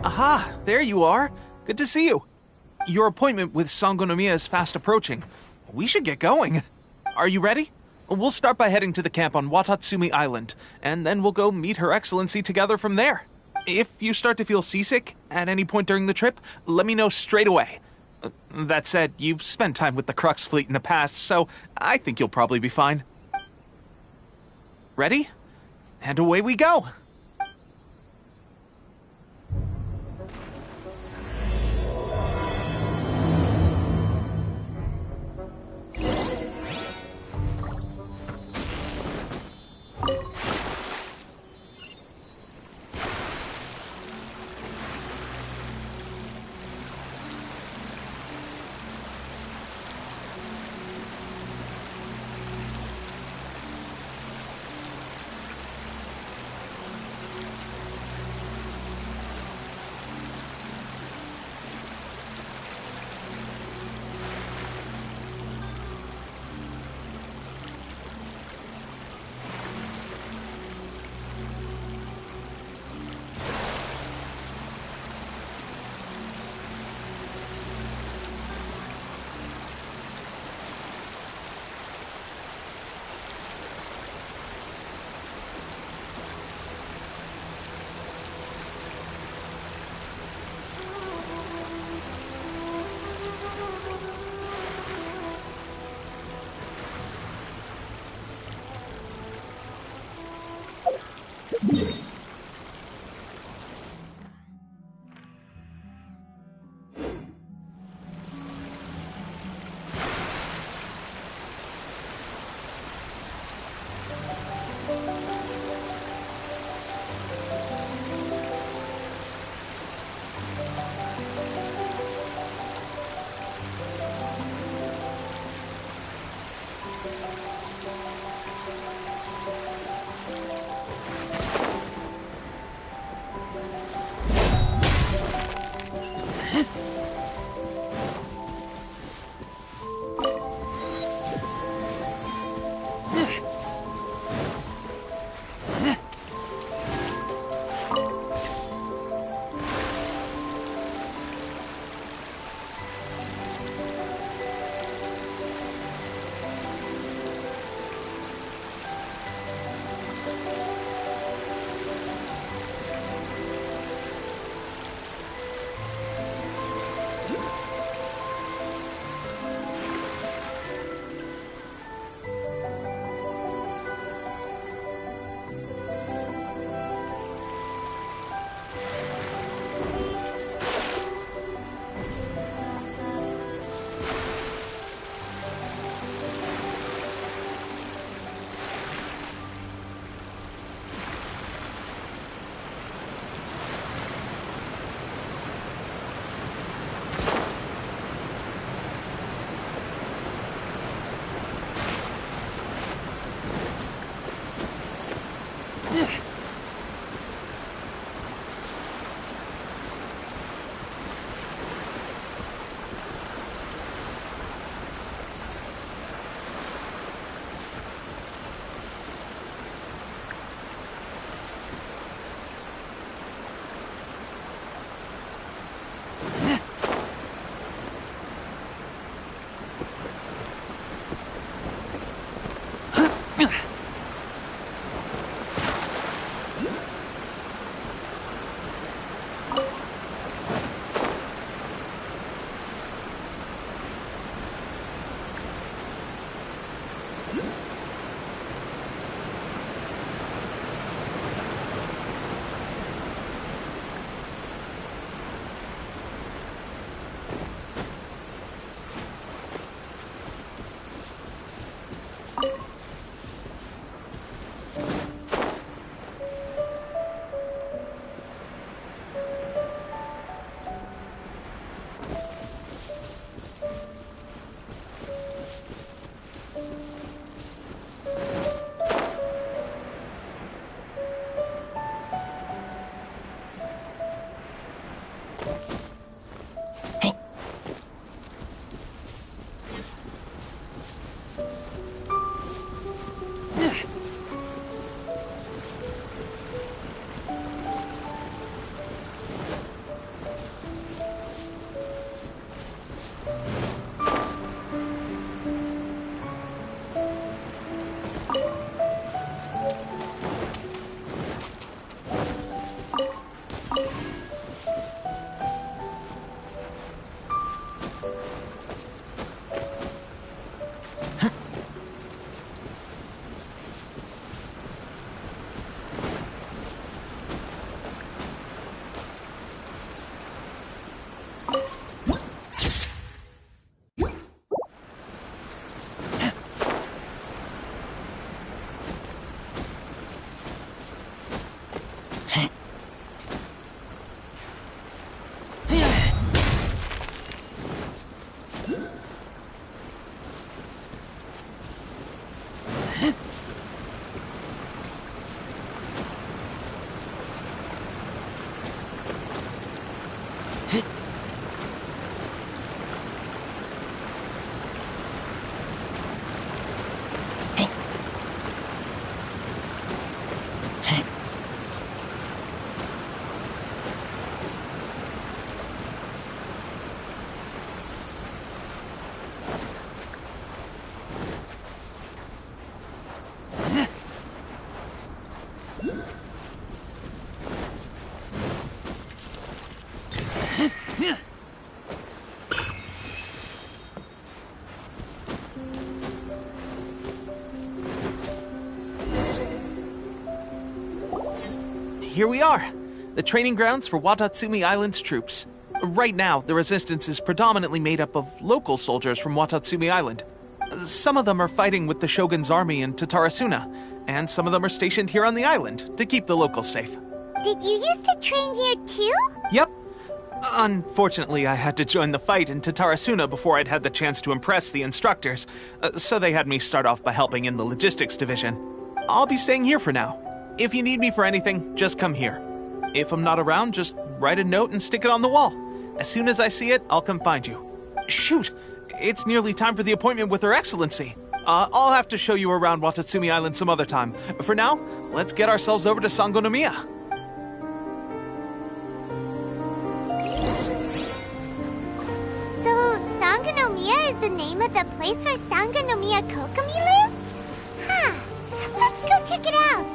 Aha, there you are. Good to see you. Your appointment with Sangonomiya is fast approaching. We should get going. Are you ready? We'll start by heading to the camp on Watatsumi Island, and then we'll go meet Her Excellency together from there. If you start to feel seasick at any point during the trip, let me know straight away. That said, you've spent time with the Crux fleet in the past, so I think you'll probably be fine. Ready? And away we go! Here we are, the training grounds for Watatsumi Island's troops. Right now, the resistance is predominantly made up of local soldiers from Watatsumi Island. Some of them are fighting with the Shogun's army in Tatarasuna, and some of them are stationed here on the island to keep the locals safe. Did you used to train here too? Yep. Unfortunately, I had to join the fight in Tatarasuna before I'd had the chance to impress the instructors, so they had me start off by helping in the logistics division. I'll be staying here for now. If you need me for anything, just come here. If I'm not around, just write a note and stick it on the wall. As soon as I see it, I'll come find you. Shoot! It's nearly time for the appointment with Her Excellency. I'll have to show you around Watatsumi Island some other time. For now, let's get ourselves over to Sangonomiya. So, Sangonomiya is the name of the place where Sangonomiya Kokomi lives? Huh. Let's go check it out.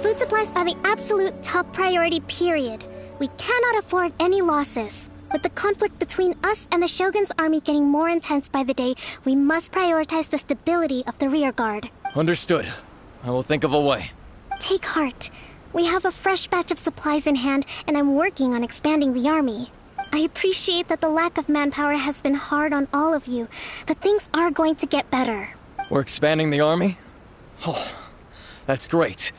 Food supplies are the absolute top priority, period. We cannot afford any losses. With the conflict between us and the Shogun's army getting more intense by the day, we must prioritize the stability of the rear guard. Understood. I will think of a way. Take heart. We have a fresh batch of supplies in hand, and I'm working on expanding the army. I appreciate that the lack of manpower has been hard on all of you, but things are going to get better. We're expanding the army? Oh, that's great.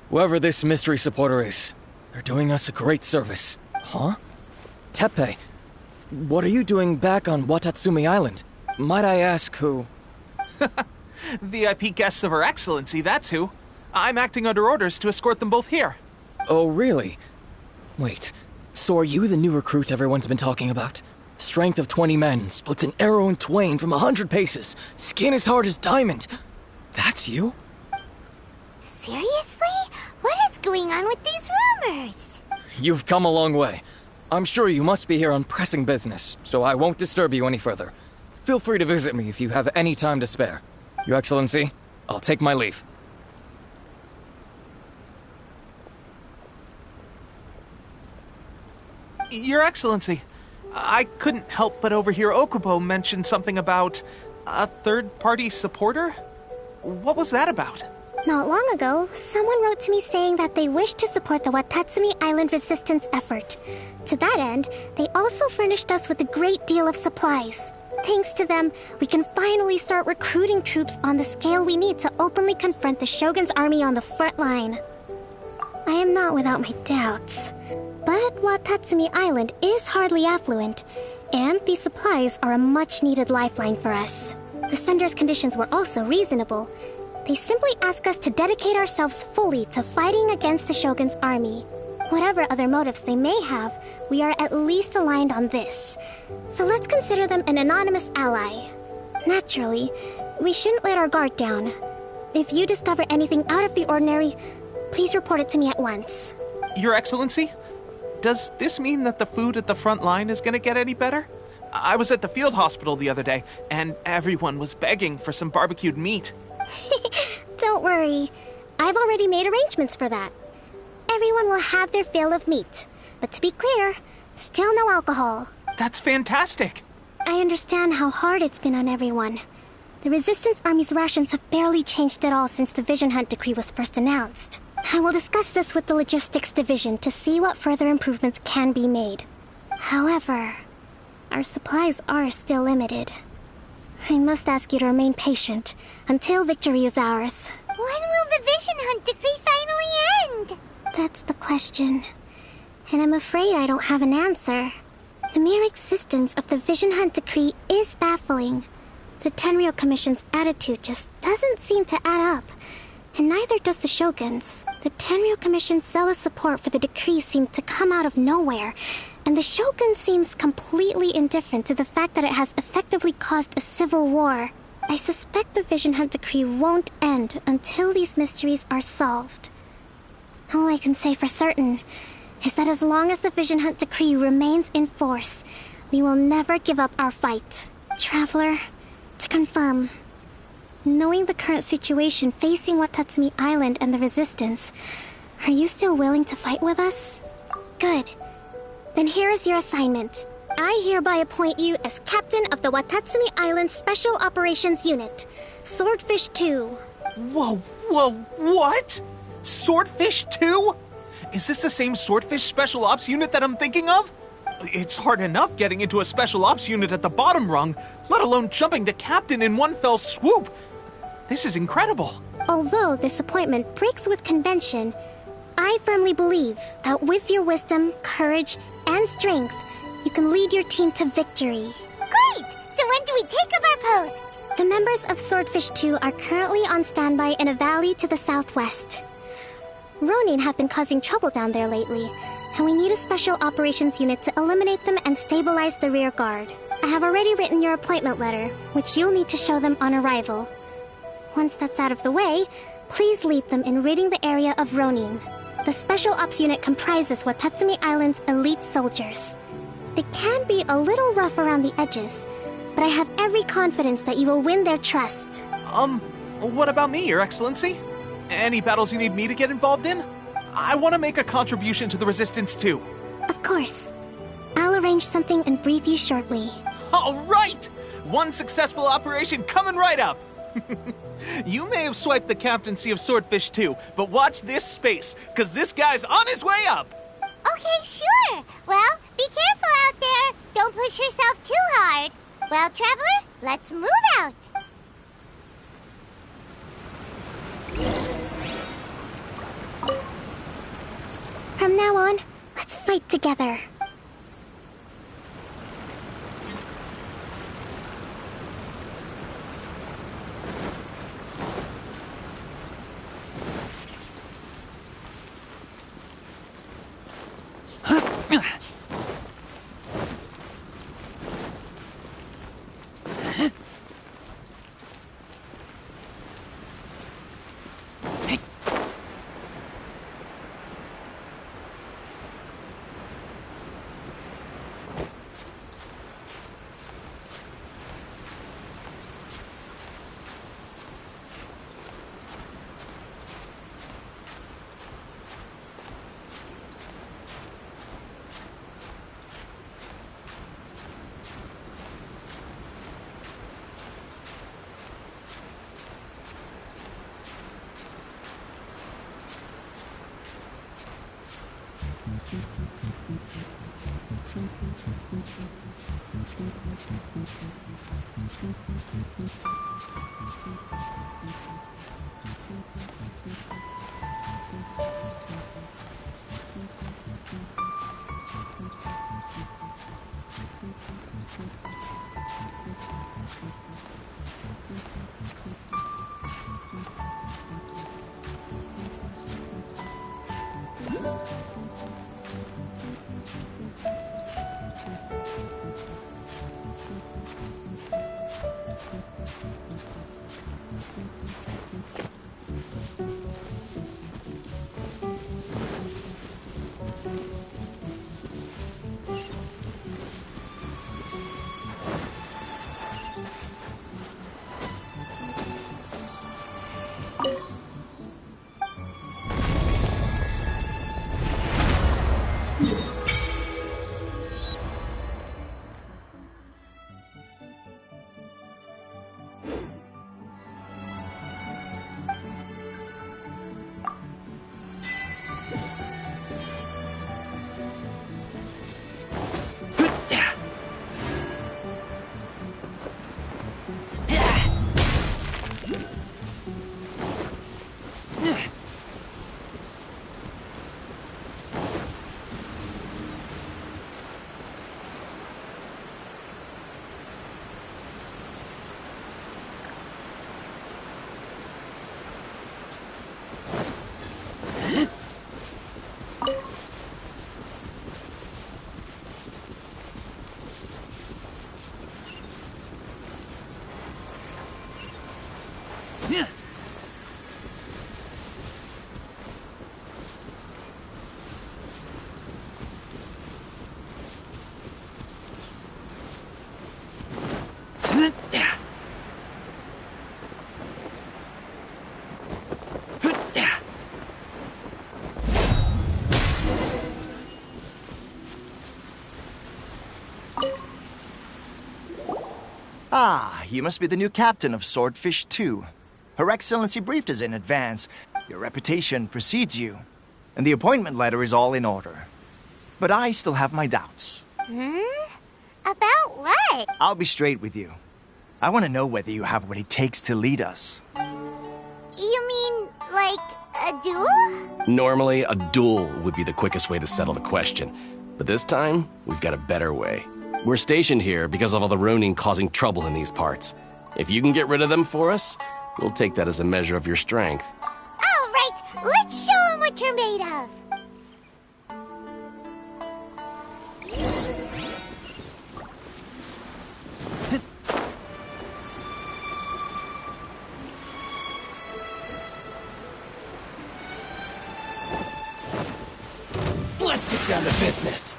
Whoever this mystery supporter is, they're doing us a great service. Huh? Teppei, what are you doing back on Watatsumi Island? Might I ask who? VIP guests of Her Excellency, that's who. I'm acting under orders to escort them both here. Oh, really? Wait, so are you the new recruit everyone's been talking about? Strength of 20 men, splits an arrow in twain from 100 paces, skin as hard as diamond. That's you? Seriously? What is going on with these rumors? You've come a long way. I'm sure you must be here on pressing business, so I won't disturb you any further. Feel free to visit me if you have any time to spare. Your Excellency, I'll take my leave. Your Excellency, I couldn't help but overhear Okubo mention something about a third-party supporter? What was that about? Not long ago, someone wrote to me saying that they wish to support the Watatsumi Island resistance effort. To that end, they also furnished us with a great deal of supplies. Thanks to them, we can finally start recruiting troops on the scale we need to openly confront the Shogun's army on the front line. I am not without my doubts. But Watatsumi Island is hardly affluent, and these supplies are a much-needed lifeline for us. The sender's conditions were also reasonable. They simply ask us to dedicate ourselves fully to fighting against the Shogun's army. Whatever other motives they may have, we are at least aligned on this. So let's consider them an anonymous ally. Naturally, we shouldn't let our guard down. If you discover anything out of the ordinary, Please report it to me at once. Your Excellency, does this mean that the food at the front line is gonna get any better? I was at the field hospital the other day, and everyone was begging for some barbecued meat. Don't worry. I've already made arrangements for that. Everyone will have their fill of meat. But to be clear, still no alcohol. That's fantastic! I understand how hard it's been on everyone. The Resistance Army's rations have barely changed at all since the Vision Hunt decree was first announced. I will discuss this with the Logistics Division to see what further improvements can be made. However, our supplies are still limited. I must ask you to remain patient until victory is ours. When will the Vision Hunt decree finally end? That's the question. And I'm afraid I don't have an answer. The mere existence of the Vision Hunt decree is baffling. The Tenryou Commission's attitude just doesn't seem to add up. And neither does the Shogun's. The Tenryou Commission's zealous support for the decree seemed to come out of nowhere, and the Shogun seems completely indifferent to the fact that it has effectively caused a civil war. I suspect the Vision Hunt decree won't end until these mysteries are solved. All I can say for certain is that as long as the Vision Hunt decree remains in force, we will never give up our fight. Traveler, to confirm, knowing the current situation facing Watatsumi Island and the Resistance, are you still willing to fight with us? Good. Then here is your assignment. I hereby appoint you as captain of the Watatsumi Island Special Operations Unit, Swordfish 2. Whoa, what? Swordfish 2? Is this the same Swordfish Special Ops unit that I'm thinking of? It's hard enough getting into a Special Ops unit at the bottom rung, let alone jumping to captain in one fell swoop. This is incredible. Although this appointment breaks with convention, I firmly believe that with your wisdom, courage, and strength, you can lead your team to victory. Great! So when do we take up our post? The members of Swordfish 2 are currently on standby in a valley to the southwest. Ronin have been causing trouble down there lately, and we need a special operations unit to eliminate them and stabilize the rear guard. I have already written your appointment letter, which you'll need to show them on arrival. Once that's out of the way, please lead them in ridding the area of Ronin. The Special Ops unit comprises Watatsumi Island's elite soldiers. They can be a little rough around the edges, but I have every confidence that you will win their trust. What about me, Your Excellency? Any battles you need me to get involved in? I want to make a contribution to the Resistance too. Of course. I'll arrange something and brief you shortly. All right! One successful operation coming right up! You may have swiped the captaincy of Swordfish 2, but watch this space, because this guy's on his way up! Okay, sure. Well, be careful out there. Don't push yourself too hard. Well, Traveler, let's move out. From now on, let's fight together. Ah, you must be the new captain of Swordfish 2. Her Excellency briefed us in advance. Your reputation precedes you, and the appointment letter is all in order. But I still have my doubts. About what? I'll be straight with you. I want to know whether you have what it takes to lead us. You mean, like, a duel? Normally, a duel would be the quickest way to settle the question. But this time, we've got a better way. We're stationed here because of all the Ronin causing trouble in these parts. If you can get rid of them for us, we'll take that as a measure of your strength. All right, let's show them what you're made of. Let's get down to business.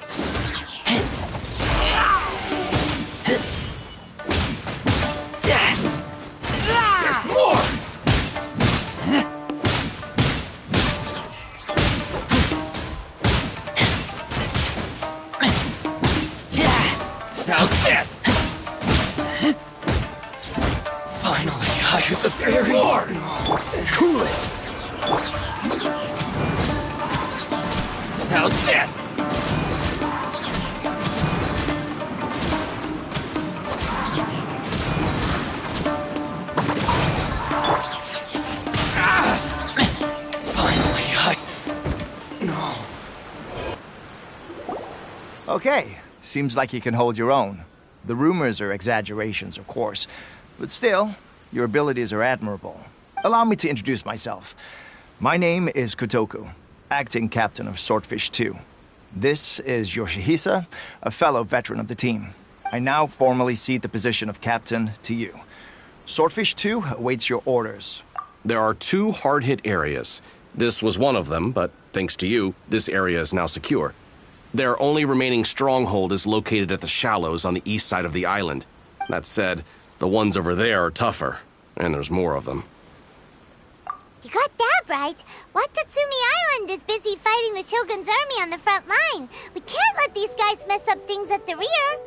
There's more! How's this? Finally, I hit the very more. Cool it. How's this? Okay, seems like you can hold your own. The rumors are exaggerations, of course, but still, your abilities are admirable. Allow me to introduce myself. My name is Kotoku, acting captain of Swordfish 2. This is Yoshihisa, a fellow veteran of the team. I now formally cede the position of captain to you. Swordfish 2 awaits your orders. There are 2 hard-hit areas. This was one of them, but thanks to you, this area is now secure. Their only remaining stronghold is located at the shallows on the east side of the island. That said, the ones over there are tougher, and there's more of them. You got that right. Watatsumi Island is busy fighting the Shogun's army on the front line. We can't let these guys mess up things at the rear.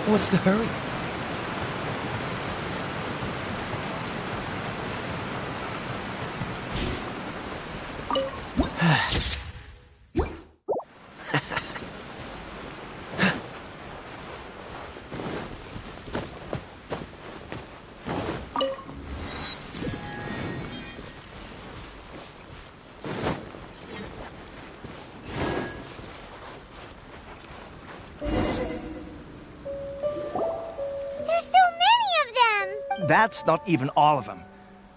What's the hurry? There's so many of them! That's not even all of them.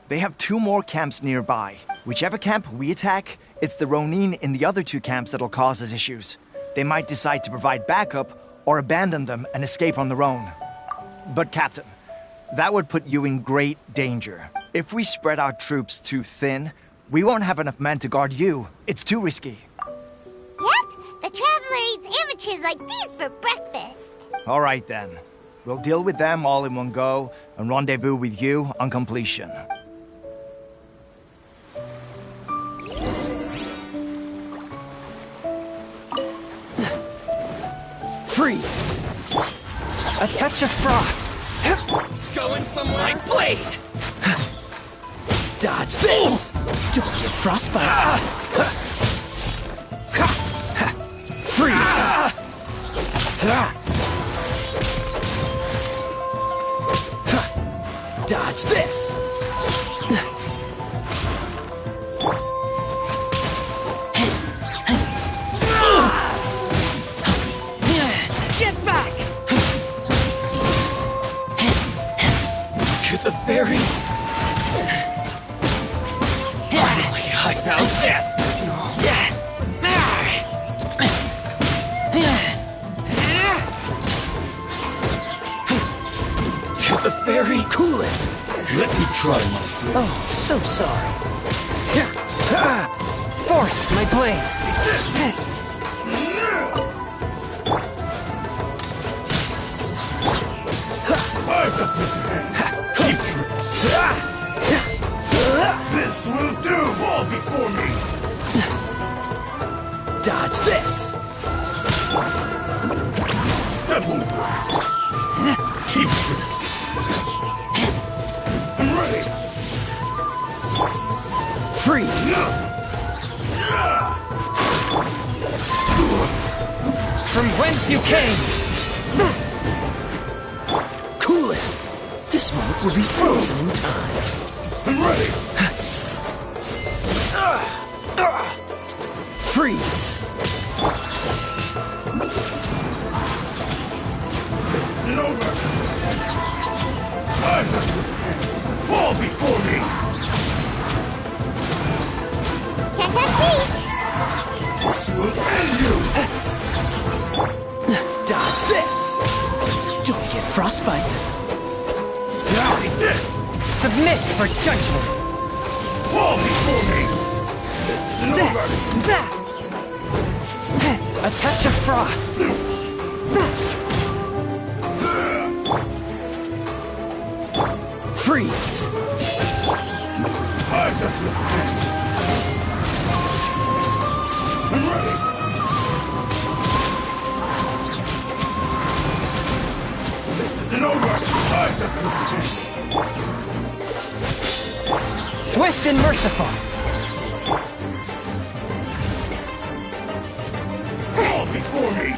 They have 2 more camps nearby. Whichever camp we attack, it's the Ronin in the other two camps that'll cause us issues. They might decide to provide backup or abandon them and escape on their own. But Captain, that would put you in great danger. If we spread our troops too thin, we won't have enough men to guard you. It's too risky. Yep, the Traveler eats amateurs like these for breakfast. All right then. We'll deal with them all in one go and rendezvous with you on completion. Freeze! A touch of frost! Going somewhere? My blade! Dodge this! Don't get frostbite! Freeze! Dodge this! Get back! To the ferry! Finally, I found this! To the ferry! Cool it! Let me try my blade. Oh, so sorry. Fourth, my blade! Cheap tricks. This will do. Fall before me. Dodge this! Double. Cheap tricks. I'm ready. Freeze! From whence you came! Cool it! This moment will be frozen in time. I'm ready. Freeze! This isn't over. Fall before me. Can't catch me! This will end you. Dodge this! Don't get frostbite. Like this. Submit for judgment! Fall before me. This isn't over. A touch of frost! Freeze! I'm ready. This isn't over. Swift and merciful! Fall before me.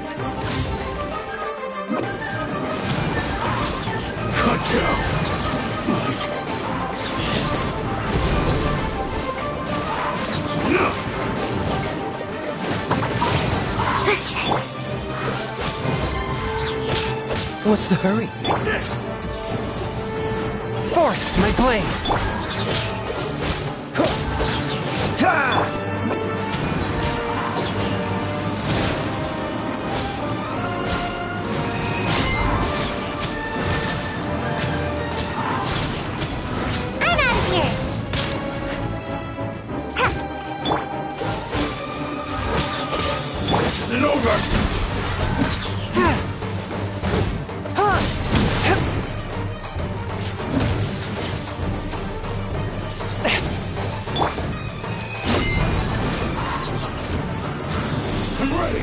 Cut down. Yes. No. What's the hurry? This. Fourth, my blade! I'm out of here! This isn't over. I'm ready.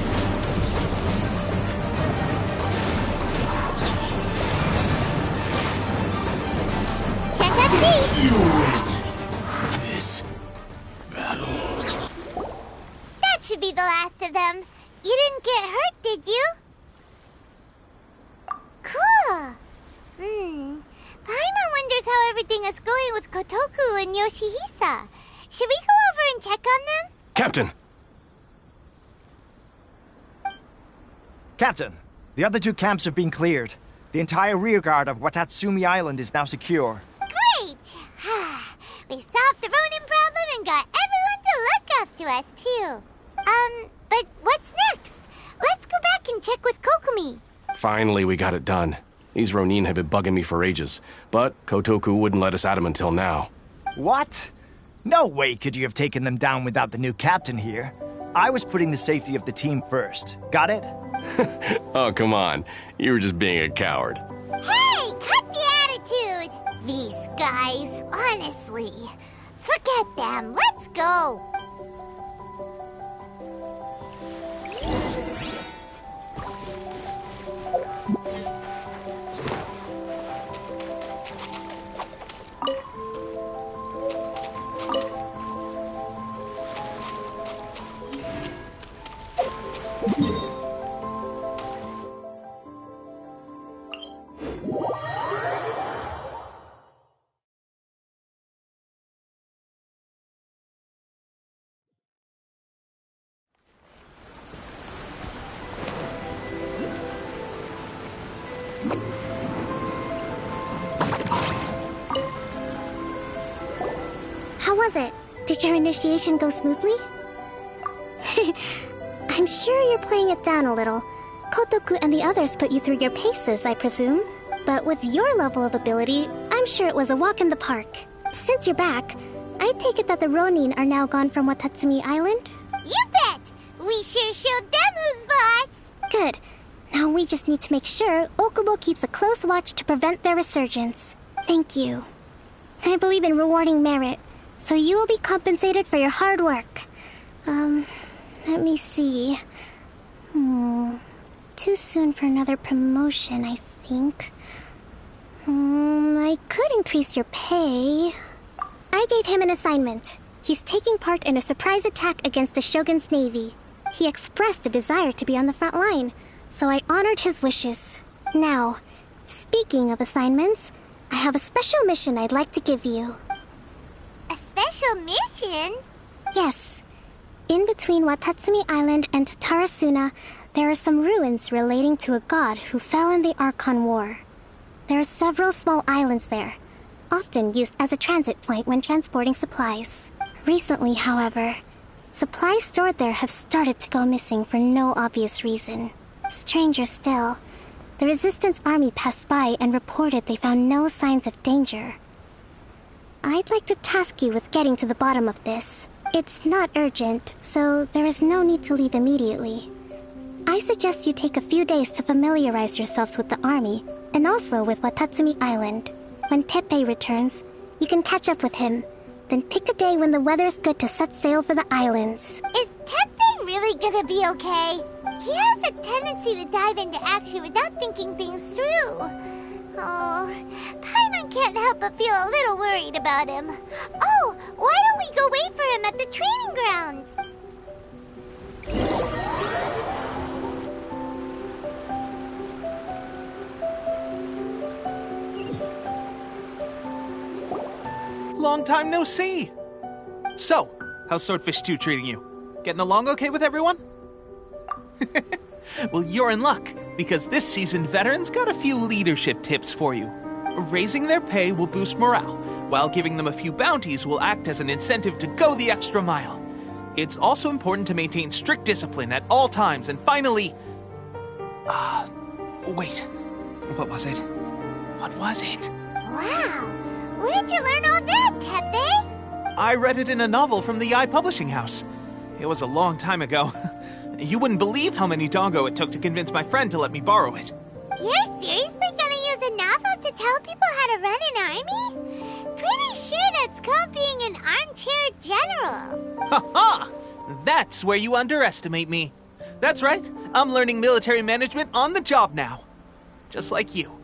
Can't catch me! You win this battle. That should be the last of them. You didn't get hurt, did you? Cool. Paimon wonders how everything is going with Kotoku and Yoshihisa. Should we go over and check on them? Captain! Captain, the other two camps have been cleared. The entire rearguard of Watatsumi Island is now secure. Great! We solved the Ronin problem and got to us, too. But what's next? Let's go back and check with Kokumi. Finally, we got it done. These Ronin have been bugging me for ages, but Kotoku wouldn't let us at him until now. What? No way could you have taken them down without the new captain here. I was putting the safety of the team first. Got it? Oh, come on. You were just being a coward. Hey, cut the attitude! These guys, honestly. Forget them. Let's go. How was it? Did your initiation go smoothly? I'm sure you're playing it down a little. Kotoku and the others put you through your paces, I presume. But with your level of ability, I'm sure it was a walk in the park. Since you're back, I take it that the Ronin are now gone from Watatsumi Island? You bet! We sure showed them who's boss! Good. Now we just need to make sure Okubo keeps a close watch to prevent their resurgence. Thank you. I believe in rewarding merit, so you will be compensated for your hard work. Let me see. Too soon for another promotion, I think. I could increase your pay. I gave him an assignment. He's taking part in a surprise attack against the Shogun's navy. He expressed a desire to be on the front line, so I honored his wishes. Now, speaking of assignments, I have a special mission I'd like to give you. A special mission? Yes. In between Watatsumi Island and Tarasuna, there are some ruins relating to a god who fell in the Archon War. There are several small islands there, often used as a transit point when transporting supplies. Recently, however, supplies stored there have started to go missing for no obvious reason. Stranger still, the Resistance army passed by and reported they found no signs of danger. I'd like to task you with getting to the bottom of this. It's not urgent, so there is no need to leave immediately. I suggest you take a few days to familiarize yourselves with the army, and also with Watatsumi Island. When Teppei returns, you can catch up with him, then pick a day when the weather's good to set sail for the islands. Is Teppei really gonna be okay? He has a tendency to dive into action without thinking things through. Oh, Paimon can't help but feel a little worried about him. Oh, why don't we go wait for him at the training grounds? Long time no see! So, how's Swordfish 2 treating you? Getting along okay with everyone? Well, you're in luck, because this seasoned veteran's got a few leadership tips for you. Raising their pay will boost morale, while giving them a few bounties will act as an incentive to go the extra mile. It's also important to maintain strict discipline at all times, and finally... wait. What was it? What was it? Wow, where'd you learn all that, Teppei? I read it in a novel from the Eye Publishing House. It was a long time ago. You wouldn't believe how many dongo it took to convince my friend to let me borrow it. You're seriously gonna use a novel to tell people how to run an army? Pretty sure that's called being an armchair general. Ha ha! That's where you underestimate me. That's right, I'm learning military management on the job now. Just like you.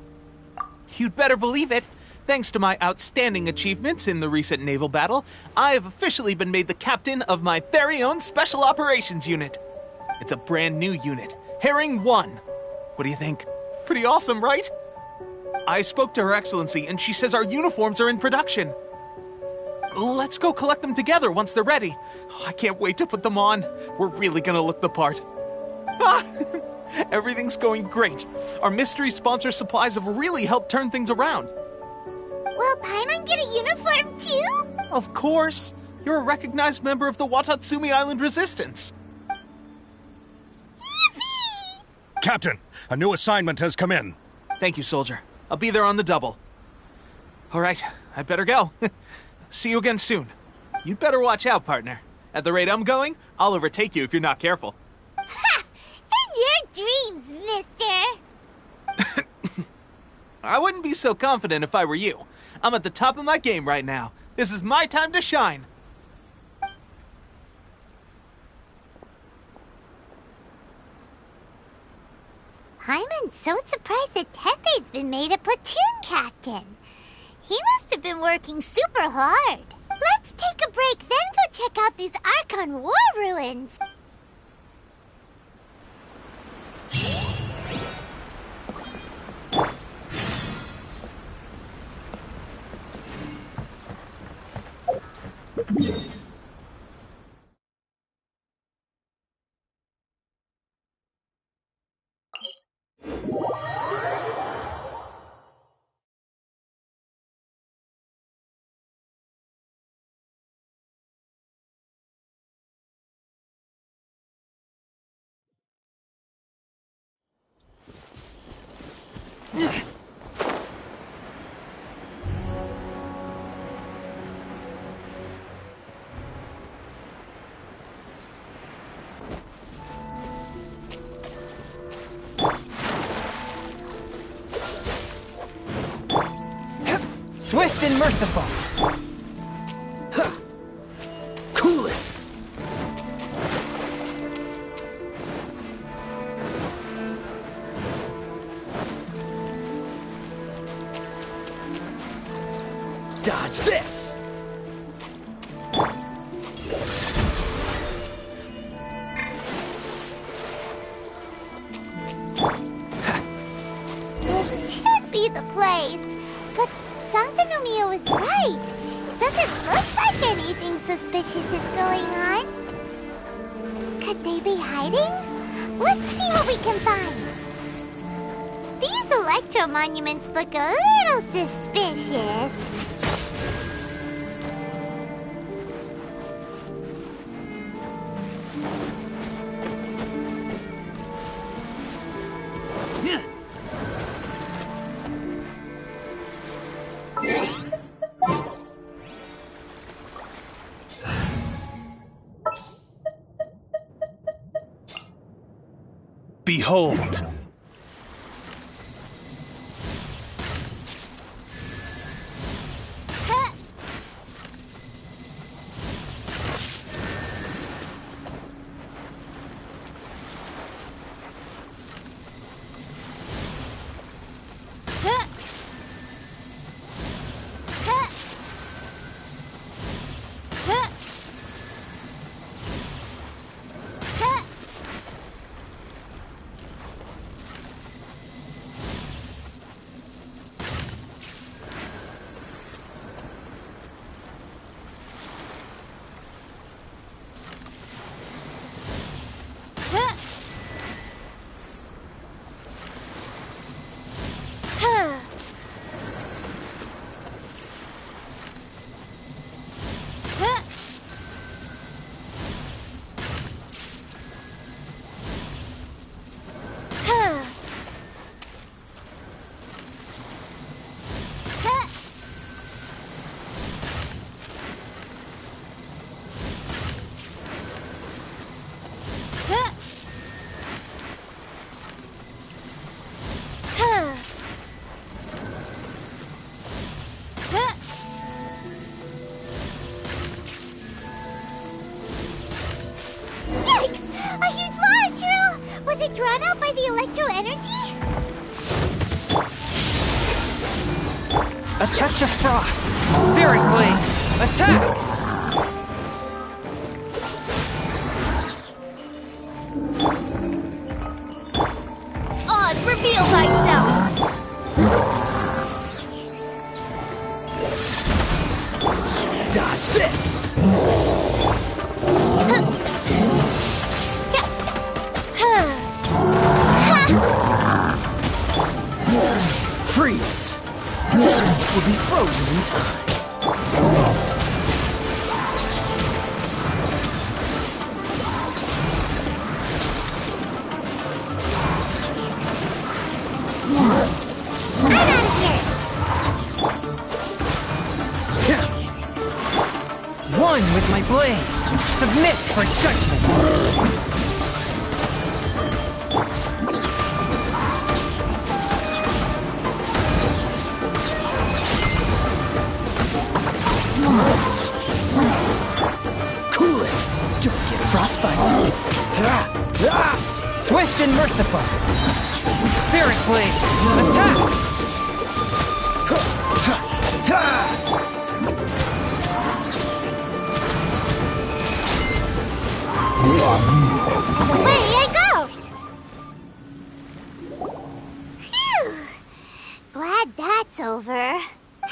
You'd better believe it. Thanks to my outstanding achievements in the recent naval battle, I have officially been made the captain of my very own Special Operations Unit. It's a brand new unit, Herring 1. What do you think? Pretty awesome, right? I spoke to Her Excellency, and she says our uniforms are in production. Let's go collect them together once they're ready. I can't wait to put them on. We're really gonna look the part. Ah! Everything's going great. Our mystery sponsor supplies have really helped turn things around. Will Paimon get a uniform too? Of course. You're a recognized member of the Watatsumi Island Resistance. Captain, a new assignment has come in. Thank you, soldier. I'll be there on the double. All right, I'd better go. See you again soon. You'd better watch out, partner. At the rate I'm going, I'll overtake you if you're not careful. Ha! In your dreams, mister! I wouldn't be so confident if I were you. I'm at the top of my game right now. This is my time to shine. Paimon's so surprised that Tepe's been made a platoon captain. He must have been working super hard. Let's take a break, then go check out these Archon War ruins. Swift and merciful. Cool it. Dodge this. This should be the place. But Sangonomiya was right. It doesn't look like anything suspicious is going on. Could they be hiding? Let's see what we can find. These electro monuments look a little suspicious. Behold! Drawn out by the electro energy? A touch of frost. Spirit blade. Attack! Odd, reveal thyself! Dodge this! Freeze! This one will be frozen in time. blade, submit for judgment! Cool it! Don't get frostbite! Swift and merciful! Spirit blade, attack! Where did I go? Phew! Glad that's over.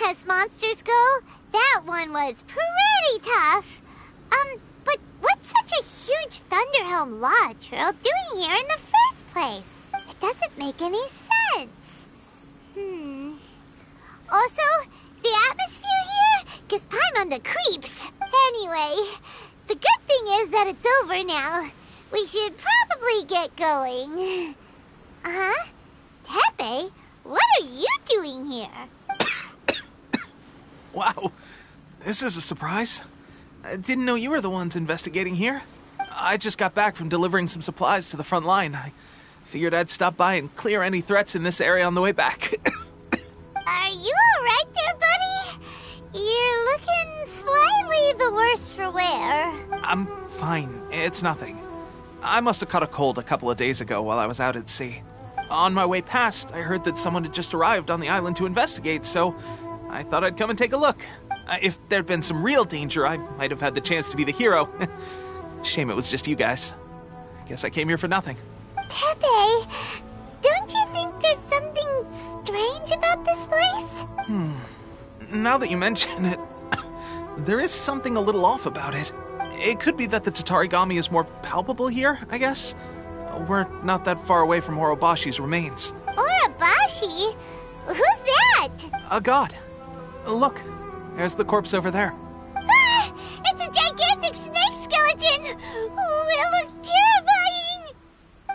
As monsters go, that one was pretty tough. But what's such a huge Thunderhelm Law Trail doing here in the first place? It doesn't make any sense. Also, the atmosphere here gives Paimon the creeps. Anyway, the good thing is that it's over now. We should probably get going. Tepe, what are you doing here? Wow, this is a surprise. I didn't know you were the ones investigating here. I just got back from delivering some supplies to the front line. I figured I'd stop by and clear any threats in this area on the way back. Are you alright there, buddy? You're looking slightly the worse for wear. I'm fine. It's nothing. I must have caught a cold a couple of days ago while I was out at sea. On my way past, I heard that someone had just arrived on the island to investigate, so I thought I'd come and take a look. If there'd been some real danger, I might have had the chance to be the hero. Shame it was just you guys. Guess I came here for nothing. Tepe, don't you think there's something strange about this place? Now that you mention it, there is something a little off about it. It could be that the Tatarigami is more palpable here, I guess. We're not that far away from Orobashi's remains. Orobashi? Who's that? A god. Look, there's the corpse over there. Ah! It's a gigantic snake skeleton! Oh, it looks terrifying!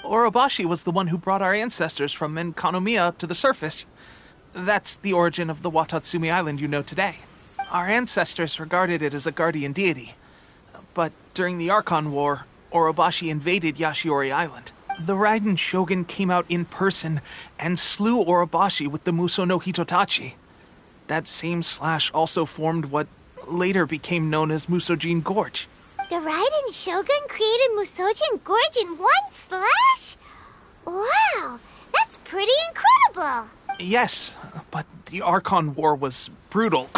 Orobashi was the one who brought our ancestors from Enkanomiya up to the surface. That's the origin of the Watatsumi Island you know today. Our ancestors regarded it as a guardian deity. But during the Archon War, Orobashi invaded Yashiori Island. The Raiden shogun came out in person and slew Orobashi with the Muso no Hitotachi. That same slash also formed what later became known as Musojin Gorge. The Raiden shogun created Musojin Gorge in one slash? Wow, that's pretty incredible! Yes, but the Archon War was brutal.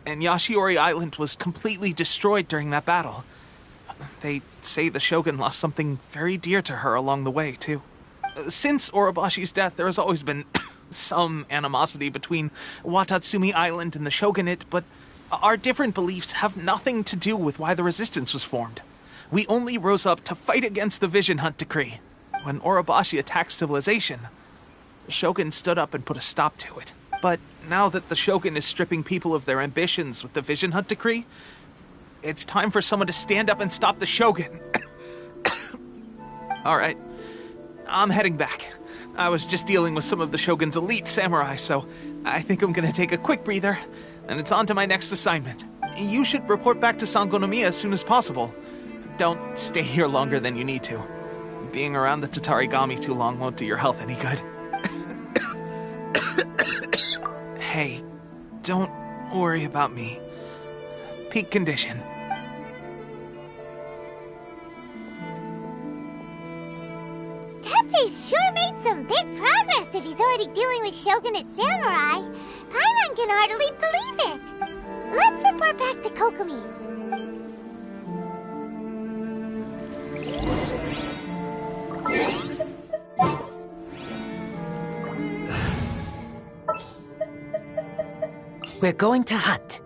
And Yashiori Island was completely destroyed during that battle. They say the shogun lost something very dear to her along the way, too. Since Orobashi's death, there has always been some animosity between Watatsumi Island and the shogunate, but our different beliefs have nothing to do with why the resistance was formed. We only rose up to fight against the Vision Hunt Decree. When Orobashi attacked civilization, the shogun stood up and put a stop to it. But now that the shogun is stripping people of their ambitions with the Vision Hunt Decree, it's time for someone to stand up and stop the shogun. All right, I'm heading back. I was just dealing with some of the shogun's elite samurai, so I think I'm gonna take a quick breather, and it's on to my next assignment. You should report back to Sangonomiya as soon as possible. Don't stay here longer than you need to. Being around the Tatarigami too long won't do your health any good. Hey, don't worry about me. Peak condition. Tepe's sure made some big progress if he's already dealing with shogunate samurai. Paimon can hardly believe it. Let's report back to Kokomi. We're going to hunt.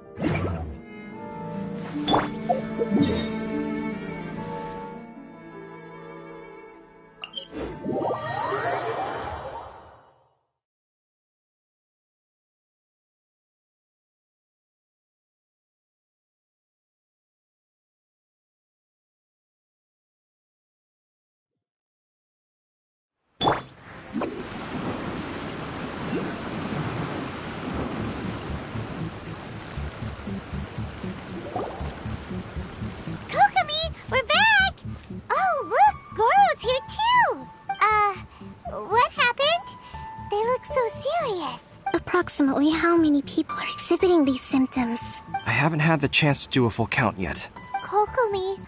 look so serious? Approximately how many people are exhibiting these symptoms? I haven't had the chance to do a full count yet. Kokomi,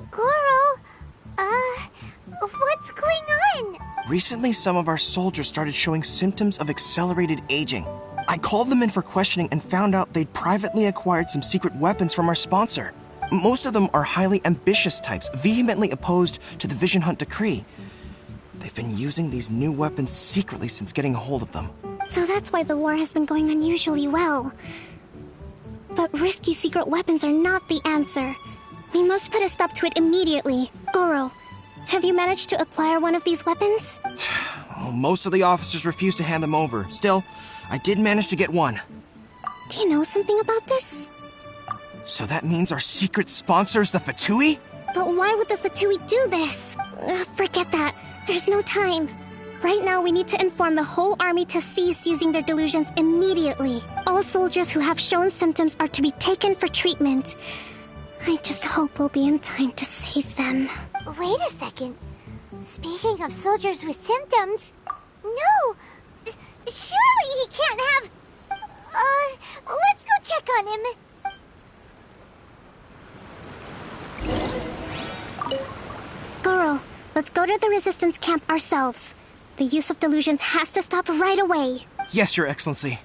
Goro, what's going on? Recently, some of our soldiers started showing symptoms of accelerated aging. I called them in for questioning and found out they'd privately acquired some secret weapons from our sponsor. Most of them are highly ambitious types, vehemently opposed to the Vision Hunt decree. They've been using these new weapons secretly since getting a hold of them. So that's why the war has been going unusually well. But risky secret weapons are not the answer. We must put a stop to it immediately. Goro, have you managed to acquire one of these weapons? Well, most of the officers refuse to hand them over. Still, I did manage to get one. Do you know something about this? So that means our secret sponsor is the Fatui? But why would the Fatui do this? Forget that. There's no time. Right now, we need to inform the whole army to cease using their delusions immediately. All soldiers who have shown symptoms are to be taken for treatment. I just hope we'll be in time to save them. Wait a second. Speaking of soldiers with symptoms... No! Surely he can't have... let's go check on him. Goro, let's go to the resistance camp ourselves. The use of delusions has to stop right away. Yes, Your Excellency.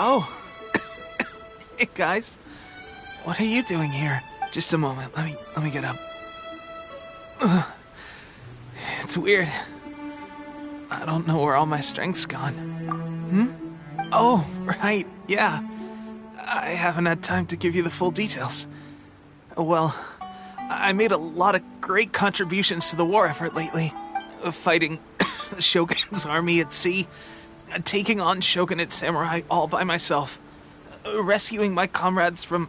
Oh. Hey, guys. What are you doing here? Just a moment. Let me get up. Ugh. It's weird. I don't know where all my strength's gone. Oh, right. Yeah. I haven't had time to give you the full details. Well, I made a lot of great contributions to the war effort lately. Fighting the Shogun's army at sea, taking on Shogunate samurai all by myself, rescuing my comrades from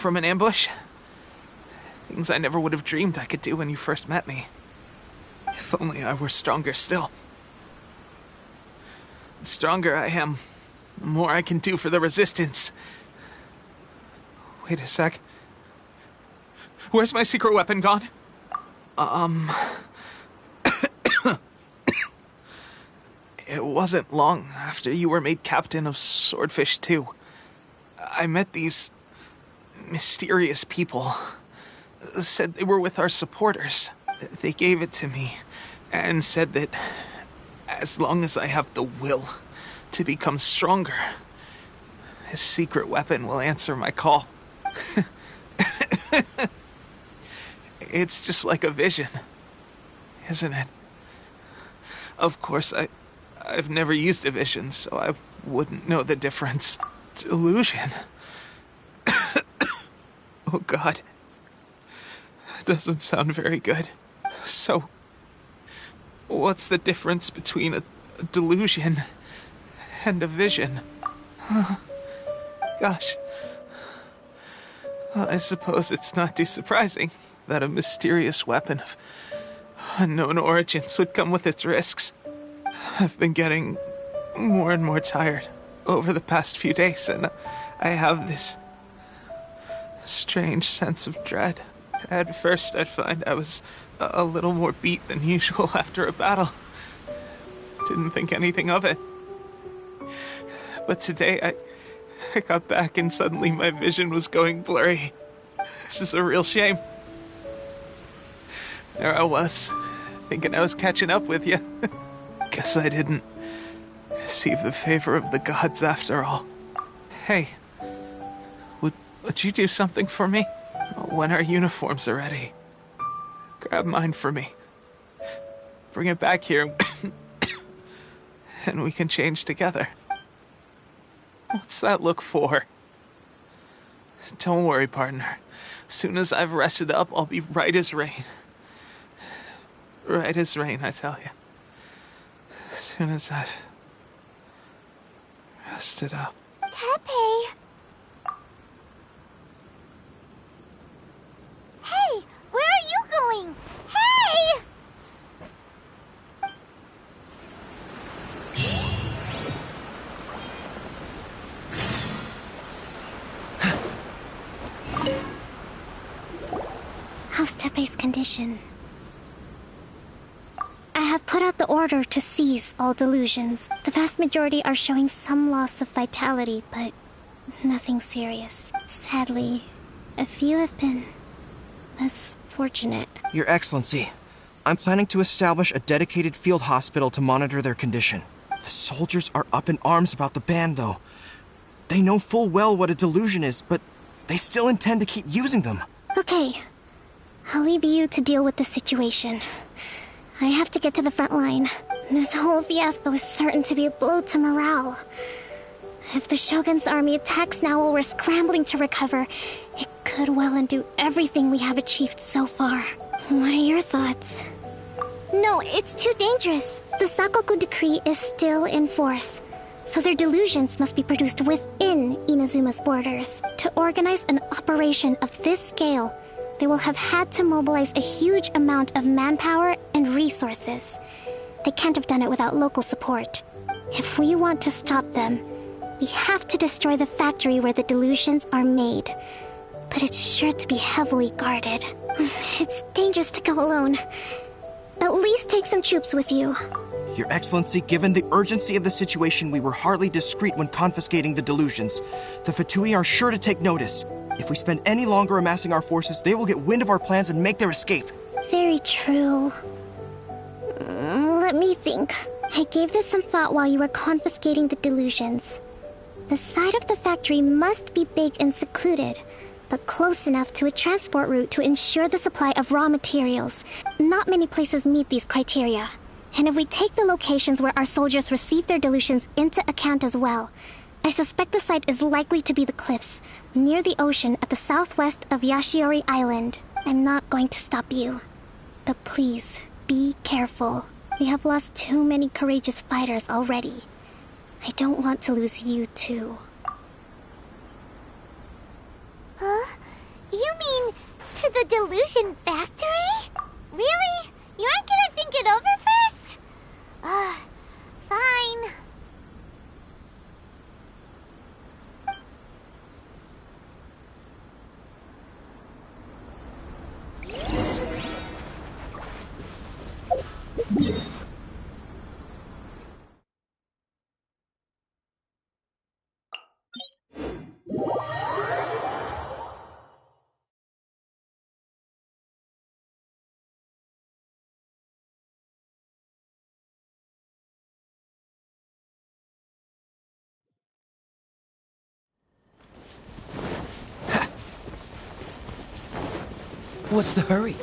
an ambush. Things I never would have dreamed I could do when you first met me. If only I were stronger still. The stronger I am, the more I can do for the Resistance. Wait a sec. Where's my secret weapon gone? It wasn't long after you were made captain of Swordfish 2. I met these mysterious people. Said they were with our supporters. They gave it to me and said that as long as I have the will to become stronger, his secret weapon will answer my call. It's just like a vision, isn't it? Of course, I've never used a vision, so I wouldn't know the difference. Delusion. Oh, God. That doesn't sound very good. So, what's the difference between a delusion and a vision? Gosh. Well, I suppose it's not too surprising that a mysterious weapon of unknown origins would come with its risks. I've been getting more and more tired over the past few days, and I have this strange sense of dread. At first, I'd find I was a little more beat than usual after a battle. Didn't think anything of it. But today, I got back and suddenly my vision was going blurry. This is a real shame. There I was, thinking I was catching up with you. Guess I didn't receive the favor of the gods after all. Hey, would you do something for me? When our uniforms are ready, grab mine for me. Bring it back here, and we can change together. What's that look for? Don't worry, partner. As soon as I've rested up, I'll be right as rain. Right as rain, I tell you. As soon as I've rested up. Tepe! Hey! Where are you going? Hey! How's Tepe's condition? I have put out the order to seize all delusions. The vast majority are showing some loss of vitality, but nothing serious. Sadly, a few have been less fortunate. Your Excellency, I'm planning to establish a dedicated field hospital to monitor their condition. The soldiers are up in arms about the ban, though. They know full well what a delusion is, but they still intend to keep using them. Okay, I'll leave you to deal with the situation. I have to get to the front line. This whole fiasco is certain to be a blow to morale. If the Shogun's army attacks now while we're scrambling to recover, it could well undo everything we have achieved so far. What are your thoughts? No, it's too dangerous. The Sakoku decree is still in force, so their delusions must be produced within Inazuma's borders. To organize an operation of this scale, they will have had to mobilize a huge amount of manpower and resources. They can't have done it without local support. If we want to stop them, we have to destroy the factory where the delusions are made. But it's sure to be heavily guarded. It's dangerous to go alone. At least take some troops with you. Your Excellency, given the urgency of the situation, we were hardly discreet when confiscating the delusions. The Fatui are sure to take notice. If we spend any longer amassing our forces, they will get wind of our plans and make their escape. Very true. Let me think. I gave this some thought while you were confiscating the delusions. The side of the factory must be big and secluded, but close enough to a transport route to ensure the supply of raw materials. Not many places meet these criteria. And if we take the locations where our soldiers receive their delusions into account as well, I suspect the site is likely to be the cliffs, near the ocean at the southwest of Yashiori Island. I'm not going to stop you. But please, be careful. We have lost too many courageous fighters already. I don't want to lose you too. Huh? You mean to the delusion factory? Really? You aren't gonna think it over first? Fine. What's the hurry?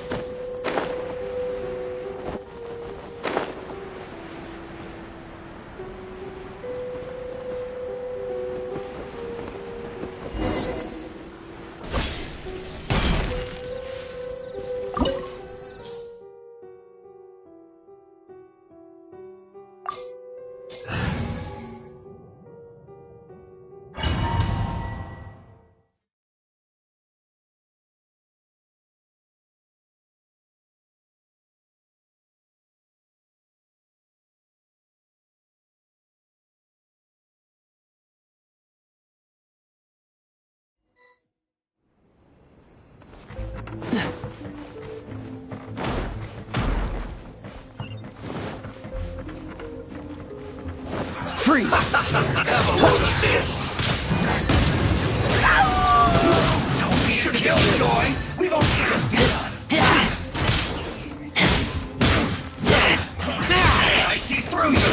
Freeze! Have a look at this! Don't be a killjoy! We've only just begun! I see through you!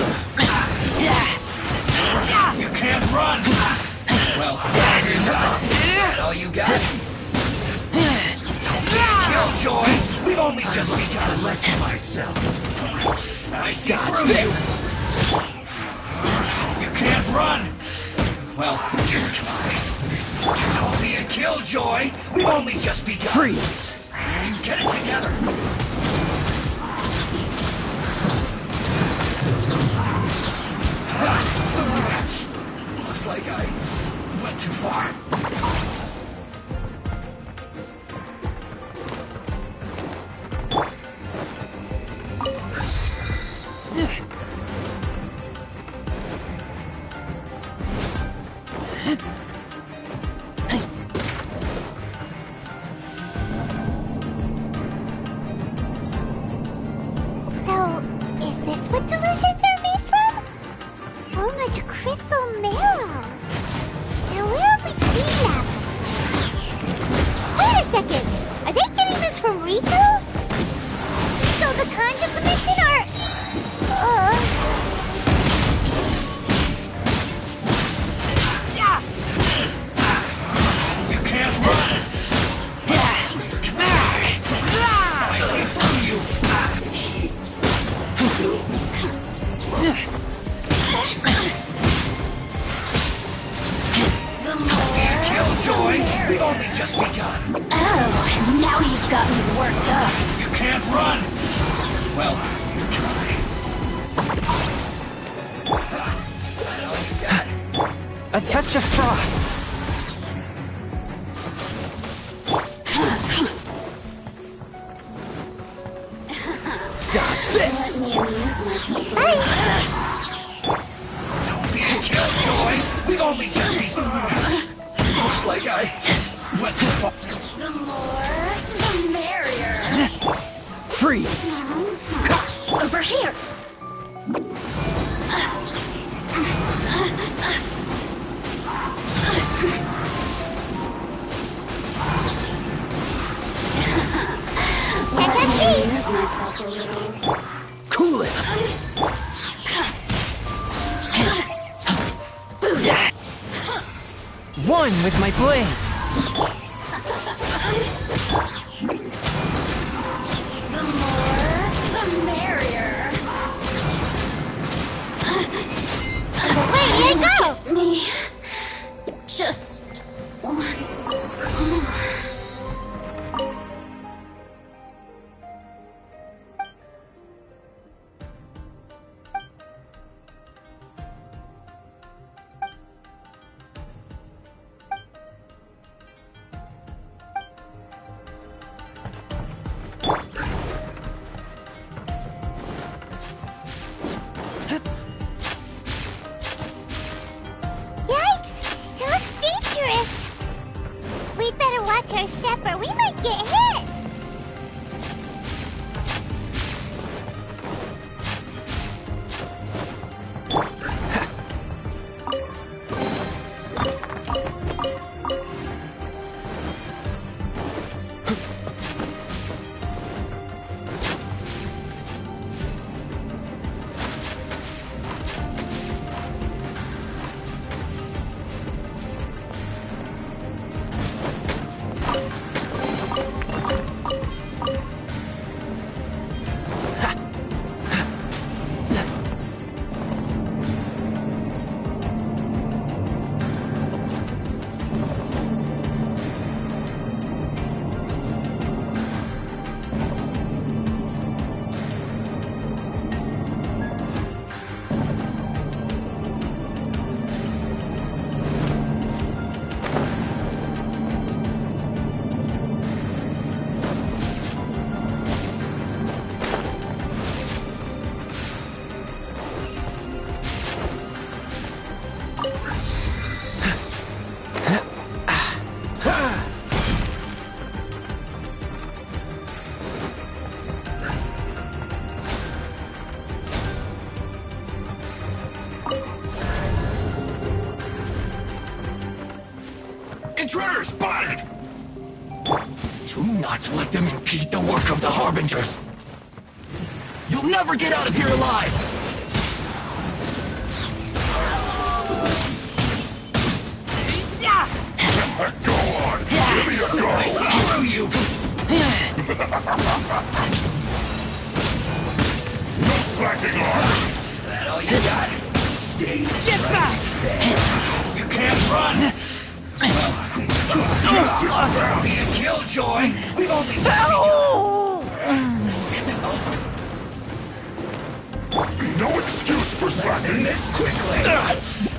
You can't run! Well, that all you got? Don't be a killjoy! We've only just begun to let myself. I see through this! You can't run! Well, here try. This is don't be a killjoy! We've only just begun! Freeze! Get it together! Looks like I went too far. So, is this what delusions are made from? So much crystal marrow. Now where have we seen that before? Wait a second! Are they getting this from Rito? So the Kanji Commission are... You can't run! I see through you! Don't be a killjoy! We've only just begun! Oh, now you've got me worked up. You can't run! Well, you try. That's all you got. A touch of frost. Dodge this! Let me amuse myself. Don't be a killjoy! We've only just begun! Looks like I went too far. The more, the merrier. Freeze! Over here. Let me amuse myself a little. Cool it! One with my blade. The more, the merrier. Wait, go! Me. Just once. Yikes! It looks dangerous! We'd better watch our step or we might get hit! intruder spotted! Do not let them impede the work of the Harbingers. You'll never get out of here alive! Go on! Give me a go! I see through you! No slacking on! That all you got? Stay Get back! You can't run! Don't be a killjoy! We've only just begun! This isn't over. No excuse for Let's slacking! end this quickly!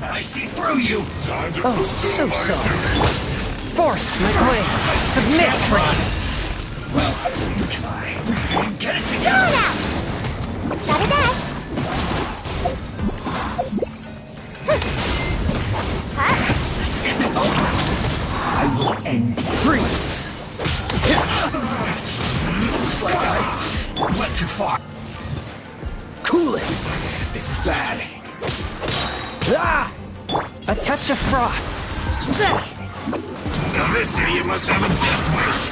I see through you! Time to Oh, fulfill my so. duty. Forth, my blade! Submit, friend! Well, you try. Get it Go together! now! Gotta dash! This isn't over! I will end it. Freeze! Looks like I went too far. Cool it! This is bad. Ah! A touch of frost! Now this idiot must have a death wish.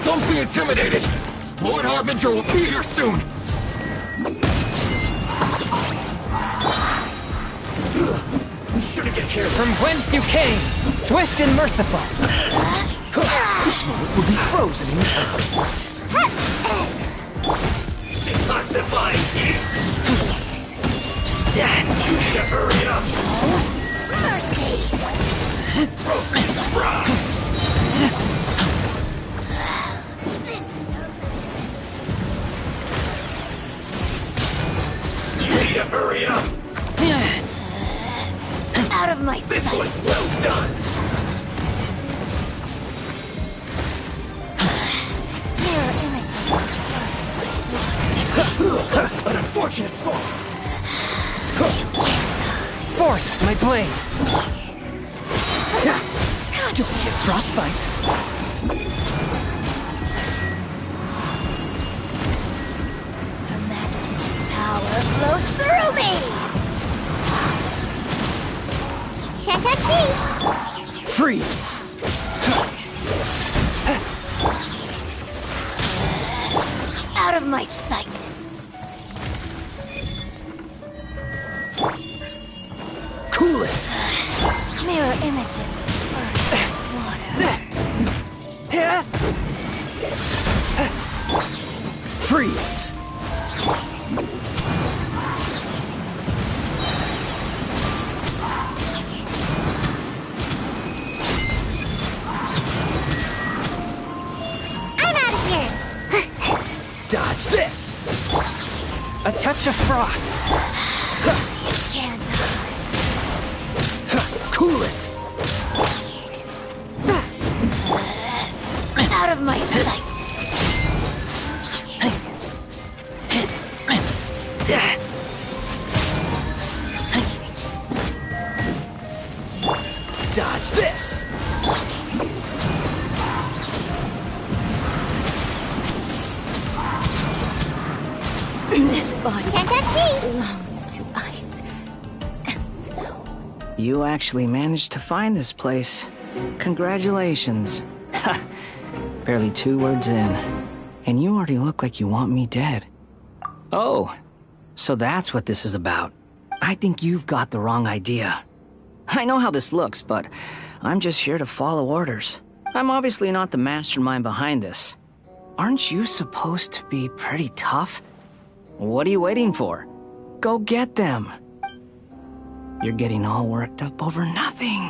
Don't be intimidated. Lord Harbinger will be here soon. Should have get careful. From whence you came, swift and merciful! This moment will be frozen in time. Detoxifying heat. You need to hurry up. Roasting frog. You need to hurry up. Out of my This sight! one's well done. Mirror images dispersed. An unfortunate fault. Forth, my blade! Don't get frostbite. Her Majesty's power flows through me! Can't touch me! Freeze! Out of my sight! Cool it! Mirror images dispersed. Water. Freeze! I'm out of here! Dodge this! A touch of frost! Can't Cool it! Out of my sight! Dodge this! This body can't touch me! Belongs to ice and snow. You actually managed to find this place. Congratulations. Ha! Barely 2 words in. And you already look like you want me dead. Oh, so that's what this is about. I think you've got the wrong idea. I know how this looks, but I'm just here to follow orders. I'm obviously not the mastermind behind this. Aren't you supposed to be pretty tough? What are you waiting for? Go get them. You're getting all worked up over nothing.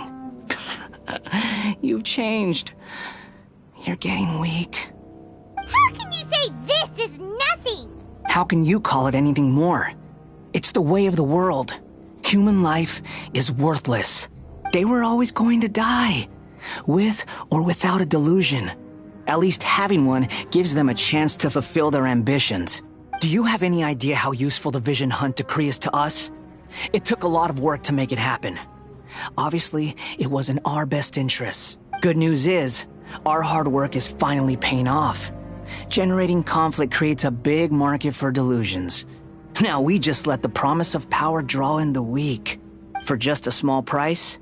You've changed. You're getting weak. How can you say this is nothing? How can you call it anything more? It's the way of the world. Human life is worthless. They were always going to die, with or without a delusion. At least having one gives them a chance to fulfill their ambitions. Do you have any idea how useful the Vision Hunt decree is to us? It took a lot of work to make it happen. Obviously, it was in our best interests. Good news is, our hard work is finally paying off. Generating conflict creates a big market for delusions. Now we just let the promise of power draw in the weak. For just a small price,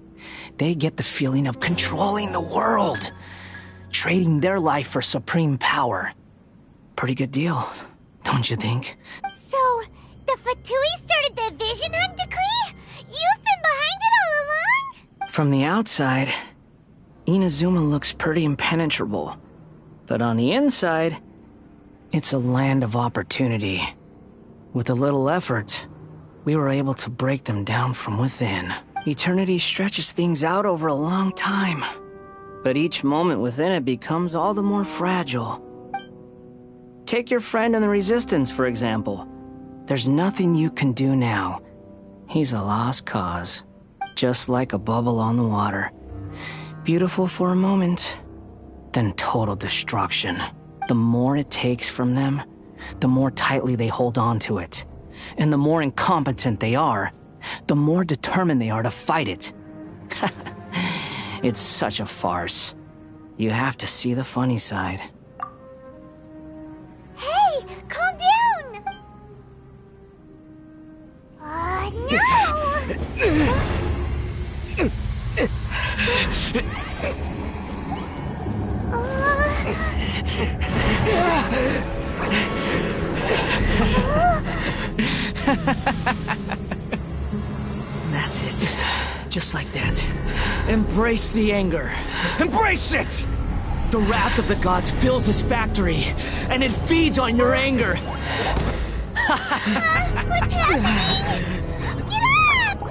they get the feeling of controlling the world, trading their life for supreme power. Pretty good deal, don't you think? So, the Fatui started the Vision Hunt decree? You've been behind it all along? From the outside, Inazuma looks pretty impenetrable. But on the inside, it's a land of opportunity. With a little effort, we were able to break them down from within. Eternity stretches things out over a long time, but each moment within it becomes all the more fragile. Take your friend in the Resistance, for example. There's nothing you can do now. He's a lost cause, just like a bubble on the water. Beautiful for a moment, then total destruction. The more it takes from them, the more tightly they hold on to it. And the more incompetent they are, the more determined they are to fight it. It's such a farce. You have to see the funny side. Hey, calm down! That's it. Just like that. Embrace the anger. Embrace it! The wrath of the gods fills this factory, and it feeds on your anger. What's happening? Get up!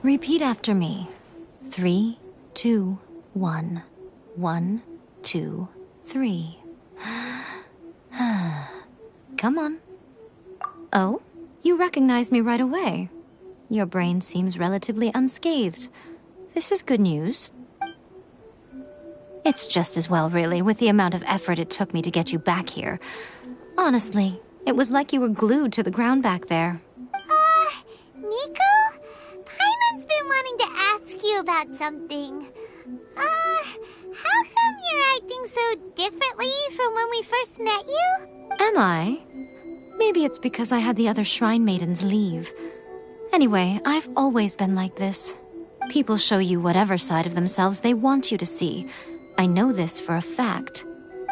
Repeat after me. 3, 2, 1. 1, 2, 3. Come on. Oh, you recognize me right away. Your brain seems relatively unscathed. This is good news. It's just as well, really, with the amount of effort it took me to get you back here. Honestly, it was like you were glued to the ground back there. Nico? Paimon's been wanting to ask you about something. How come you're acting so differently from when we first met you? Am I? Maybe it's because I had the other shrine maidens leave. Anyway, I've always been like this. People show you whatever side of themselves they want you to see. I know this for a fact.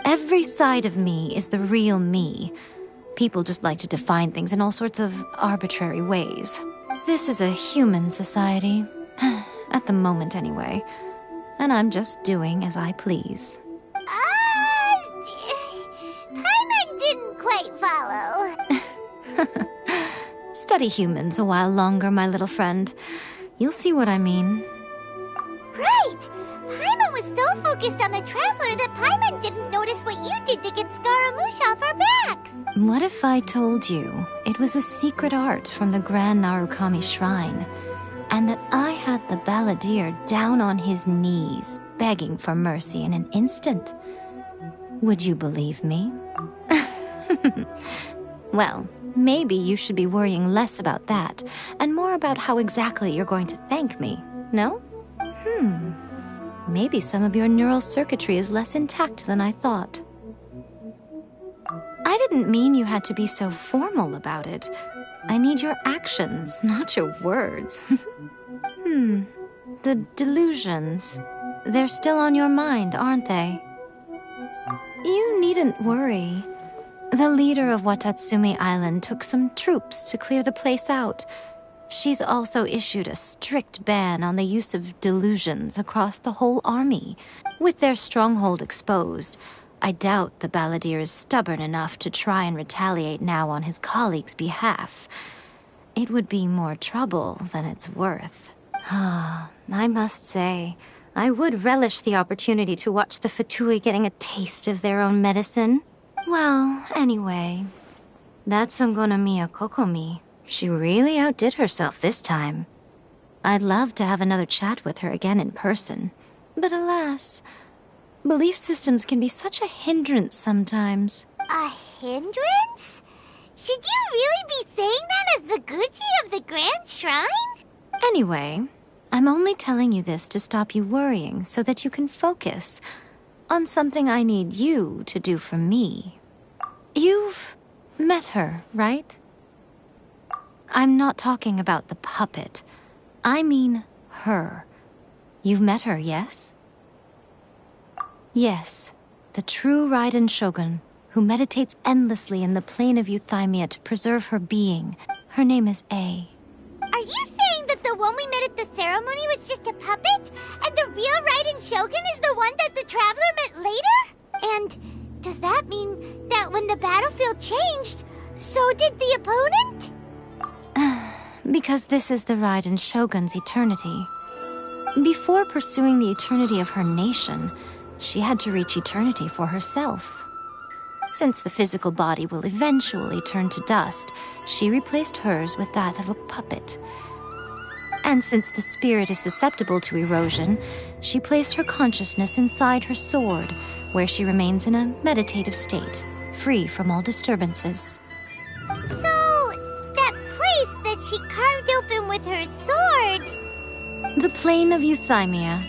Every side of me is the real me. People just like to define things in all sorts of arbitrary ways. This is a human society. At the moment, anyway. And I'm just doing as I please. Paimon didn't quite follow. Study humans a while longer, my little friend. You'll see what I mean. Right! Paimon was so focused on the Traveler that Paimon didn't notice what you did to get Scaramouche off our backs. What if I told you it was a secret art from the Grand Narukami Shrine, and that I had the balladeer down on his knees, begging for mercy in an instant? Would you believe me? Well, maybe you should be worrying less about that, and more about how exactly you're going to thank me, no? Maybe some of your neural circuitry is less intact than I thought. I didn't mean you had to be so formal about it. I need your actions, not your words. The delusions. They're still on your mind, aren't they? You needn't worry. The leader of Watatsumi Island took some troops to clear the place out. She's also issued a strict ban on the use of delusions across the whole army. With their stronghold exposed, I doubt the balladeer is stubborn enough to try and retaliate now on his colleagues' behalf. It would be more trouble than it's worth. I must say, I would relish the opportunity to watch the Fatui getting a taste of their own medicine. Well, anyway, that Sangonomiya Kokomi, She really outdid herself this time. I'd love to have another chat with her again in person, but alas, belief systems can be such a hindrance sometimes. A hindrance? Should you really be saying that as the Gucci of the Grand Shrine? Anyway, I'm only telling you this to stop you worrying so that you can focus on something I need you to do for me. You've met her, right? I'm not talking about the puppet. I mean her. You've met her, yes? Yes, the true Raiden Shogun, who meditates endlessly in the plane of Euthymia to preserve her being. Her name is A. Are you saying that the one we met at the ceremony was just a puppet? And the real Raiden Shogun is the one that the Traveler met later? And does that mean that when the battlefield changed, so did the opponent? Because this is the Raiden Shogun's eternity. Before pursuing the eternity of her nation, she had to reach eternity for herself. Since the physical body will eventually turn to dust, she replaced hers with that of a puppet. And since the spirit is susceptible to erosion, she placed her consciousness inside her sword, where she remains in a meditative state, free from all disturbances. So, that place that she carved open with her sword... The plane of Euthymia.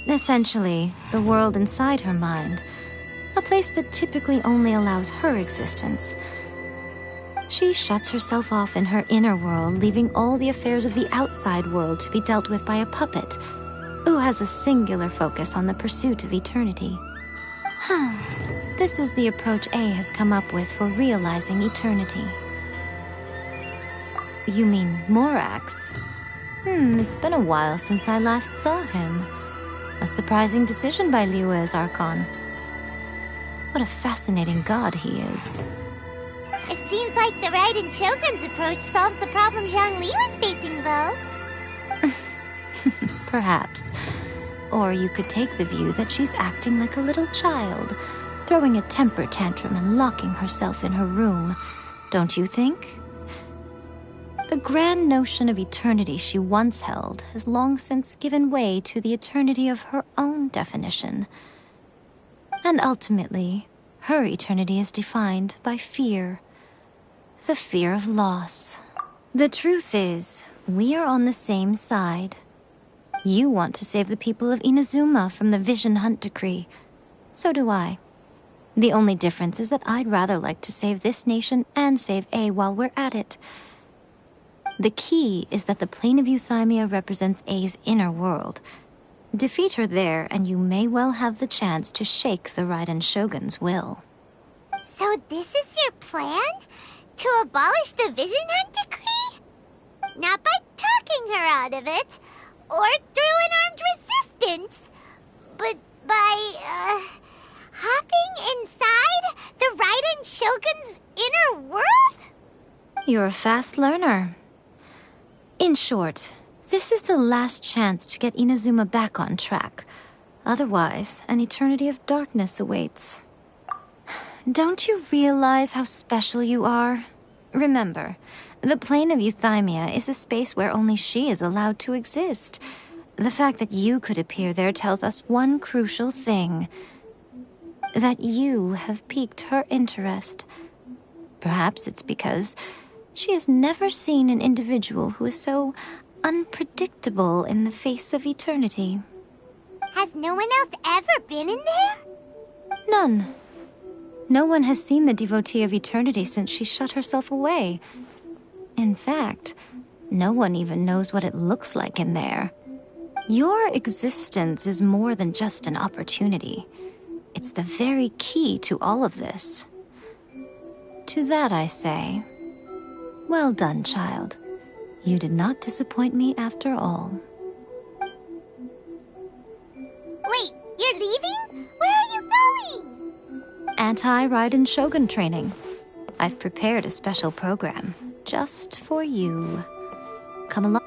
Essentially, the world inside her mind. A place that typically only allows her existence. She shuts herself off in her inner world, leaving all the affairs of the outside world to be dealt with by a puppet, who has a singular focus on the pursuit of eternity. This is the approach A has come up with for realizing eternity. You mean Morax? It's been a while since I last saw him. A surprising decision by Liyue's Archon. What a fascinating god he is. It seems like the Raiden Shogun's approach solves the problem Zhang Li was facing, though. Perhaps. Or you could take the view that she's acting like a little child, throwing a temper tantrum and locking herself in her room. Don't you think? The grand notion of eternity she once held has long since given way to the eternity of her own definition. And ultimately, her eternity is defined by fear. The fear of loss. The truth is, we are on the same side. You want to save the people of Inazuma from the Vision Hunt decree. So do I. The only difference is that I'd rather like to save this nation and save A while we're at it. The key is that the plane of Euthymia represents A's inner world. Defeat her there, and you may well have the chance to shake the Raiden Shogun's will. So this is your plan? To abolish the Vision Hunt decree? Not by talking her out of it, or through an armed resistance, but by, hopping inside the Raiden Shogun's inner world? You're a fast learner. In short, this is the last chance to get Inazuma back on track. Otherwise, an eternity of darkness awaits. Don't you realize how special you are? Remember, the plane of Euthymia is a space where only she is allowed to exist. The fact that you could appear there tells us one crucial thing. That you have piqued her interest. Perhaps it's because she has never seen an individual who is so unpredictable in the face of eternity. Has no one else ever been in there? None. No one has seen the devotee of eternity since she shut herself away. In fact, no one even knows what it looks like in there. Your existence is more than just an opportunity. It's the very key to all of this. To that I say, well done, child. You did not disappoint me after all. Wait, you're leaving? Where are you going? Anti-Raiden Shogun training. I've prepared a special program just for you. Come along.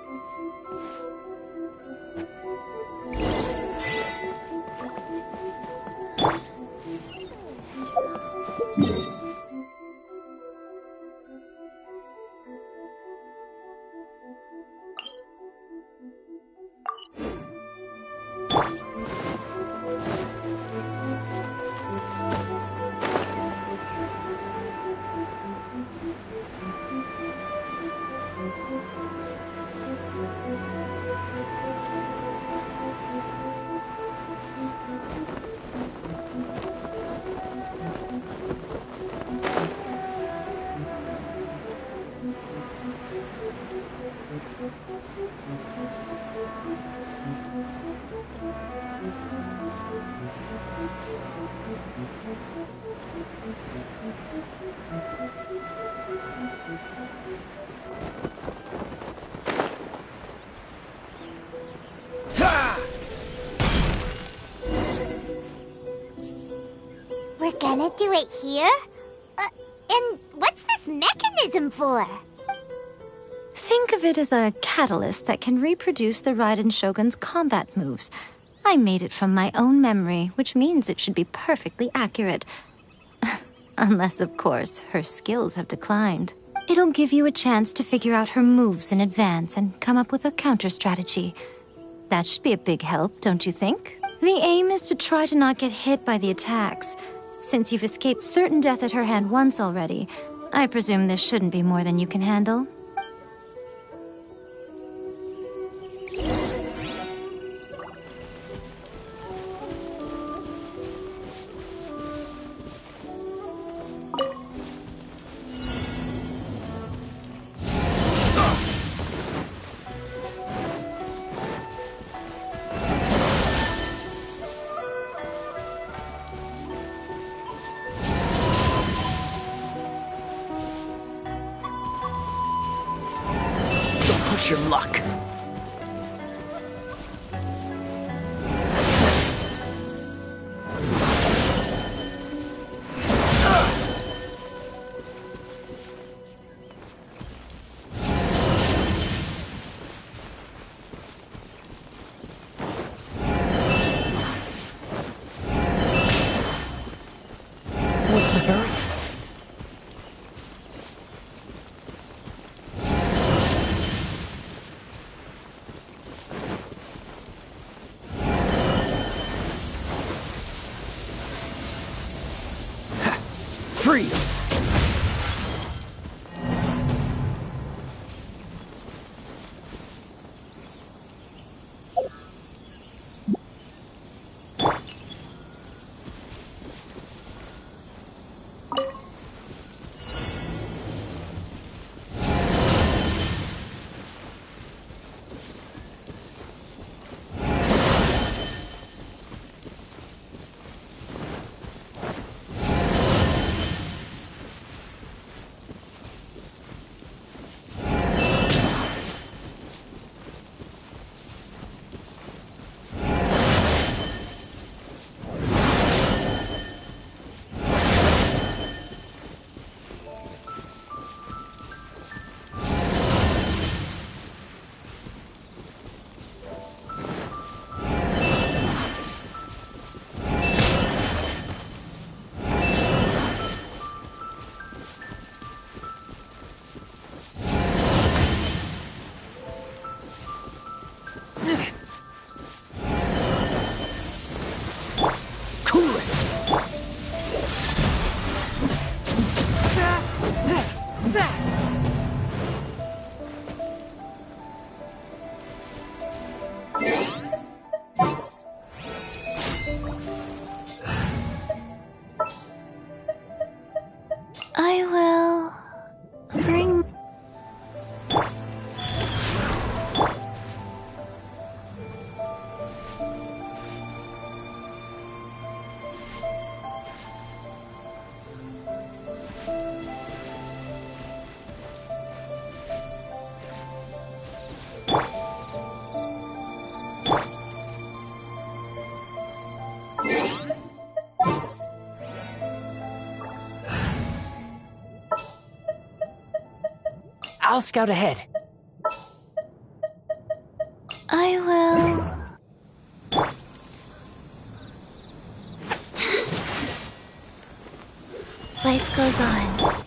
We're gonna do it here? And what's this mechanism for? Think of it as a catalyst that can reproduce the Raiden Shogun's combat moves. I made it from my own memory, which means it should be perfectly accurate. Unless, of course, her skills have declined. It'll give you a chance to figure out her moves in advance and come up with a counter-strategy. That should be a big help, don't you think? The aim is to try to not get hit by the attacks. Since you've escaped certain death at her hand once already, I presume this shouldn't be more than you can handle. Push your luck. What's the hurry? Freeze! I will bring... I'll scout ahead. I will... Life goes on.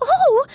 Oh,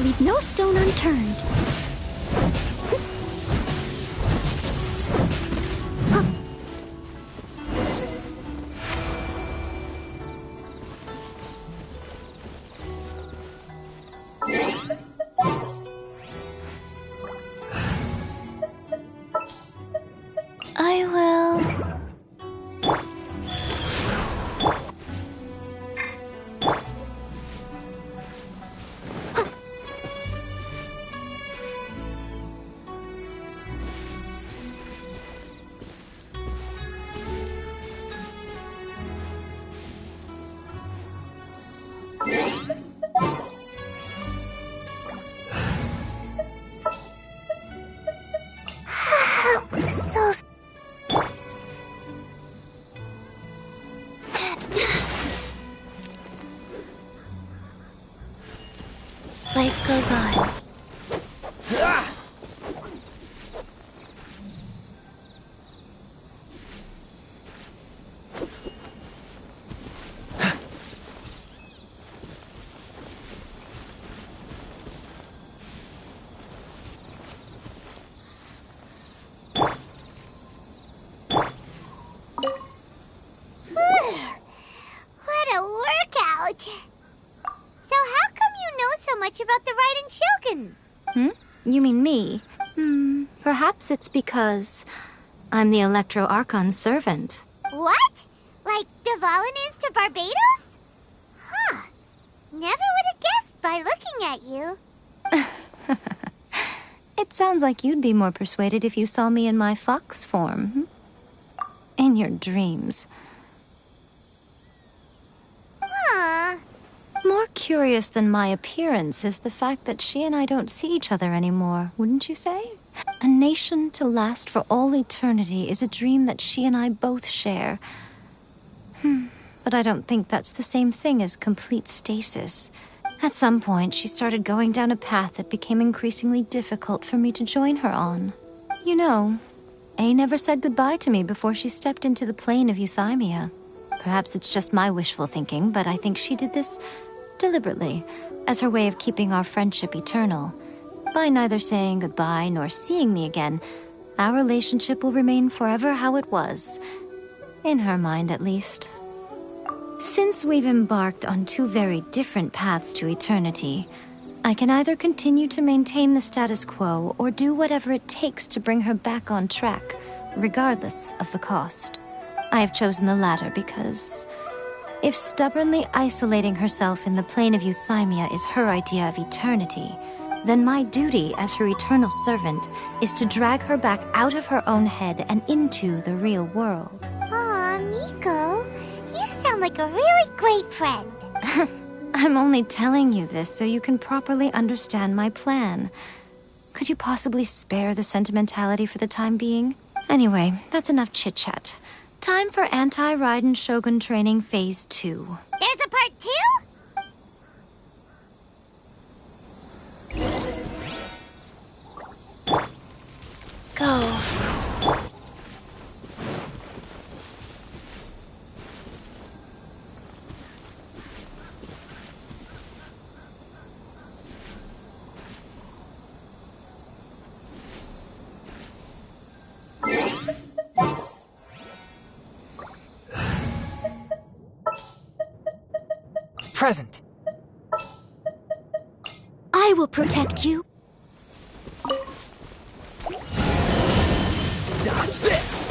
leave no stone unturned. I will... Life goes on. What a workout! So how come you know so much about the Raiden Shogun? You mean me? Perhaps it's because I'm the Electro Archon's servant. What? Like Devalin is to Barbados? Huh. Never would have guessed by looking at you. It sounds like you'd be more persuaded if you saw me in my fox form. In your dreams. Huh. More curious than my appearance is the fact that she and I don't see each other anymore, wouldn't you say? A nation to last for all eternity is a dream that she and I both share. But I don't think that's the same thing as complete stasis. At some point, she started going down a path that became increasingly difficult for me to join her on. You know, A never said goodbye to me before she stepped into the plane of euthymia. Perhaps it's just my wishful thinking, but I think she did this deliberately, as her way of keeping our friendship eternal. By neither saying goodbye nor seeing me again, our relationship will remain forever how it was. In her mind, at least. Since we've embarked on two very different paths to eternity, I can either continue to maintain the status quo or do whatever it takes to bring her back on track, regardless of the cost. I have chosen the latter because if stubbornly isolating herself in the plane of euthymia is her idea of eternity, then my duty as her eternal servant is to drag her back out of her own head and into the real world. Aw, Miko, you sound like a really great friend. I'm only telling you this so you can properly understand my plan. Could you possibly spare the sentimentality for the time being? Anyway, that's enough chit-chat. Time for Anti-Raiden Shogun Training Phase 2. There's a part 2? Go. Present. I will protect you. Dodge this!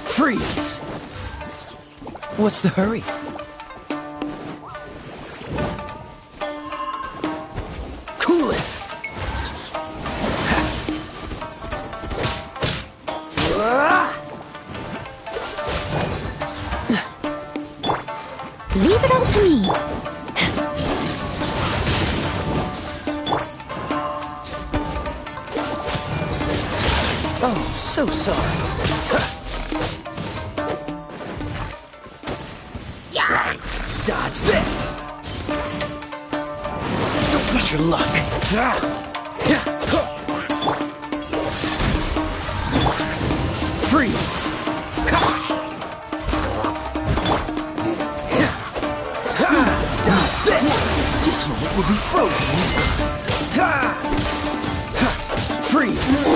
Freeze! What's the hurry? Cool it! Leave it all to me. Oh, so sorry. Yeah. Dodge this! Don't push your luck. Freeze! This moment will be frozen in time. Freeze!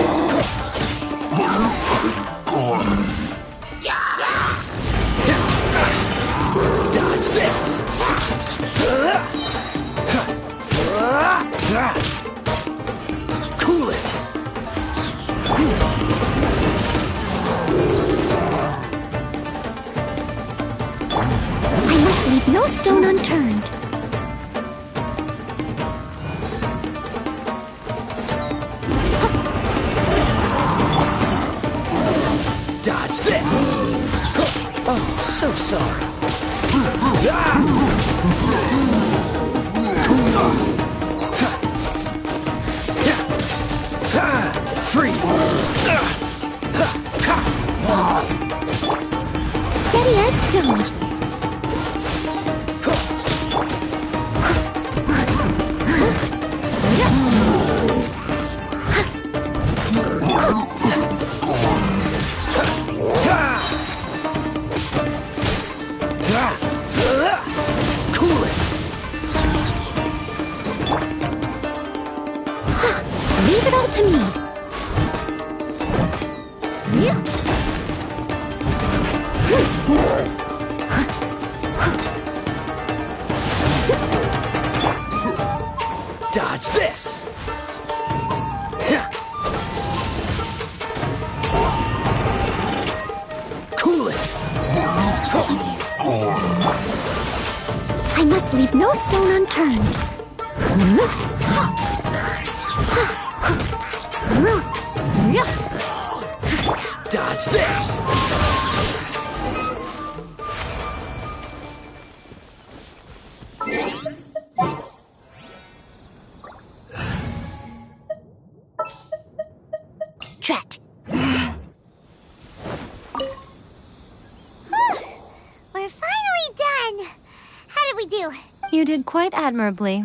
Dodge this! Cool it! I must leave no stone unturned. Dodge this! Oh, so sorry. Freeze! Steady as stone. Cool it! Leave it all to me. Dodge this! Cool it! I must leave no stone unturned. Dodge this! Drat. We're finally done. How did we do? You did quite admirably.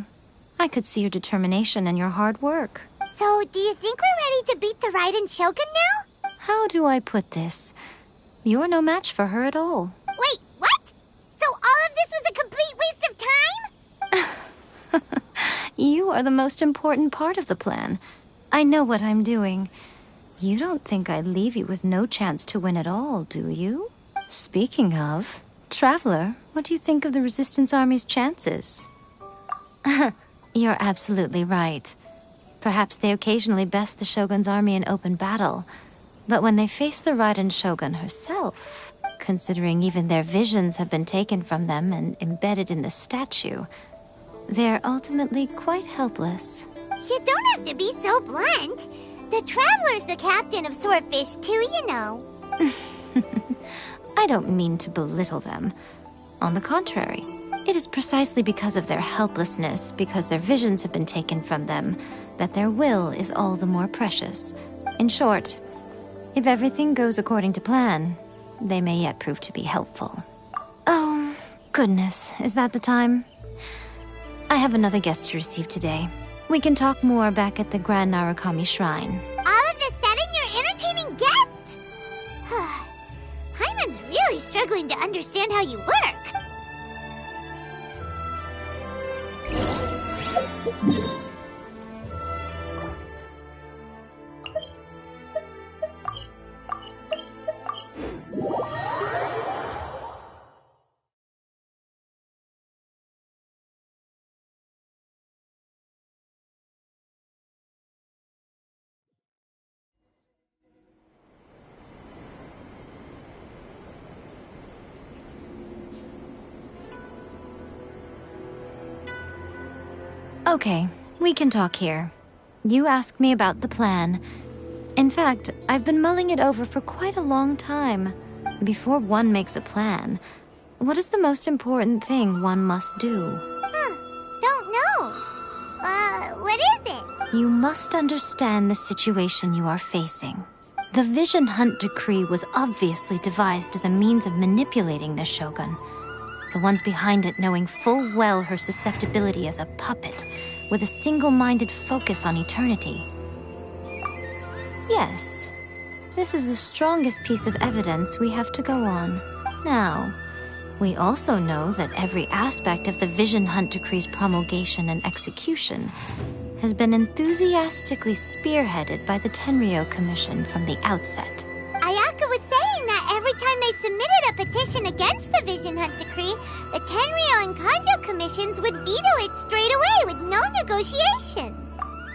I could see your determination and your hard work. So, do you think we're ready to beat the Raiden Shogun now? How do I put this? You're no match for her at all. Wait, what? So all of this was a complete waste of time? You are the most important part of the plan. I know what I'm doing. You don't think I'd leave you with no chance to win at all, do you? Speaking of, Traveler, what do you think of the Resistance Army's chances? You're absolutely right. Perhaps they occasionally best the Shogun's army in open battle, but when they face the Raiden Shogun herself, considering even their visions have been taken from them and embedded in the statue, they're ultimately quite helpless. You don't have to be so blunt. The Traveler's the captain of Swordfish too, you know. I don't mean to belittle them. On the contrary, it is precisely because of their helplessness, because their visions have been taken from them, that their will is all the more precious. In short, if everything goes according to plan, they may yet prove to be helpful. Oh, goodness, is that the time? I have another guest to receive today. We can talk more back at the Grand Narukami Shrine. All of a sudden, you're entertaining guests? Hyman's really struggling to understand how you work. Okay, we can talk here. You asked me about the plan. In fact, I've been mulling it over for quite a long time. Before one makes a plan, what is the most important thing one must do? Don't know. What is it? You must understand the situation you are facing. The Vision Hunt Decree was obviously devised as a means of manipulating the Shogun. The ones behind it knowing full well her susceptibility as a puppet, with a single-minded focus on eternity. Yes, this is the strongest piece of evidence we have to go on. Now, We also know that every aspect of the Vision Hunt Decree's promulgation and execution has been enthusiastically spearheaded by the Tenryou Commission from the outset. Ayaka was saying that every time they submitted a petition against the Vision Hunt Decree, the Tenryou and Kanjo commissions would veto it straight away with no negotiation.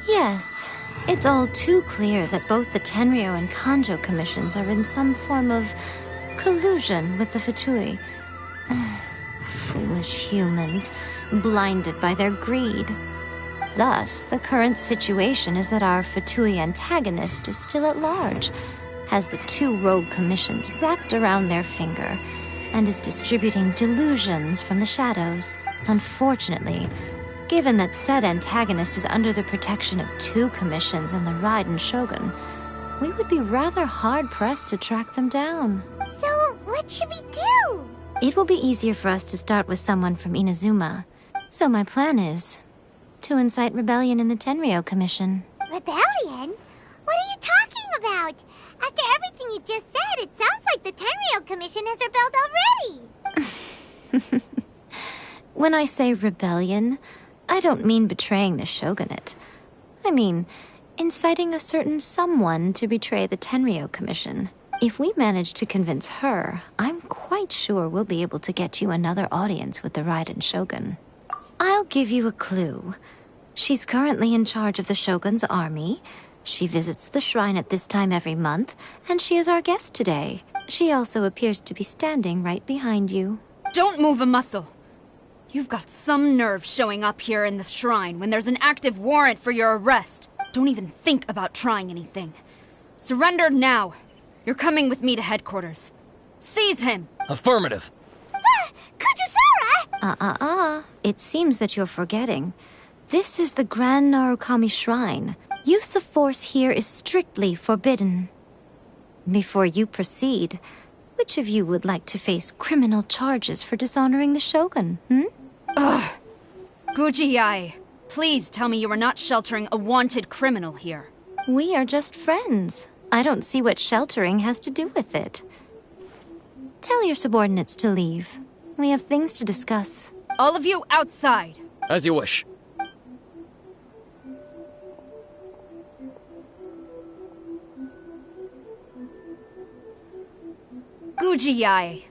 Yes, it's all too clear that both the Tenryou and Kanjo commissions are in some form of collusion with the Fatui. Foolish humans, blinded by their greed. Thus, the current situation is that our Fatui antagonist is still at large, has the two rogue commissions wrapped around their finger, and is distributing delusions from the shadows. Unfortunately, given that said antagonist is under the protection of two commissions and the Raiden Shogun, we would be rather hard-pressed to track them down. So, what should we do? It will be easier for us to start with someone from Inazuma. So my plan is to incite rebellion in the Tenryou Commission. Rebellion? What are you talking about? After everything you just said, it sounds like the Tenryou Commission has rebelled already. When I say rebellion, I don't mean betraying the shogunate. I mean inciting a certain someone to betray the Tenryou Commission. If we manage to convince her, I'm quite sure we'll be able to get you another audience with the Raiden Shogun. I'll give you a clue. She's currently in charge of the Shogun's army. She visits the shrine at this time every month, and she is our guest today. She also appears to be standing right behind you. Don't move a muscle. You've got some nerve showing up here in the shrine when there's an active warrant for your arrest. Don't even think about trying anything. Surrender now. You're coming with me to headquarters. Seize him! Affirmative. Kujusara! It seems that you're forgetting. This is the Grand Narukami Shrine. Use of force here is strictly forbidden. Before you proceed, which of you would like to face criminal charges for dishonoring the Shogun, Ugh! Guji-ai, please tell me you are not sheltering a wanted criminal here. We are just friends. I don't see what sheltering has to do with it. Tell your subordinates to leave. We have things to discuss. All of you outside! As you wish. Guji-ai,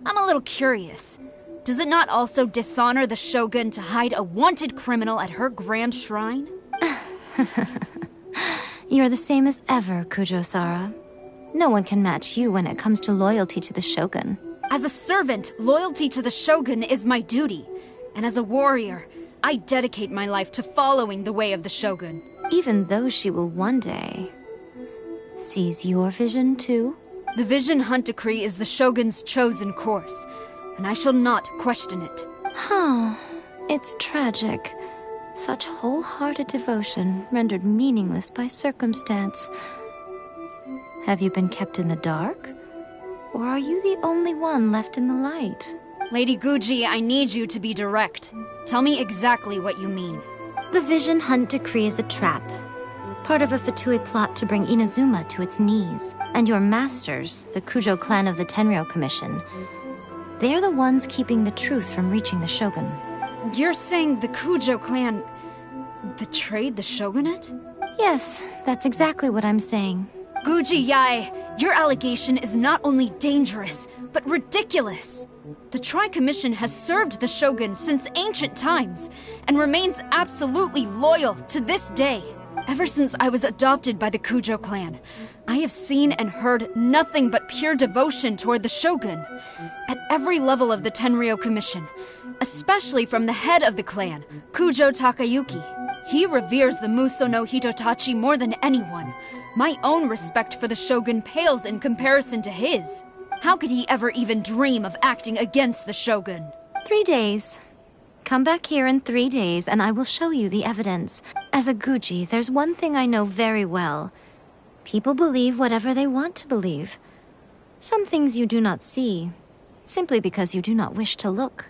I'm a little curious. Does it not also dishonor the Shogun to hide a wanted criminal at her grand shrine? You're the same as ever, Kujo-sara. No one can match you when it comes to loyalty to the Shogun. As a servant, loyalty to the Shogun is my duty. And as a warrior, I dedicate my life to following the way of the Shogun. Even though she will one day seize your vision too? The Vision Hunt Decree is the Shogun's chosen course, and I shall not question it. It's tragic. Such wholehearted devotion rendered meaningless by circumstance. Have you been kept in the dark? Or are you the only one left in the light? Lady Guji, I need you to be direct. Tell me exactly what you mean. The Vision Hunt Decree is a trap. Part of a Fatui plot to bring Inazuma to its knees. And your masters, the Kujo clan of the Tenryou Commission, they're the ones keeping the truth from reaching the Shogun. You're saying the Kujo clan betrayed the shogunate? Yes, that's exactly what I'm saying. Guji-ai, your allegation is not only dangerous, but ridiculous. The Tri-Commission has served the shogun since ancient times, and remains absolutely loyal to this day. Ever since I was adopted by the Kujo clan, I have seen and heard nothing but pure devotion toward the Shogun. At every level of the Tenryou Commission, especially from the head of the clan, Kujo Takayuki. He reveres the Muso no Hitotachi more than anyone. My own respect for the Shogun pales in comparison to his. How could he ever even dream of acting against the Shogun? 3 days. Come back here in 3 days and I will show you the evidence. As a Guji, there's one thing I know very well. People believe whatever they want to believe. Some things you do not see, simply because you do not wish to look.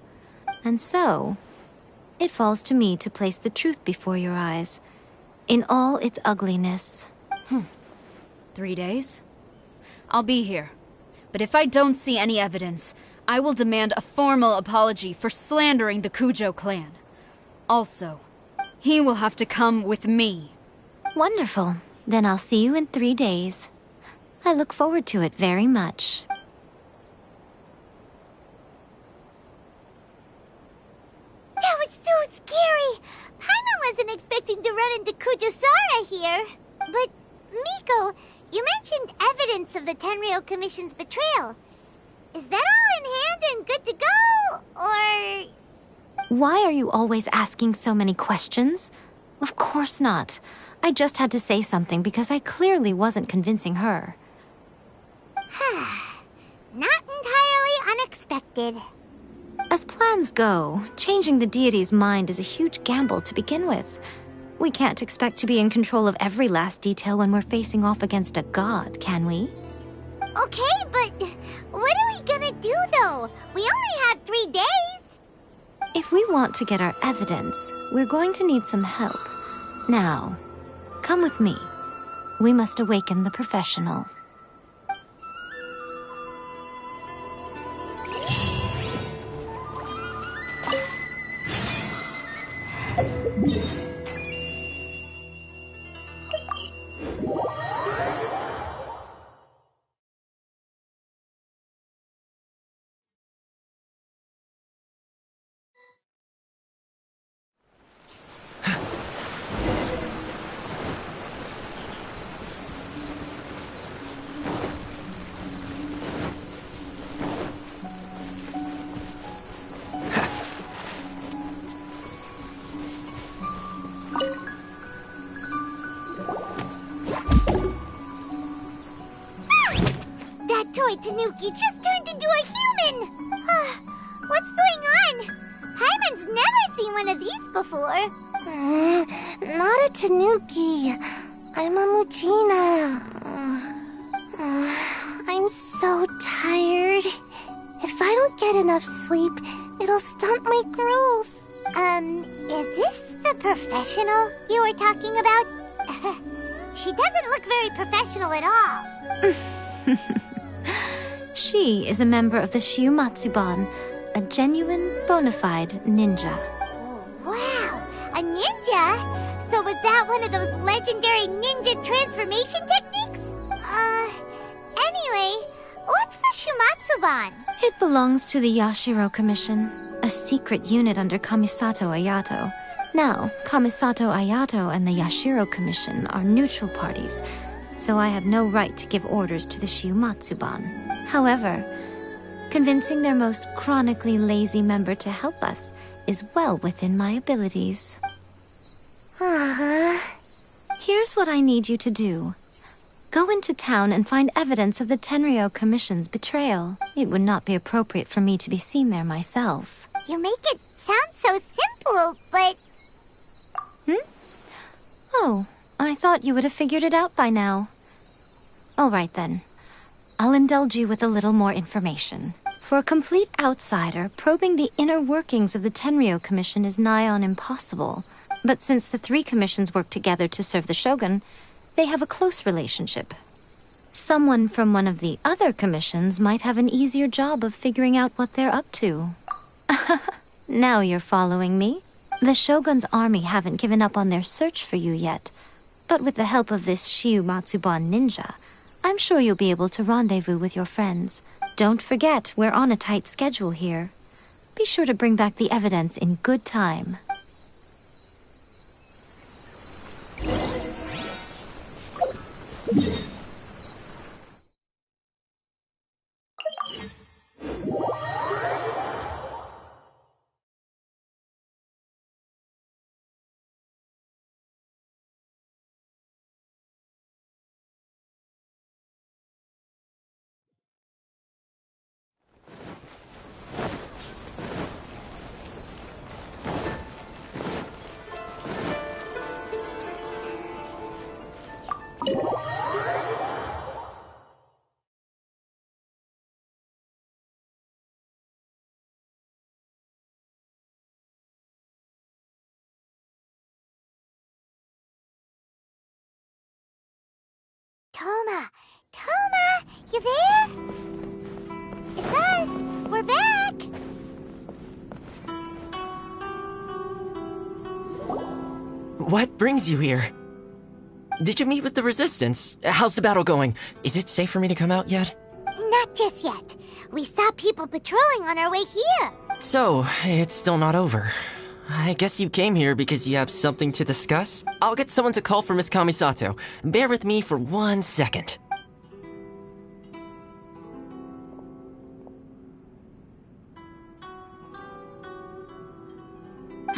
And so, it falls to me to place the truth before your eyes, in all its ugliness. 3 days? I'll be here. But if I don't see any evidence, I will demand a formal apology for slandering the Kujo clan. Also, he will have to come with me. Wonderful. Then I'll see you in 3 days. I look forward to it very much. That was so scary! Paimon wasn't expecting to run into Kujosara here. But, Miko, you mentioned evidence of the Tenryou Commission's betrayal. Is that all in hand and good to go, or...? Why are you always asking so many questions? Of course not. I just had to say something because I clearly wasn't convincing her. Not entirely unexpected. As plans go, changing the deity's mind is a huge gamble to begin with. We can't expect to be in control of every last detail when we're facing off against a god, can we? Okay, but what are we gonna do, though? We only have 3 days! If we want to get our evidence, we're going to need some help. Now, come with me. We must awaken the professional. That toy Tanuki just turned into a human! What's going on? Paimon's never seen one of these before. Not a Tanuki. I'm a Mujina. I'm so tired. If I don't get enough sleep, it'll stunt my growth. Is this the professional you were talking about? She doesn't look very professional at all. She is a member of the Shiumatsuban, a genuine, bona fide ninja. Wow, a ninja? So was that one of those legendary ninja transformation techniques? Anyway, what's the Shiumatsuban? It belongs to the Yashiro Commission, a secret unit under Kamisato Ayato. Now, Kamisato Ayato and the Yashiro Commission are neutral parties, so I have no right to give orders to the Shiumatsuban. However, convincing their most chronically lazy member to help us is well within my abilities. Here's what I need you to do. Go into town and find evidence of the Tenryou Commission's betrayal. It would not be appropriate for me to be seen there myself. You make it sound so simple, but... Oh, I thought you would have figured it out by now. All right then. I'll indulge you with a little more information. For a complete outsider, probing the inner workings of the Tenryou Commission is nigh on impossible. But since the 3 commissions work together to serve the Shogun, they have a close relationship. Someone from one of the other commissions might have an easier job of figuring out what they're up to. Now you're following me. The Shogun's army haven't given up on their search for you yet, but with the help of this Shiumatsuban ninja, I'm sure you'll be able to rendezvous with your friends. Don't forget, we're on a tight schedule here. Be sure to bring back the evidence in good time. Toma, you there? It's us. We're back. What brings you here? Did you meet with the Resistance? How's the battle going? Is it safe for me to come out yet? Not just yet. We saw people patrolling on our way here. So, it's still not over. I guess you came here because you have something to discuss? I'll get someone to call for Miss Kamisato. Bear with me for 1 second.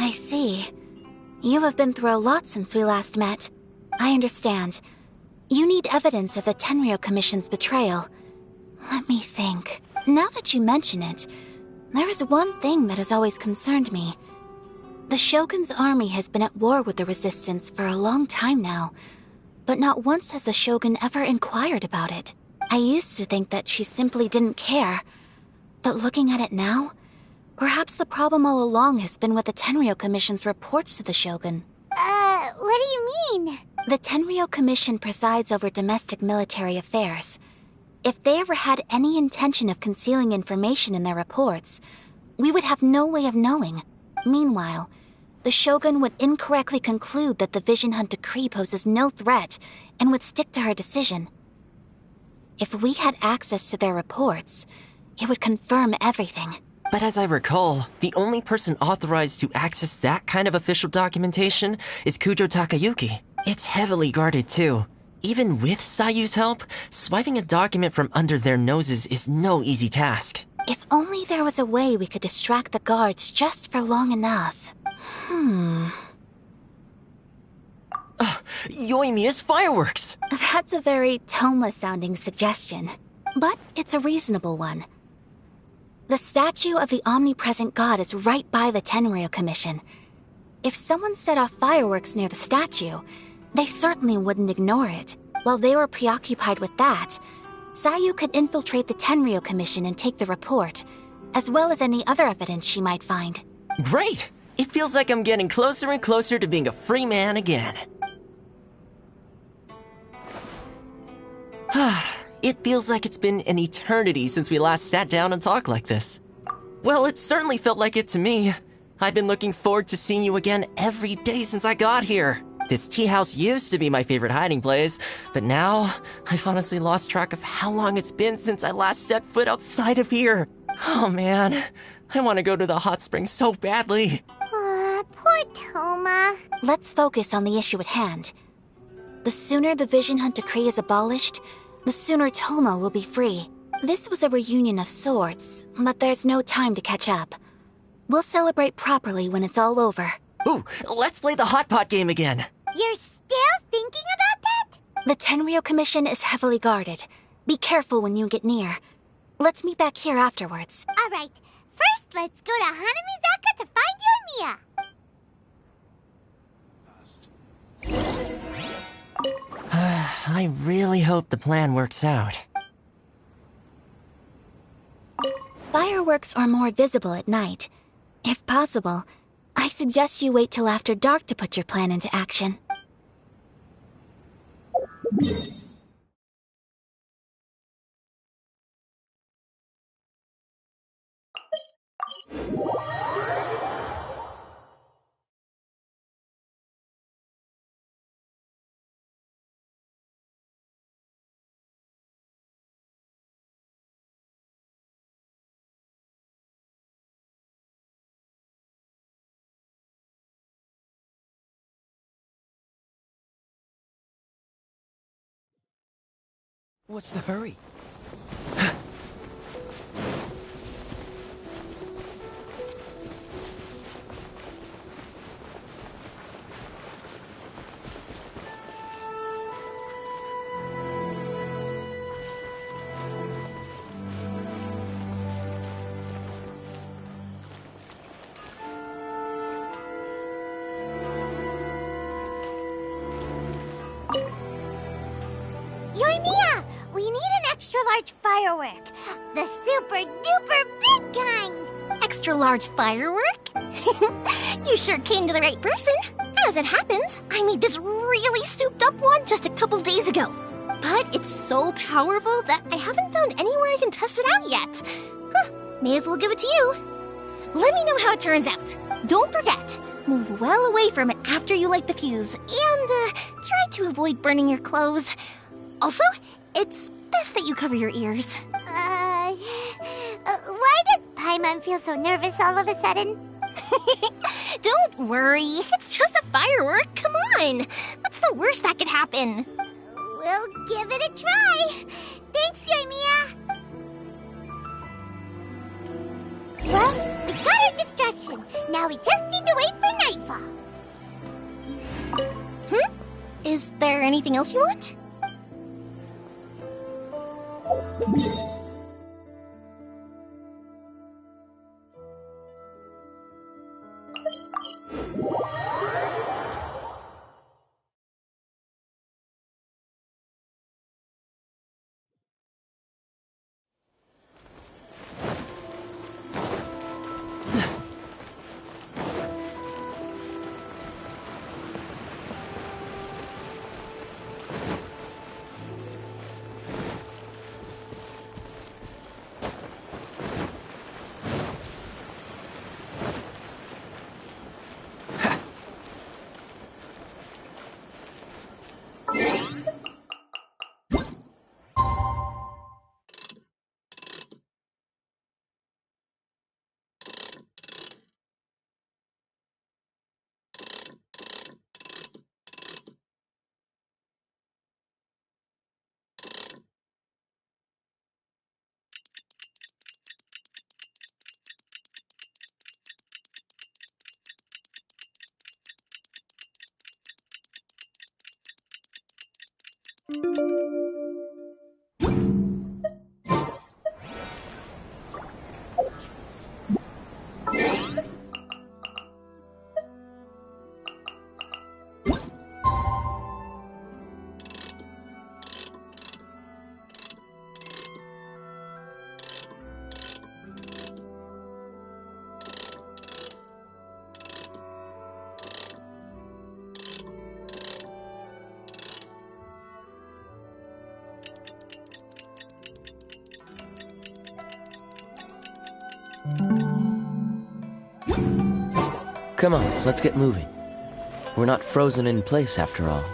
I see. You have been through a lot since we last met. I understand. You need evidence of the Tenryou Commission's betrayal. Let me think. Now that you mention it, there is one thing that has always concerned me. The Shogun's army has been at war with the Resistance for a long time now, but not once has the Shogun ever inquired about it. I used to think that she simply didn't care, but looking at it now, perhaps the problem all along has been with the Tenryou Commission's reports to the Shogun. What do you mean? The Tenryou Commission presides over domestic military affairs. If they ever had any intention of concealing information in their reports, we would have no way of knowing. Meanwhile, the Shogun would incorrectly conclude that the Vision Hunt decree poses no threat and would stick to her decision. If we had access to their reports, it would confirm everything. But as I recall, the only person authorized to access that kind of official documentation is Kujo Takayuki. It's heavily guarded too. Even with Sayu's help, swiping a document from under their noses is no easy task. If only there was a way we could distract the guards just for long enough. Yoimiya's fireworks! That's a very Toma-sounding suggestion, but it's a reasonable one. The statue of the Omnipresent God is right by the Tenryou Commission. If someone set off fireworks near the statue, they certainly wouldn't ignore it. While they were preoccupied with that, Sayu could infiltrate the Tenryou Commission and take the report, as well as any other evidence she might find. Great! It feels like I'm getting closer and closer to being a free man again. It feels like it's been an eternity since we last sat down and talked like this. Well, it certainly felt like it to me. I've been looking forward to seeing you again every day since I got here. This tea house used to be my favorite hiding place, but now I've honestly lost track of how long it's been since I last set foot outside of here. Oh man, I want to go to the hot springs so badly. Poor Toma. Let's focus on the issue at hand. The sooner the Vision Hunt decree is abolished, the sooner Toma will be free. This was a reunion of sorts, but there's no time to catch up. We'll celebrate properly when it's all over. Ooh, let's play the hot pot game again. You're still thinking about that? The Tenryou Commission is heavily guarded. Be careful when you get near. Let's meet back here afterwards. All right. First, let's go to Hanamizaka to find Yoimiya. I really hope the plan works out. Fireworks are more visible at night. If possible, I suggest you wait till after dark to put your plan into action. What's the hurry? Yoimiya, we need an extra-large firework. The super-duper big kind. Extra-large firework? You sure came to the right person. As it happens, I made this really souped-up one just a couple days ago. But it's so powerful that I haven't found anywhere I can test it out yet. May as well give it to you. Let me know how it turns out. Don't forget, move well away from it after you light the fuse, and try to avoid burning your clothes. Also, it's best that you cover your ears. Why does Paimon feel so nervous all of a sudden? Don't worry, it's just a firework, come on! What's the worst that could happen? We'll give it a try. Thanks, Yoimiya. Well, we got our distraction. Now we just need to wait for nightfall. Is there anything else you want? Come on, let's get moving. We're not frozen in place after all.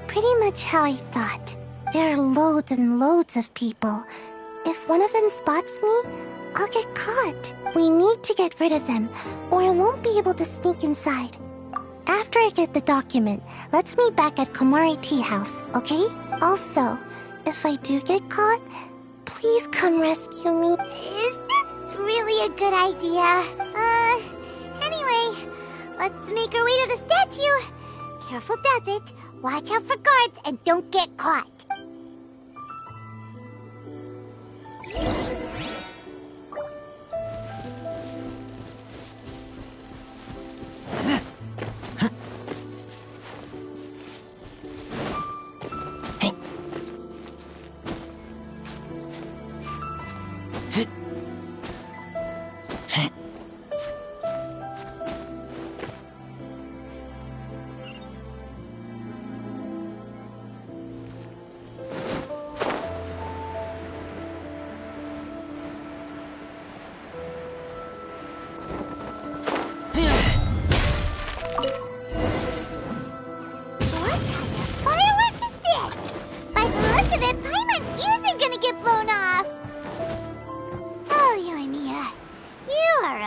Pretty much how I thought. There are loads and loads of people. If one of them spots me, I'll get caught. We need to get rid of them, or I won't be able to sneak inside. After I get the document, let's meet back at Komari Tea House, okay? Also, if I do get caught, please come rescue me. Is this really a good idea? Anyway, let's make our way to the statue. Careful does it. Watch out for guards and don't get caught.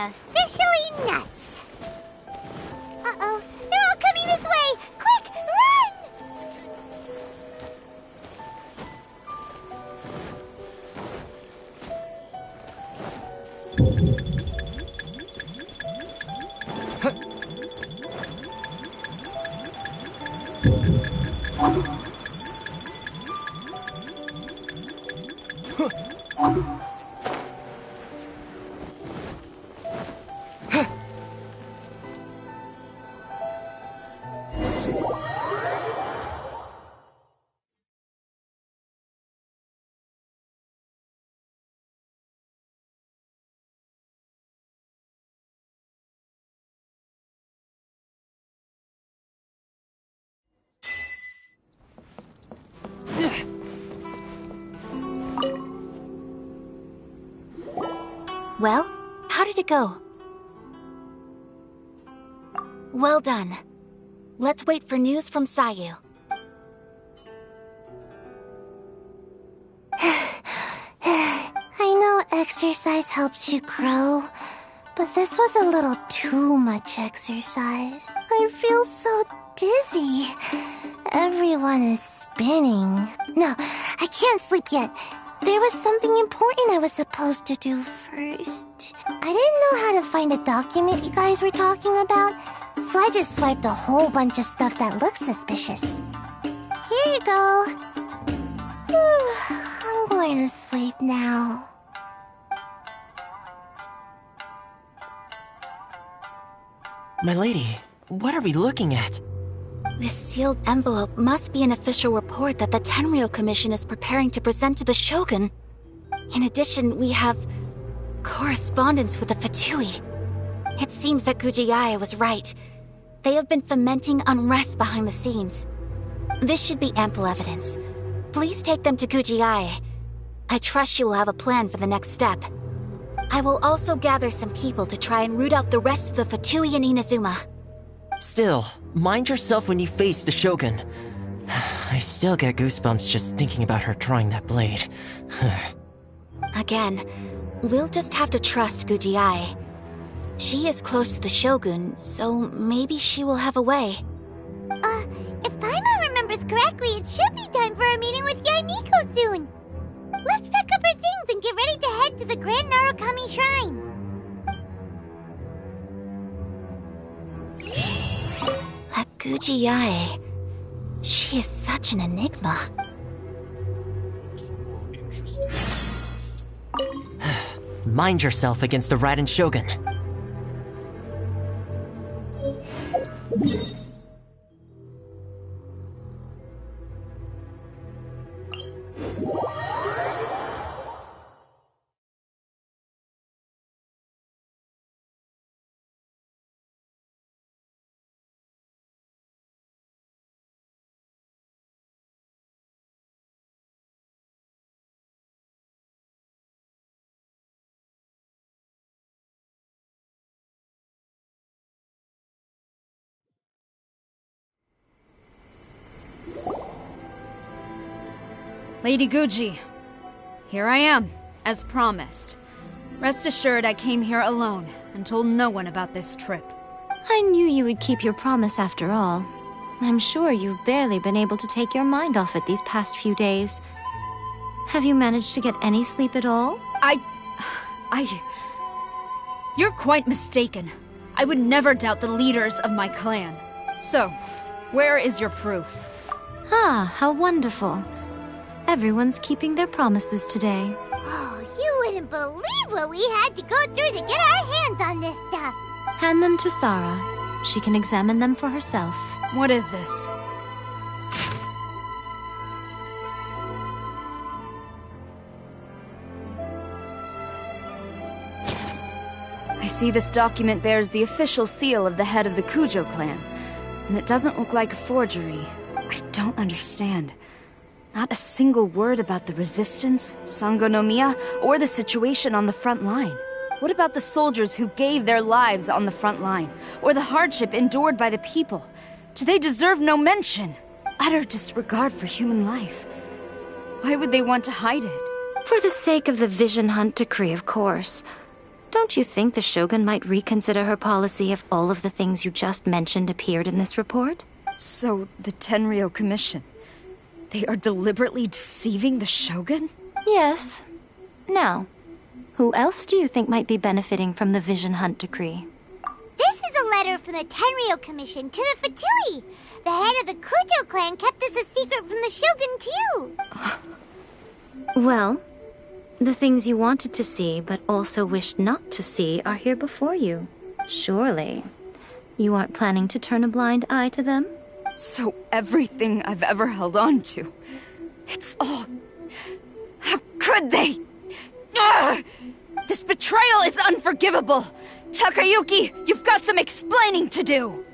Officially nuts. Uh-oh, they're all coming this way! Quick, run! Well, how did it go? Well done. Let's wait for news from Sayu. I know exercise helps you grow, but this was a little too much exercise. I feel so dizzy. Everyone is spinning. No, I can't sleep yet. There was something important I was supposed to do first. I didn't know how to find a document you guys were talking about, so I just swiped a whole bunch of stuff that looks suspicious. Here you go. Whew, I'm going to sleep now. My lady, what are we looking at? This sealed envelope must be an official report that the Tenryou Commission is preparing to present to the Shogun. In addition, we have correspondence with the Fatui. It seems that Gujiae was right. They have been fomenting unrest behind the scenes. This should be ample evidence. Please take them to Gujiae. I trust she will have a plan for the next step. I will also gather some people to try and root out the rest of the Fatui in Inazuma. Still, mind yourself when you face the Shogun. I still get goosebumps just thinking about her trying that blade. Again, we'll just have to trust Gujiae. She is close to the Shogun, so maybe she will have a way. If Paimon remembers correctly, it should be time for our meeting with Yaimiko soon. Let's pack up our things and get ready to head to the Grand Narukami Shrine. That Gujiae, she is such an enigma. Mind yourself against the Raiden Shogun. Lady Guji, here I am, as promised. Rest assured I came here alone and told no one about this trip. I knew you would keep your promise after all. I'm sure you've barely been able to take your mind off it these past few days. Have you managed to get any sleep at all? You're quite mistaken. I would never doubt the leaders of my clan. So, where is your proof? Ah, how wonderful. Everyone's keeping their promises today. Oh, you wouldn't believe what we had to go through to get our hands on this stuff. Hand them to Sarah. She can examine them for herself. What is this? I see this document bears the official seal of the head of the Kujo clan, and it doesn't look like a forgery. I don't understand. Not a single word about the resistance, Sangonomiya, or the situation on the front line. What about the soldiers who gave their lives on the front line, or the hardship endured by the people? Do they deserve no mention? Utter disregard for human life. Why would they want to hide it? For the sake of the Vision Hunt decree, of course. Don't you think the Shogun might reconsider her policy if all of the things you just mentioned appeared in this report? So, the Tenryou Commission... they are deliberately deceiving the Shogun? Yes. Now, who else do you think might be benefiting from the Vision Hunt decree? This is a letter from the Tenryou Commission to the Fatui. The head of the Kujo clan kept this a secret from the Shogun, too. Well, the things you wanted to see but also wished not to see are here before you. Surely, you aren't planning to turn a blind eye to them? So everything I've ever held on to, it's all... How could they? Ugh! This betrayal is unforgivable! Takayuki, you've got some explaining to do!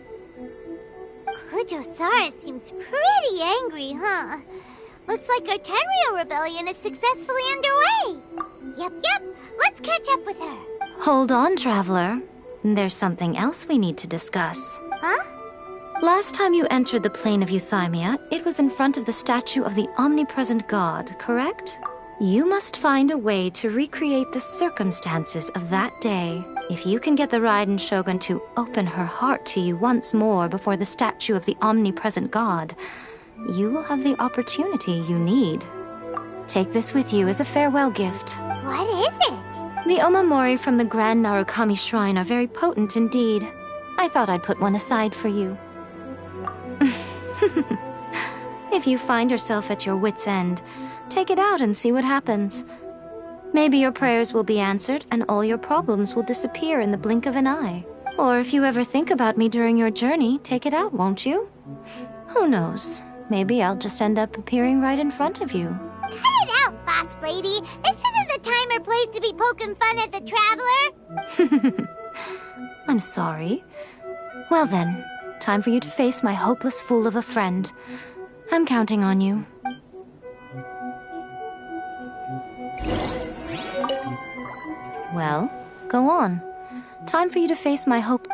Kujo-Sara seems pretty angry, huh? Looks like our Tenryou rebellion is successfully underway. Yep, let's catch up with her. Hold on, Traveler. There's something else we need to discuss. Huh? Last time you entered the plane of Euthymia, it was in front of the statue of the Omnipresent God, correct? You must find a way to recreate the circumstances of that day. If you can get the Raiden Shogun to open her heart to you once more before the statue of the Omnipresent God, you will have the opportunity you need. Take this with you as a farewell gift. What is it? The omamori from the Grand Narukami Shrine are very potent indeed. I thought I'd put one aside for you. If you find yourself at your wit's end, take it out and see what happens. Maybe your prayers will be answered and all your problems will disappear in the blink of an eye. Or if you ever think about me during your journey, take it out, won't you? Who knows? Maybe I'll just end up appearing right in front of you. Cut it out, Fox Lady! This isn't the time or place to be poking fun at the Traveler! I'm sorry. Well then, time for you to face my hopeless fool of a friend. I'm counting on you. Well, go on. Time for you to face my hope.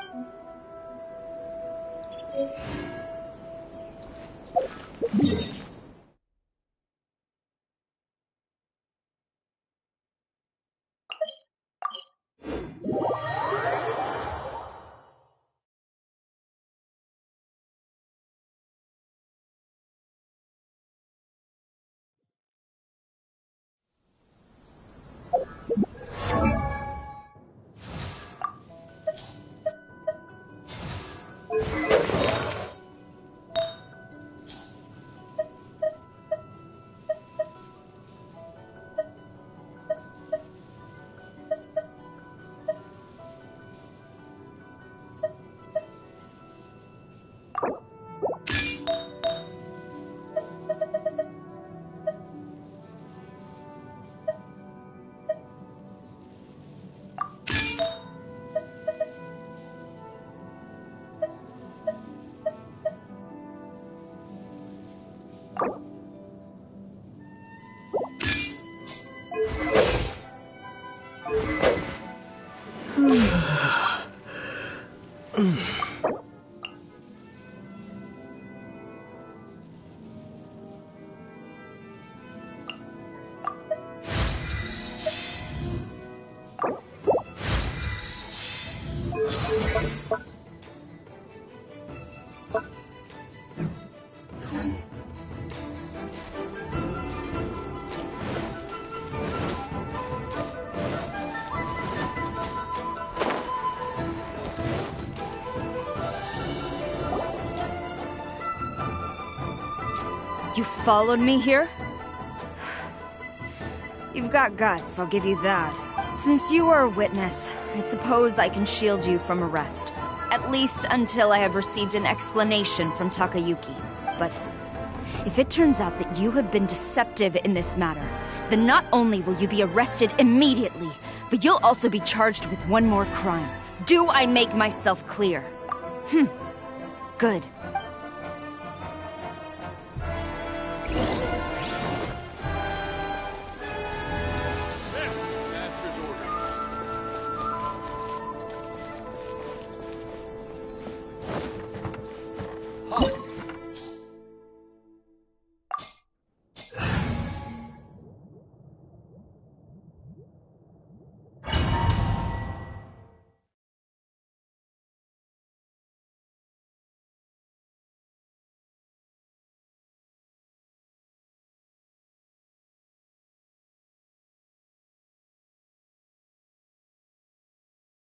You followed me here? You've got guts, I'll give you that. Since you are a witness, I suppose I can shield you from arrest. At least until I have received an explanation from Takayuki. But if it turns out that you have been deceptive in this matter, then not only will you be arrested immediately, but you'll also be charged with one more crime. Do I make myself clear? Good.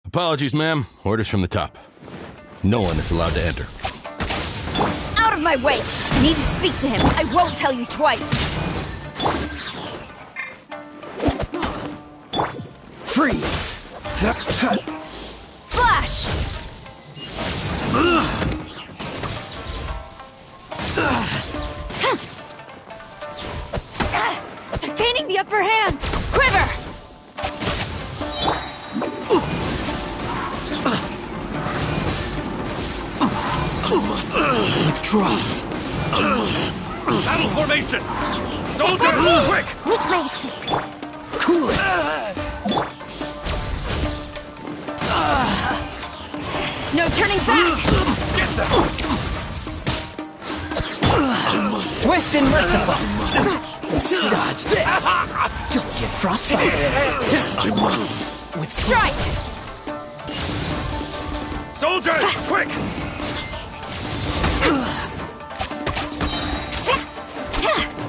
Apologies, ma'am. Orders from the top. No one is allowed to enter. Out of my way! I need to speak to him. I won't tell you twice. Freeze! Flash! They're gaining the upper hand! Quiver! Withdraw. Battle formation! Soldier, quick! Cool it! No turning back! Get them! Swift and merciful. Dodge this. Don't get frostbite. I must. With Strike! Soldiers, quick!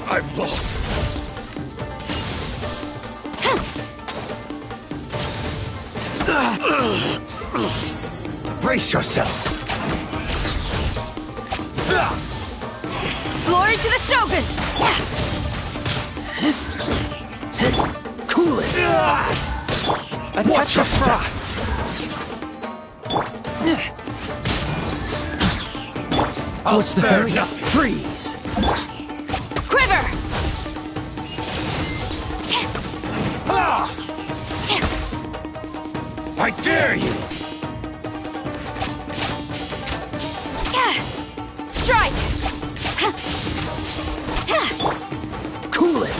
I've lost. Brace yourself. Glory to the Shogun! Cool it. A touch of frost. What's the hurry? Freeze. Quiver! I dare you! Strike! Cool it.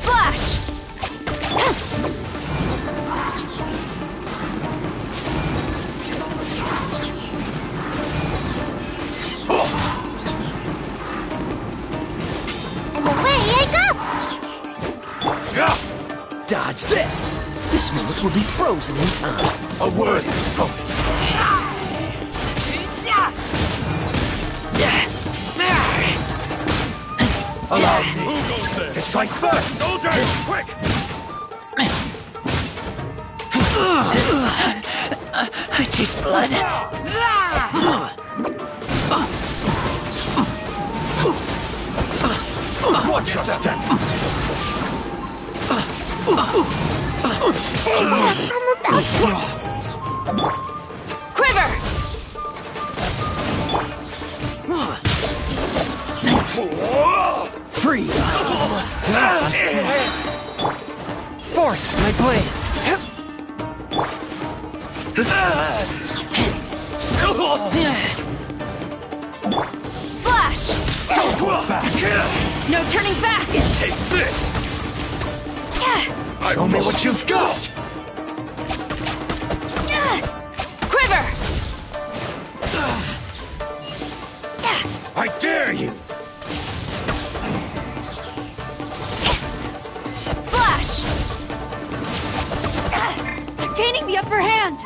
Flash! And away I go! Dodge this. This moment will be frozen in time. A word from it. Allow me. Who goes there? To strike first. Soldiers, quick! I taste blood. Watch your step. Quiver! Freeze. Forth, my blade. Flash! Don't drop back! No turning back! Take this! Show me what you've got. Quiver! I dare you! Flash! You're gaining the upper hand!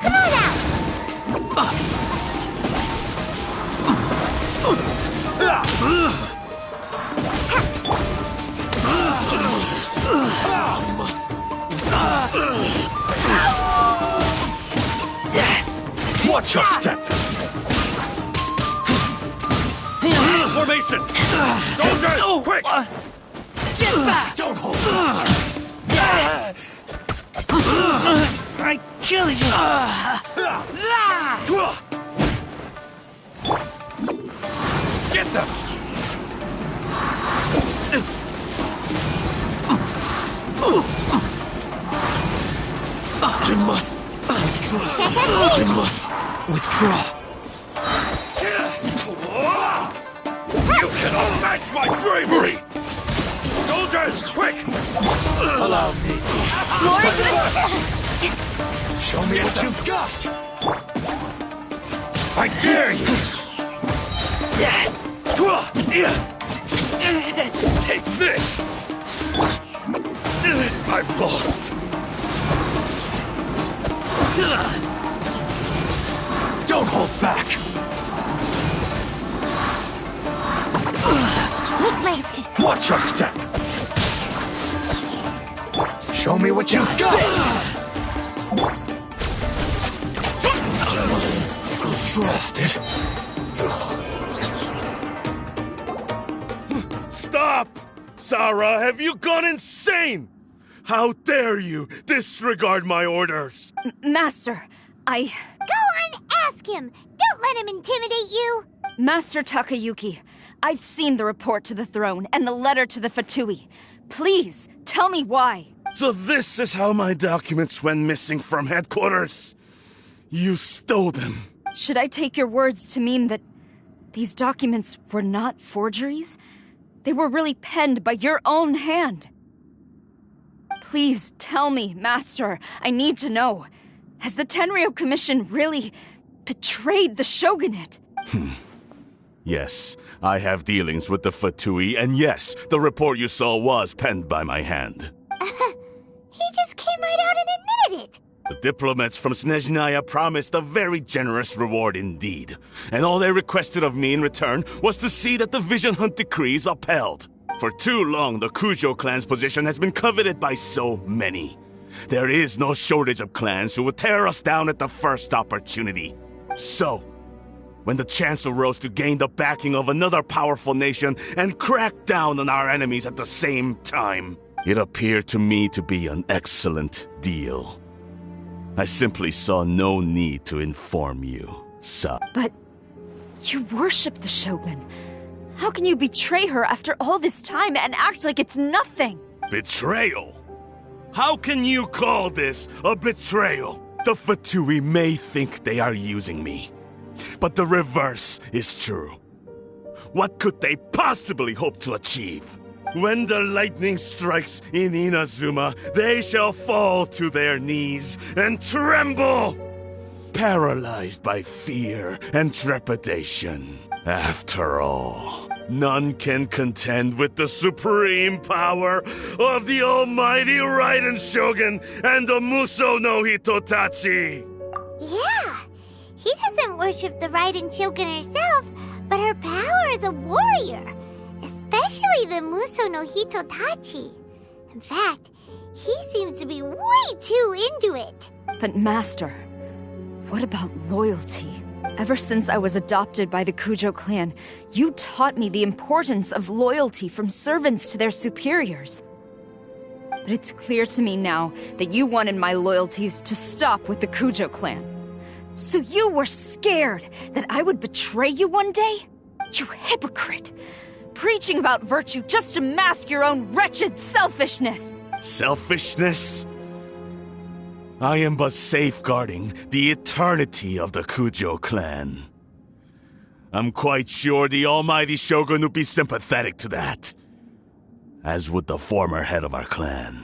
Come on out! Watch your step. Formation! Soldiers, quick! Get back! Don't hold. I kill you. Get them! I must withdraw. I must withdraw. You cannot match my bravery! Soldiers, quick! Allow me. Glory to the... Show me what you've got. I dare you! Take this! I've lost! Don't hold back. Watch your step. Show me what you've got. Trusted. Stop! Sarah, have you gone insane? How dare you disregard my orders? Master, Go on, ask him! Don't let him intimidate you! Master Takayuki, I've seen the report to the throne and the letter to the Fatui. Please, tell me why. So this is how my documents went missing from headquarters? You stole them. Should I take your words to mean that these documents were not forgeries? they were really penned by your own hand. Please tell me, Master. I need to know. Has the Tenryou Commission really betrayed the shogunate? Yes, I have dealings with the Fatui, and yes, the report you saw was penned by my hand. He just came right out and admitted it. The diplomats from Snezhnaya promised a very generous reward indeed, and all they requested of me in return was to see that the Vision Hunt decree is upheld. For too long, the Kujo clan's position has been coveted by so many. There is no shortage of clans who would tear us down at the first opportunity. So, when the chance arose to gain the backing of another powerful nation and crack down on our enemies at the same time, it appeared to me to be an excellent deal. I simply saw no need to inform you, Sa. But you worship the Shogun. How can you betray her after all this time and act like it's nothing? Betrayal? How can you call this a betrayal? The Fatui may think they are using me, but the reverse is true. What could they possibly hope to achieve? When the lightning strikes in Inazuma, they shall fall to their knees and tremble, paralyzed by fear and trepidation. After all, none can contend with the supreme power of the almighty Raiden Shogun and the Muso no Hitotachi. Yeah, he doesn't worship the Raiden Shogun herself, but her power as a warrior. Especially the Muso no Hitotachi. In fact, he seems to be way too into it. But Master, what about loyalty? Ever since I was adopted by the Kujo clan, you taught me the importance of loyalty from servants to their superiors. But it's clear to me now that you wanted my loyalties to stop with the Kujo clan. So you were scared that I would betray you one day? You hypocrite! Preaching about virtue just to mask your own wretched selfishness! Selfishness? I am but safeguarding the eternity of the Kujo clan. I'm quite sure the almighty Shogun would be sympathetic to that. As would the former head of our clan.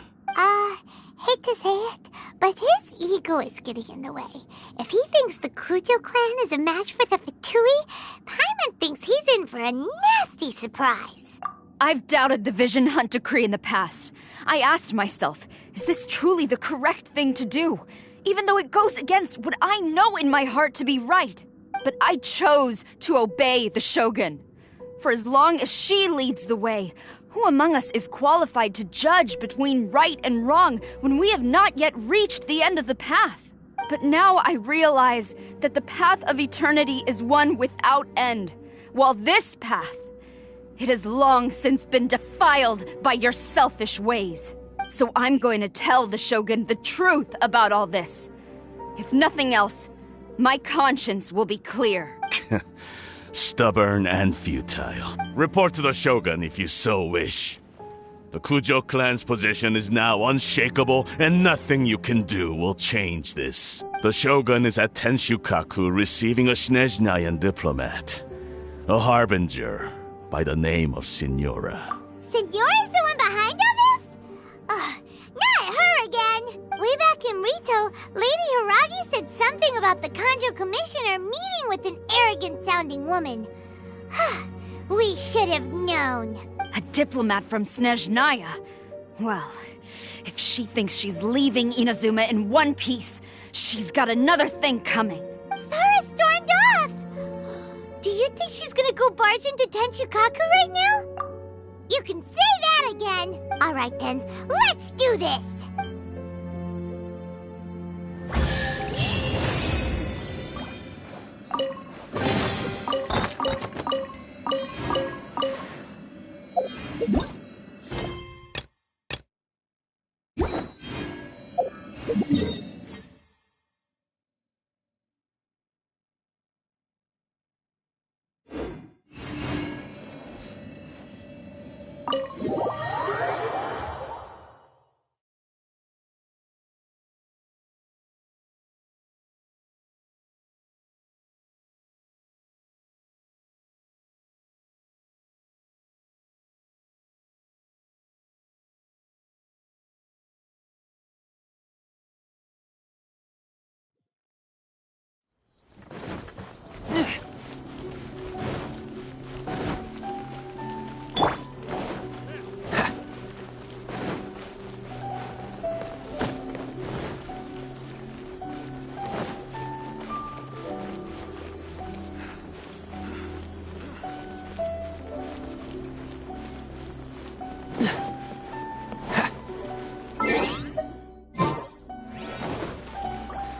Hate to say it, but his ego is getting in the way. If he thinks the Kujo clan is a match for the Fatui, Paimon thinks he's in for a nasty surprise. I've doubted the Vision Hunt decree in the past. I asked myself, is this truly the correct thing to do? Even though it goes against what I know in my heart to be right. But I chose to obey the Shogun. For as long as she leads the way, who among us is qualified to judge between right and wrong when we have not yet reached the end of the path? But now I realize that the path of eternity is one without end, while this path, it has long since been defiled by your selfish ways. So I'm going to tell the Shogun the truth about all this. If nothing else, my conscience will be clear. Stubborn and futile. Report to the Shogun if you so wish. The Kujo clan's position is now unshakable, and nothing you can do will change this. The Shogun is at Tenshukaku receiving a Snezhnayan diplomat. A harbinger by the name of Signora. Signora's the one behind all this? Not her again! Way back in Rito, Lady Hiragi said something about the Kanjo Commissioner meeting with an arrogant-sounding woman. We should have known. A diplomat from Snezhnaya? Well, if she thinks she's leaving Inazuma in one piece, she's got another thing coming. Sarah stormed off! Do you think she's gonna go barge into Tenshukaku right now? You can say that again! Alright then, let's do this!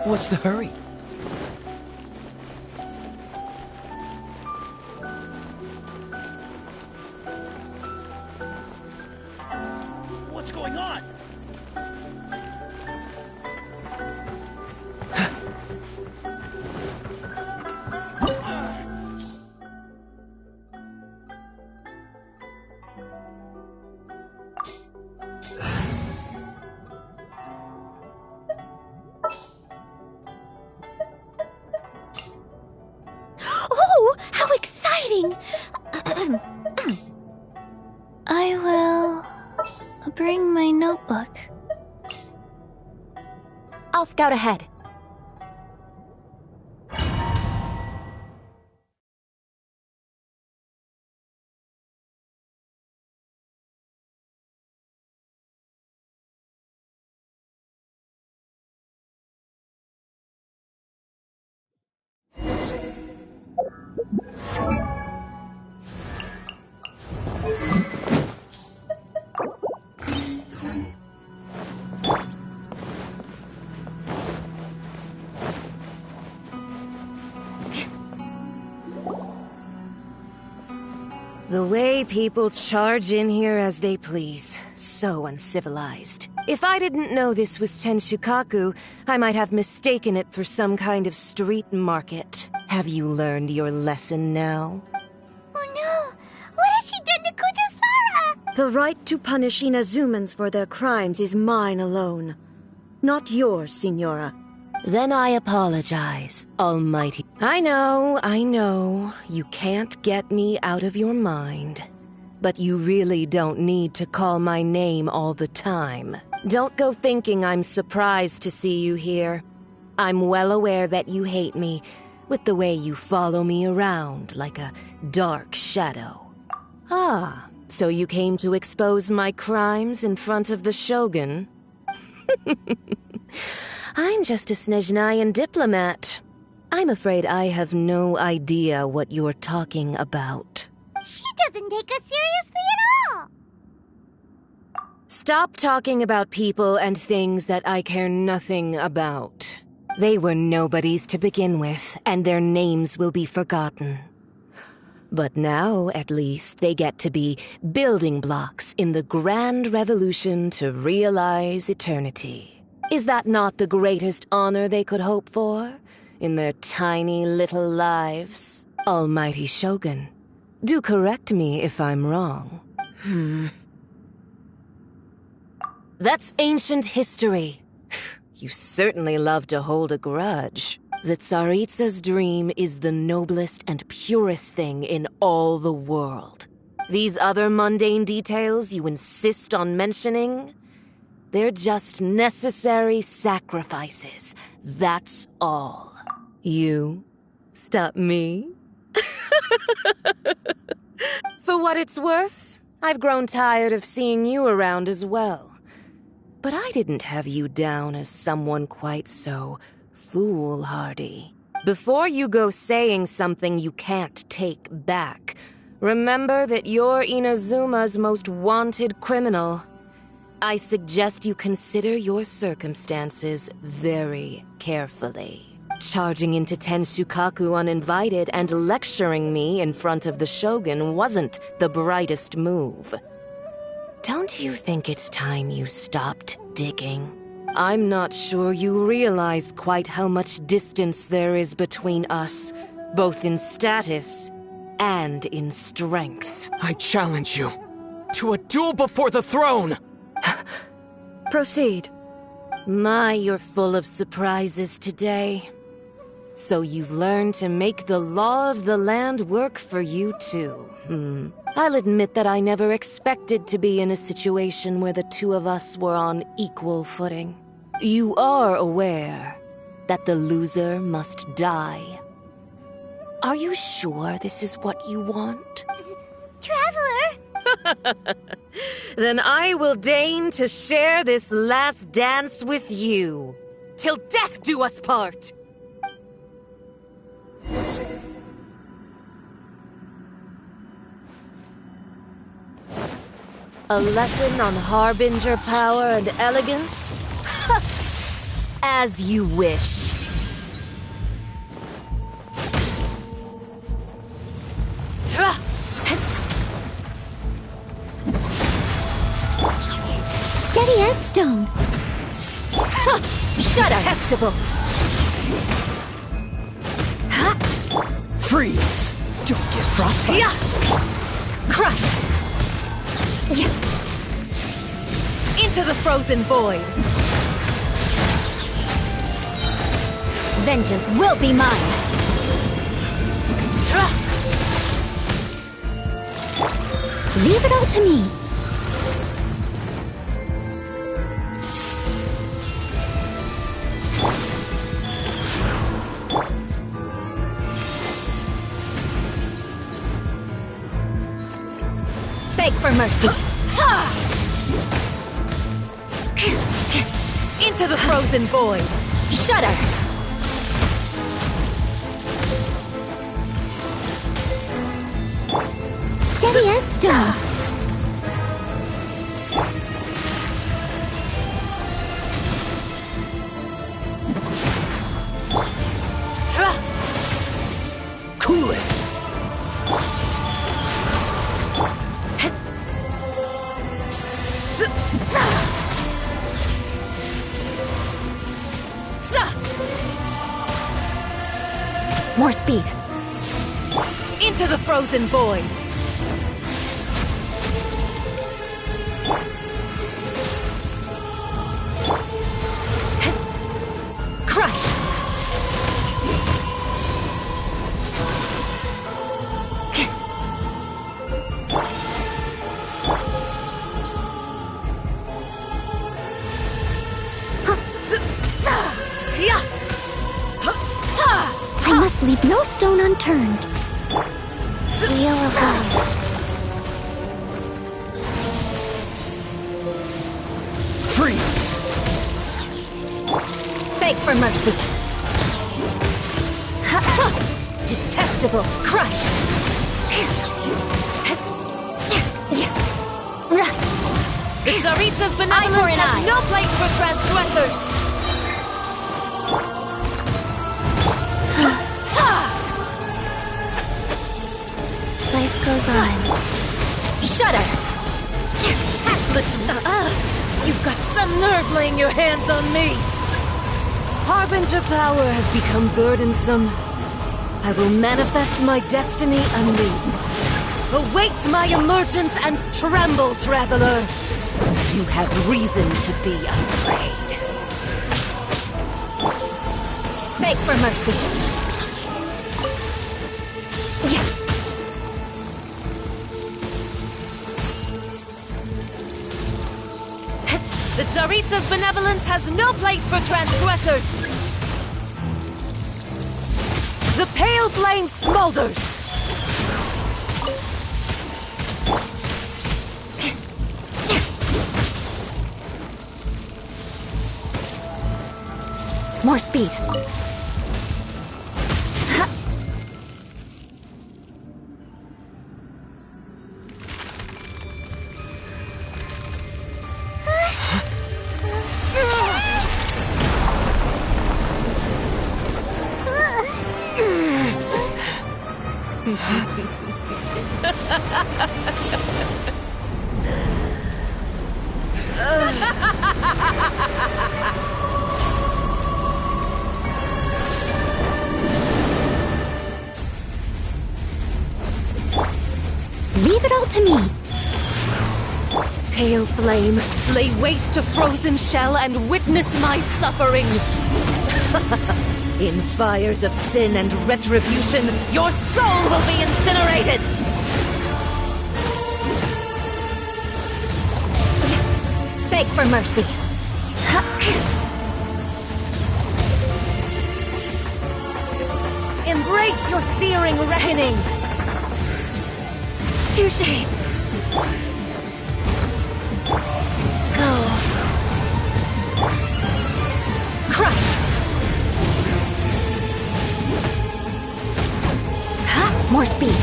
What's the hurry? What's going on? Oh, how exciting! I will bring my notebook. I'll scout ahead. The way people charge in here as they please. So uncivilized. If I didn't know this was Tenshukaku, I might have mistaken it for some kind of street market. Have you learned your lesson now? Oh no! What has she done to Kujusara? The right to punish Inazumans for their crimes is mine alone. Not yours, Signora. Then I apologize, Almighty. I know. You can't get me out of your mind. But you really don't need to call my name all the time. Don't go thinking I'm surprised to see you here. I'm well aware that you hate me, with the way you follow me around like a dark shadow. Ah, so you came to expose my crimes in front of the Shogun? I'm just a Snezhnayan diplomat. I'm afraid I have no idea what you're talking about. She doesn't take us seriously at all! Stop talking about people and things that I care nothing about. They were nobodies to begin with, and their names will be forgotten. But now, at least, they get to be building blocks in the grand revolution to realize eternity. Is that not the greatest honor they could hope for in their tiny little lives? Almighty Shogun, do correct me if I'm wrong. That's ancient history. You certainly love to hold a grudge. The Tsaritsa's dream is the noblest and purest thing in all the world. These other mundane details you insist on mentioning, they're just necessary sacrifices. That's all. You stop me? For what it's worth, I've grown tired of seeing you around as well. But I didn't have you down as someone quite so foolhardy. Before you go saying something you can't take back, remember that you're Inazuma's most wanted criminal. I suggest you consider your circumstances very carefully. Charging into Tenshukaku uninvited and lecturing me in front of the Shogun wasn't the brightest move. Don't you think it's time you stopped digging? I'm not sure you realize quite how much distance there is between us, both in status and in strength. I challenge you to a duel before the throne! Proceed. My, you're full of surprises today. So you've learned to make the law of the land work for you too. I'll admit that I never expected to be in a situation where the two of us were on equal footing. You are aware that the loser must die. Are you sure this is what you want? Traveler! Then I will deign to share this last dance with you. Till death do us part! A lesson on harbinger power and elegance? As you wish. Steady as stone. Shut up! Detestable! Freeze! Don't get frostbite! Yeah. Crush! Yeah. Into the frozen void! Vengeance will be mine! Leave it all to me. Beg for mercy! Into the frozen void! Shudder! Steady as stone. Cool it! More speed! Into the frozen void! Crush! I must leave no stone unturned. Feel alive. Freeze! Beg for mercy! Detestable! Crush! The Tsaritsa's benevolence has no place for transgressors! Life goes on. Shudder! Tactless! You've got some nerve laying your hands on me! Harbinger power has become burdensome. I will manifest my destiny anew. Await my emergence and tremble, traveler! You have reason to be afraid. Beg for mercy! The Tsaritsa's benevolence has no place for transgressors! The pale flame smolders! More speed! Leave it all to me. Pale flame, lay waste to frozen shell and witness my suffering! In fires of sin and retribution, your soul will be incinerated! Beg for mercy! Embrace your searing reckoning! Touché. Go. Crush! More speed!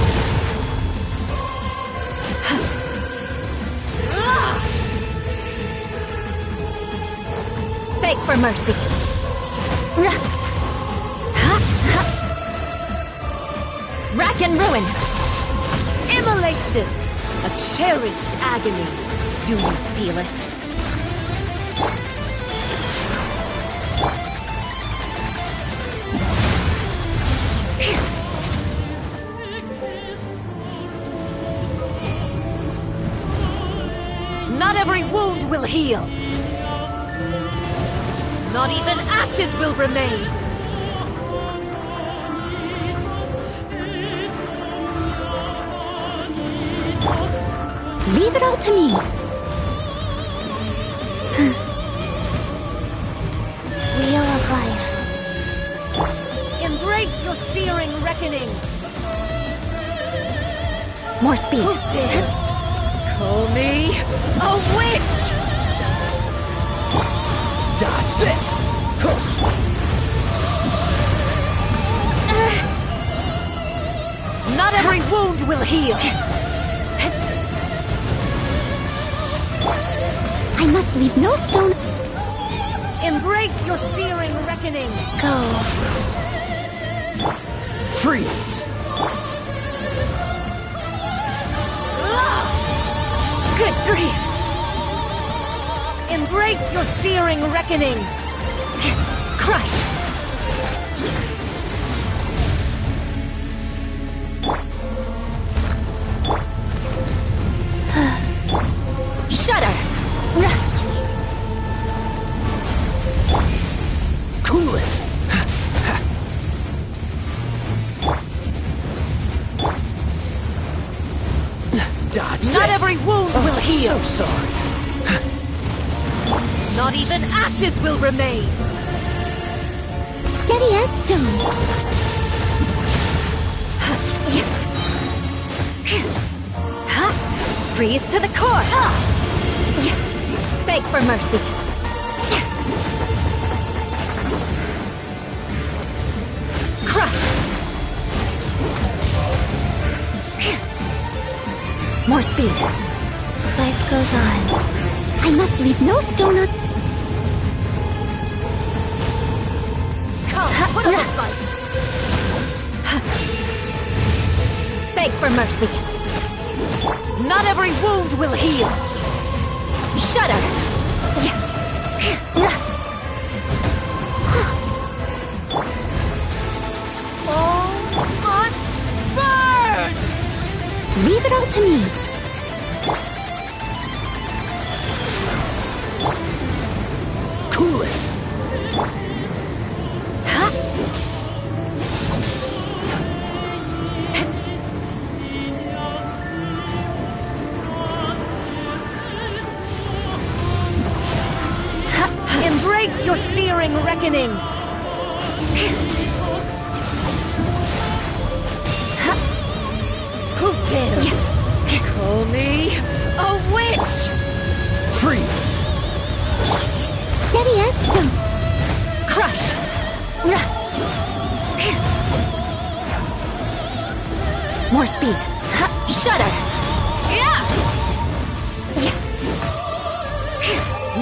Beg for mercy! Rack and ruin! Immolation! A cherished agony. Do you feel it? Not every wound will heal. Not even ashes will remain. Leave it all to me. Wheel of life. Embrace your searing reckoning. More speed. Who dares call me a witch? Dodge this! Not every wound will heal. I must leave no stone. Embrace your searing reckoning. Go. Freeze! Good grief! Embrace your searing reckoning. Crush! Shudder! Cool it! Dodge Not this. every wound will heal. So sorry. Not even ashes will remain. Steady as stone. Freeze to the core. Beg for mercy. Crush. More speed. Life goes on. I must leave no stone un... Come, put up a fight. Beg for mercy. Not every wound will heal. Shudder. All must burn. Leave it all to me. Cool it! Embrace your searing reckoning. Who dares call me a witch? Freeze! Steady as stone. Crush! More speed. Shudder!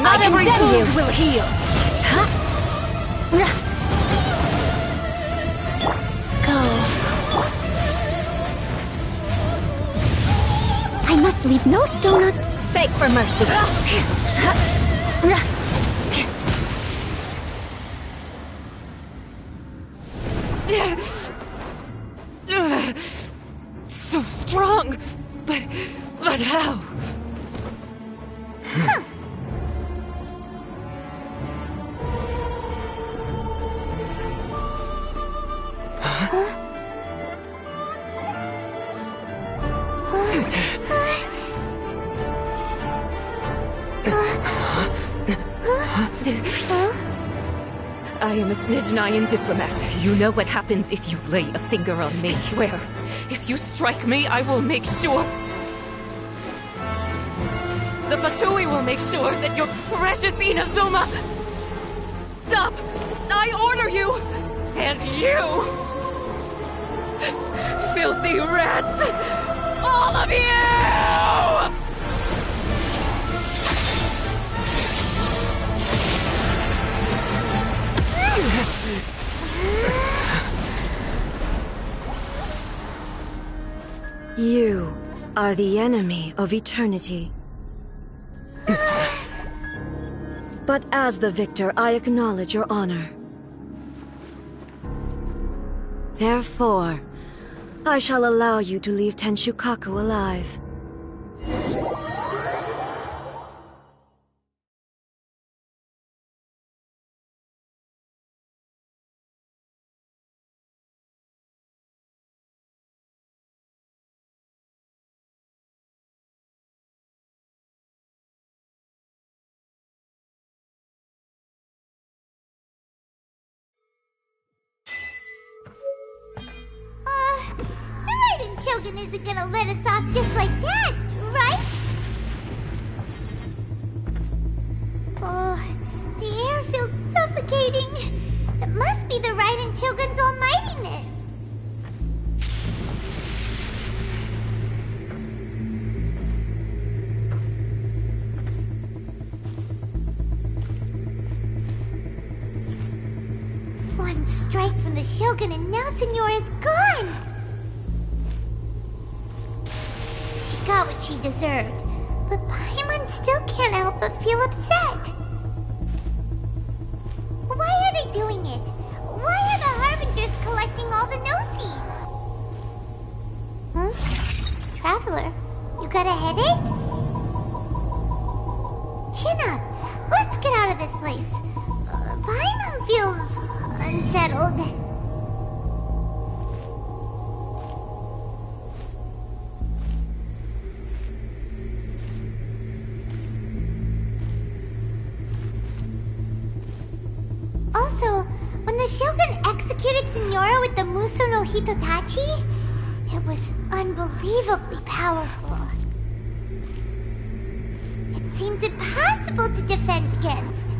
Not every wound will heal. Go. I must leave no stone un... Beg for mercy. So strong, but how? I am a Snezhnayan diplomat. You know what happens if you lay a finger on me. I swear, if you strike me, I will make sure... The Fatui will make sure that your precious Inazuma... Stop! I order you! And you! Filthy rats! All of you! are the enemy of eternity. But as the victor, I acknowledge your honor. Therefore, I shall allow you to leave Tenshukaku alive. The Raiden Shogun isn't gonna let us off just like that, right? Oh, the air feels suffocating. It must be the Raiden Shogun's almightiness. One strike from the Shogun and now Senyora's gone! She got what she deserved, but Paimon still can't help but feel upset. Why are they doing it? Why are the Harbingers collecting all the no-seeds? Traveler, you got a headache? Chin up. Let's get out of this place. Paimon feels unsettled. Also, when the Shogun executed Senyora with the Muso no Hitotachi, it was unbelievably powerful. It seems impossible to defend against.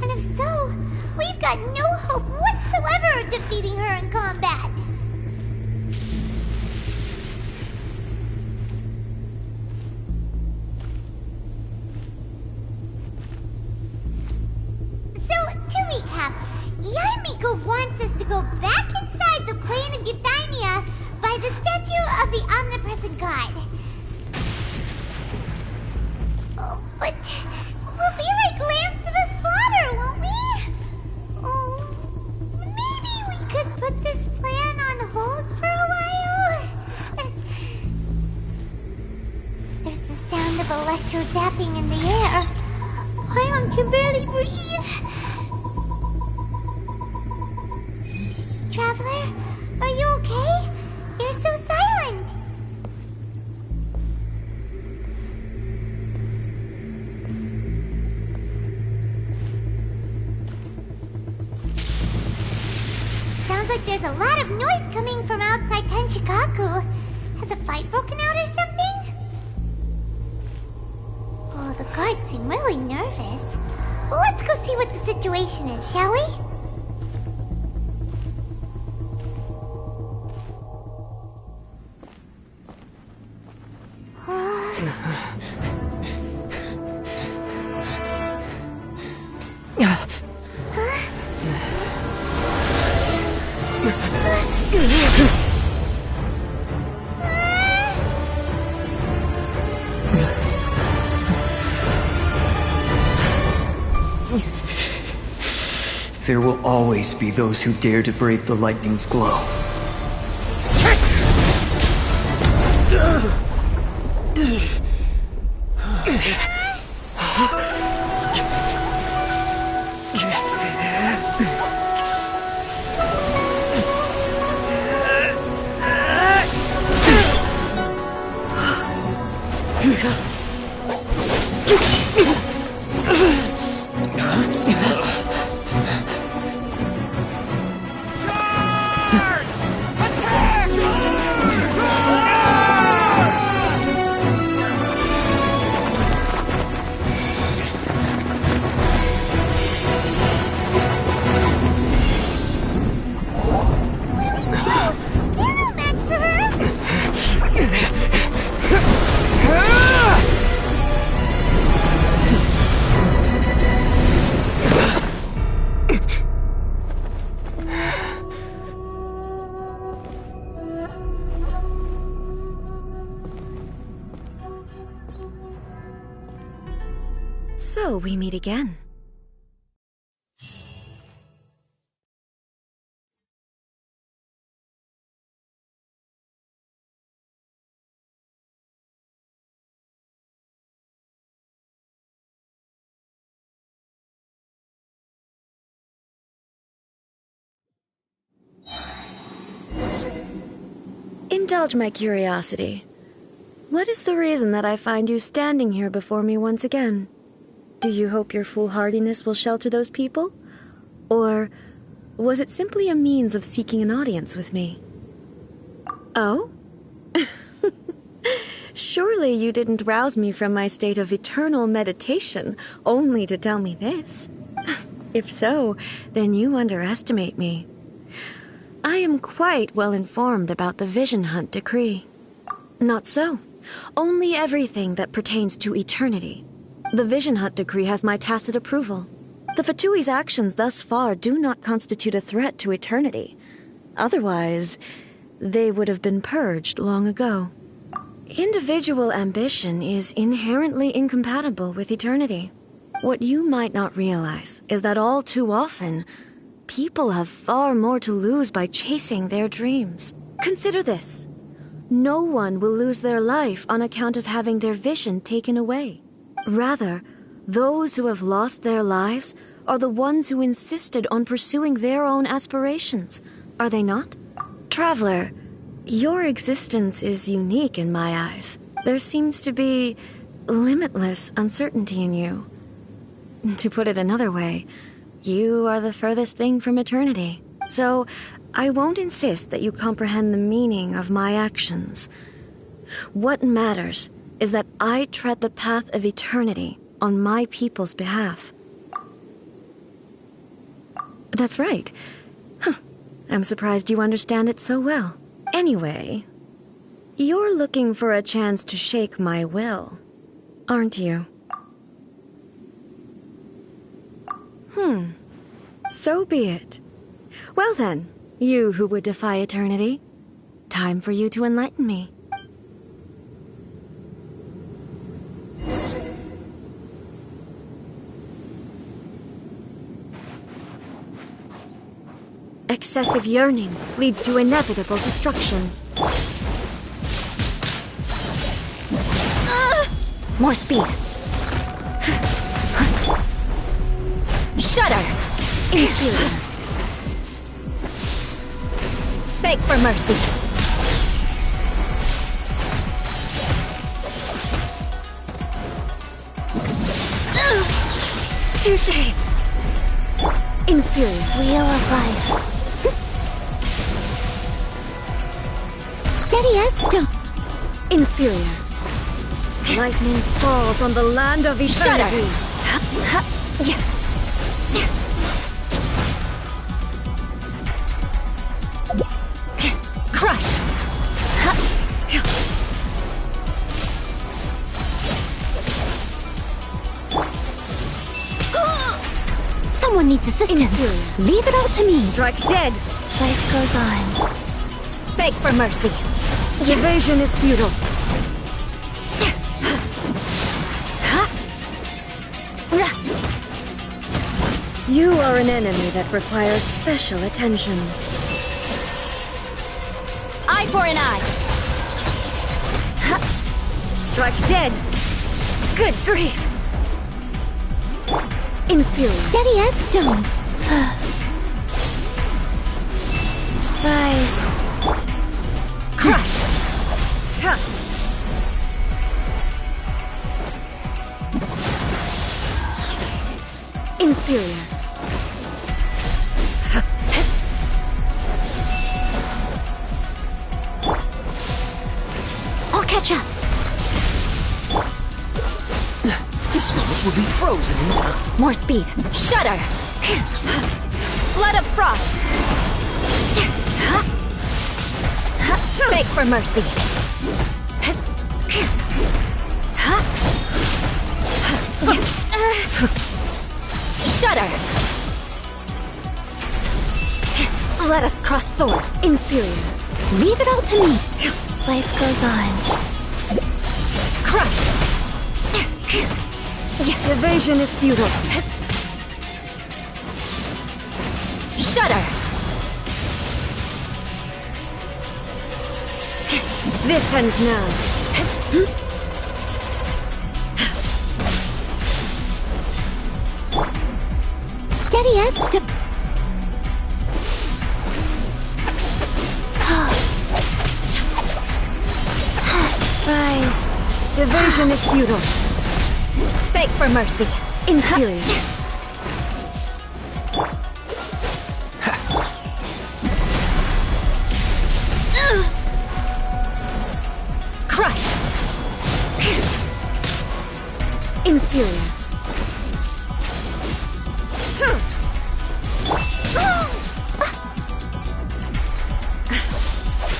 And if so, we've got no hope whatsoever of defeating her in combat. So, to recap, Yaimiko wants us to go back inside the plane of Euthymia by the statue of the Omnipresent God. Oh, but we'll be like lambs to the slaughter, won't we? Oh, maybe we could put this plan on hold for a while? There's the sound of electro-zapping in the air. Paimon can barely breathe. Traveler, are you okay? You're so silent. Sounds like there's a lot of noise coming from outside Tenshukaku. Has a fight broken out or something? Oh, the guards seem really nervous. Well, let's go see what the situation is, shall we? There will always be those who dare to brave the lightning's glow. So we meet again. Indulge my curiosity. What is the reason that I find you standing here before me once again? Do you hope your foolhardiness will shelter those people? Or was it simply a means of seeking an audience with me? Oh? Surely you didn't rouse me from my state of eternal meditation only to tell me this. If so, then you underestimate me. I am quite well informed about the Vision Hunt decree. Not so. Only everything that pertains to eternity. The Vision Hunt decree has my tacit approval. The Fatui's actions thus far do not constitute a threat to eternity. Otherwise, they would have been purged long ago. Individual ambition is inherently incompatible with eternity. What you might not realize is that all too often, people have far more to lose by chasing their dreams. Consider this. No one will lose their life on account of having their vision taken away. Rather, those who have lost their lives are the ones who insisted on pursuing their own aspirations, are they not? Traveler, your existence is unique in my eyes. There seems to be limitless uncertainty in you. To put it another way, you are the furthest thing from eternity. So, I won't insist that you comprehend the meaning of my actions. What matters is that I tread the path of eternity on my people's behalf. That's right. I'm surprised you understand it so well. Anyway, you're looking for a chance to shake my will, aren't you? So be it. Well then, you who would defy eternity, time for you to enlighten me. Excessive yearning leads to inevitable destruction. More speed. Shudder! Inferior. Beg for mercy. Touché! Inferior. Wheel of life. Steady as stone. Inferior. Lightning falls on the land of eternity. Crush! Someone needs assistance. Inferior. Leave it all to me. Strike dead. Life goes on. Beg for mercy. Evasion is futile. You are an enemy that requires special attention. Eye for an eye. Strike dead. Good grief. Inferior. Steady as stone. Rise. Crush. Inferior. I'll catch up. This moment will be frozen in time. More speed. Shudder. Flood of frost. Beg for mercy. Shudder. Let us cross swords. Inferior. Leave it all to me. Life goes on. Crush. Evasion is futile. Shudder! This ends now. Steady as step. Rise. Evasion is futile. Beg for mercy. Inferior. Crush! Inferior.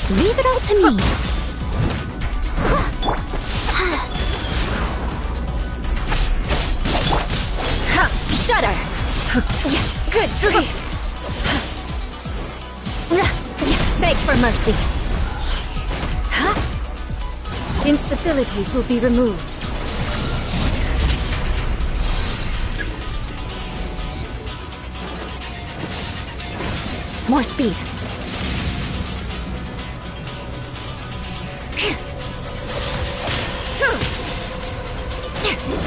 Leave it all to me. Shudder! Good grief! Beg for mercy. Instabilities will be removed. More speed.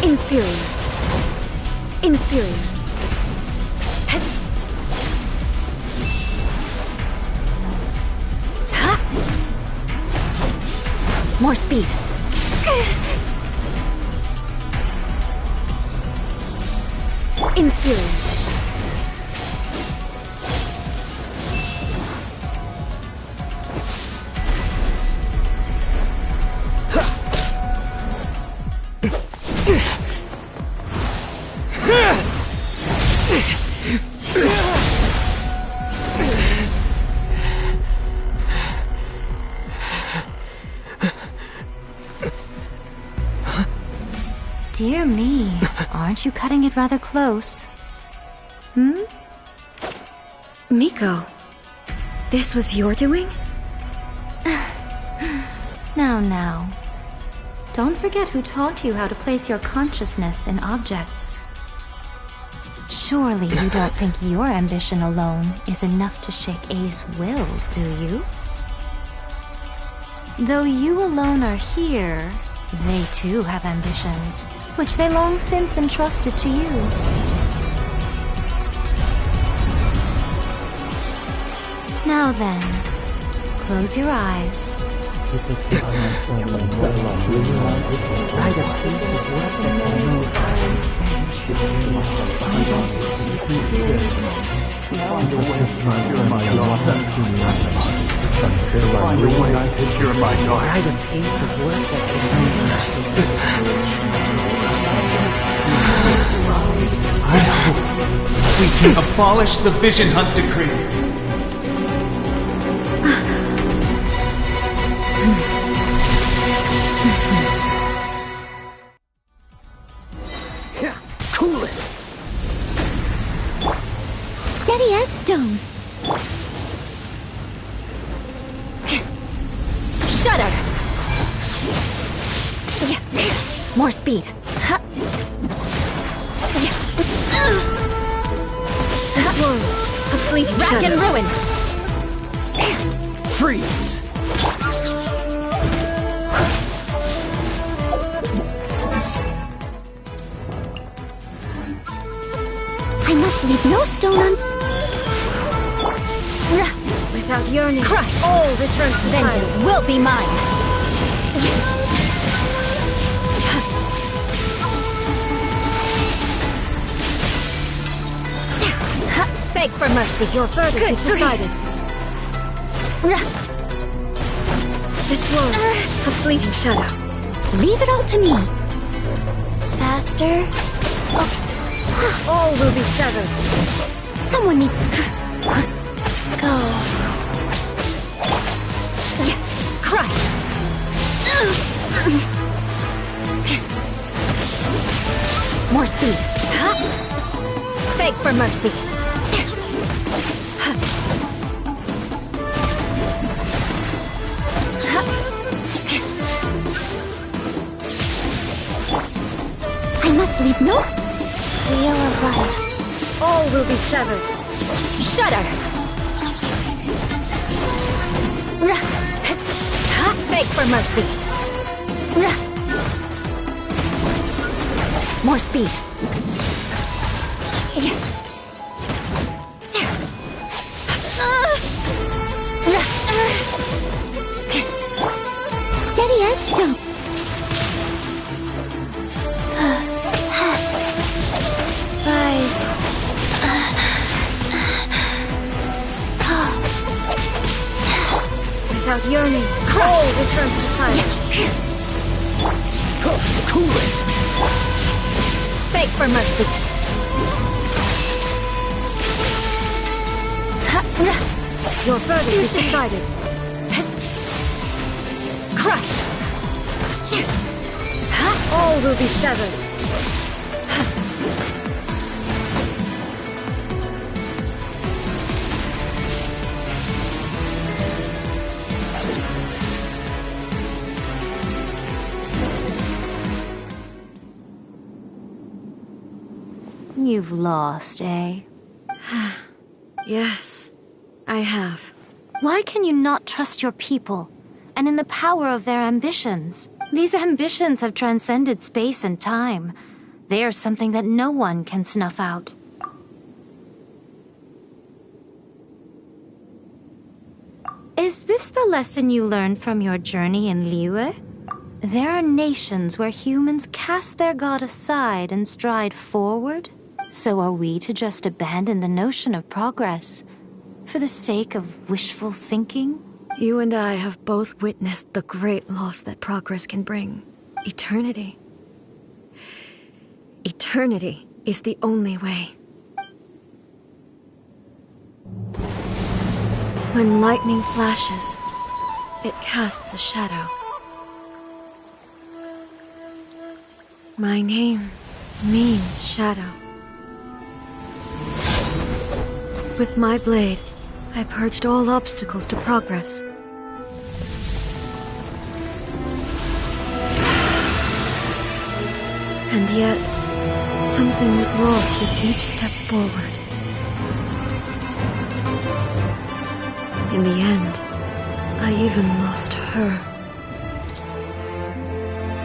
Inferior. Inferior. More speed. Inferior. Dear me, aren't you cutting it rather close? Hmm? Miko, this was your doing? Now. Don't forget who taught you how to place your consciousness in objects. Surely you don't think your ambition alone is enough to shake A's will, do you? Though you alone are here, they too have ambitions, which they long since entrusted to you. Now then, close your eyes. I hope we can abolish the Vision Hunt Decree. Cool it. Steady as stone. Shudder! More speed. This world, a fleeting Rack shadow. and ruin! Freeze! I must leave no stone un... Without yearning, Crush! all returns to Vengeance silence. will be mine! Beg for mercy. Your verdict Good is decided. This world, a fleeting shadow. Leave it all to me. Faster? All will be severed. Someone needs... Go. Crush! More speed. Beg for mercy. I must leave no wheel of life. All will be severed. Shudder! Beg for mercy. More speed. Steady as stone. Rise. Without yearning, all returns to silence. Cool it! Beg for mercy. Your verdict is decided. Crush! All will be severed. You've lost, eh? Yes, I have. Why can you not trust your people, and in the power of their ambitions? These ambitions have transcended space and time. They are something that no one can snuff out. Is this the lesson you learned from your journey in Liyue? There are nations where humans cast their god aside and stride forward. So are we to just abandon the notion of progress for the sake of wishful thinking? You and I have both witnessed the great loss that progress can bring. Eternity. Eternity is the only way. When lightning flashes, it casts a shadow. My name means shadow. With my blade, I purged all obstacles to progress. And yet, something was lost with each step forward. In the end, I even lost her.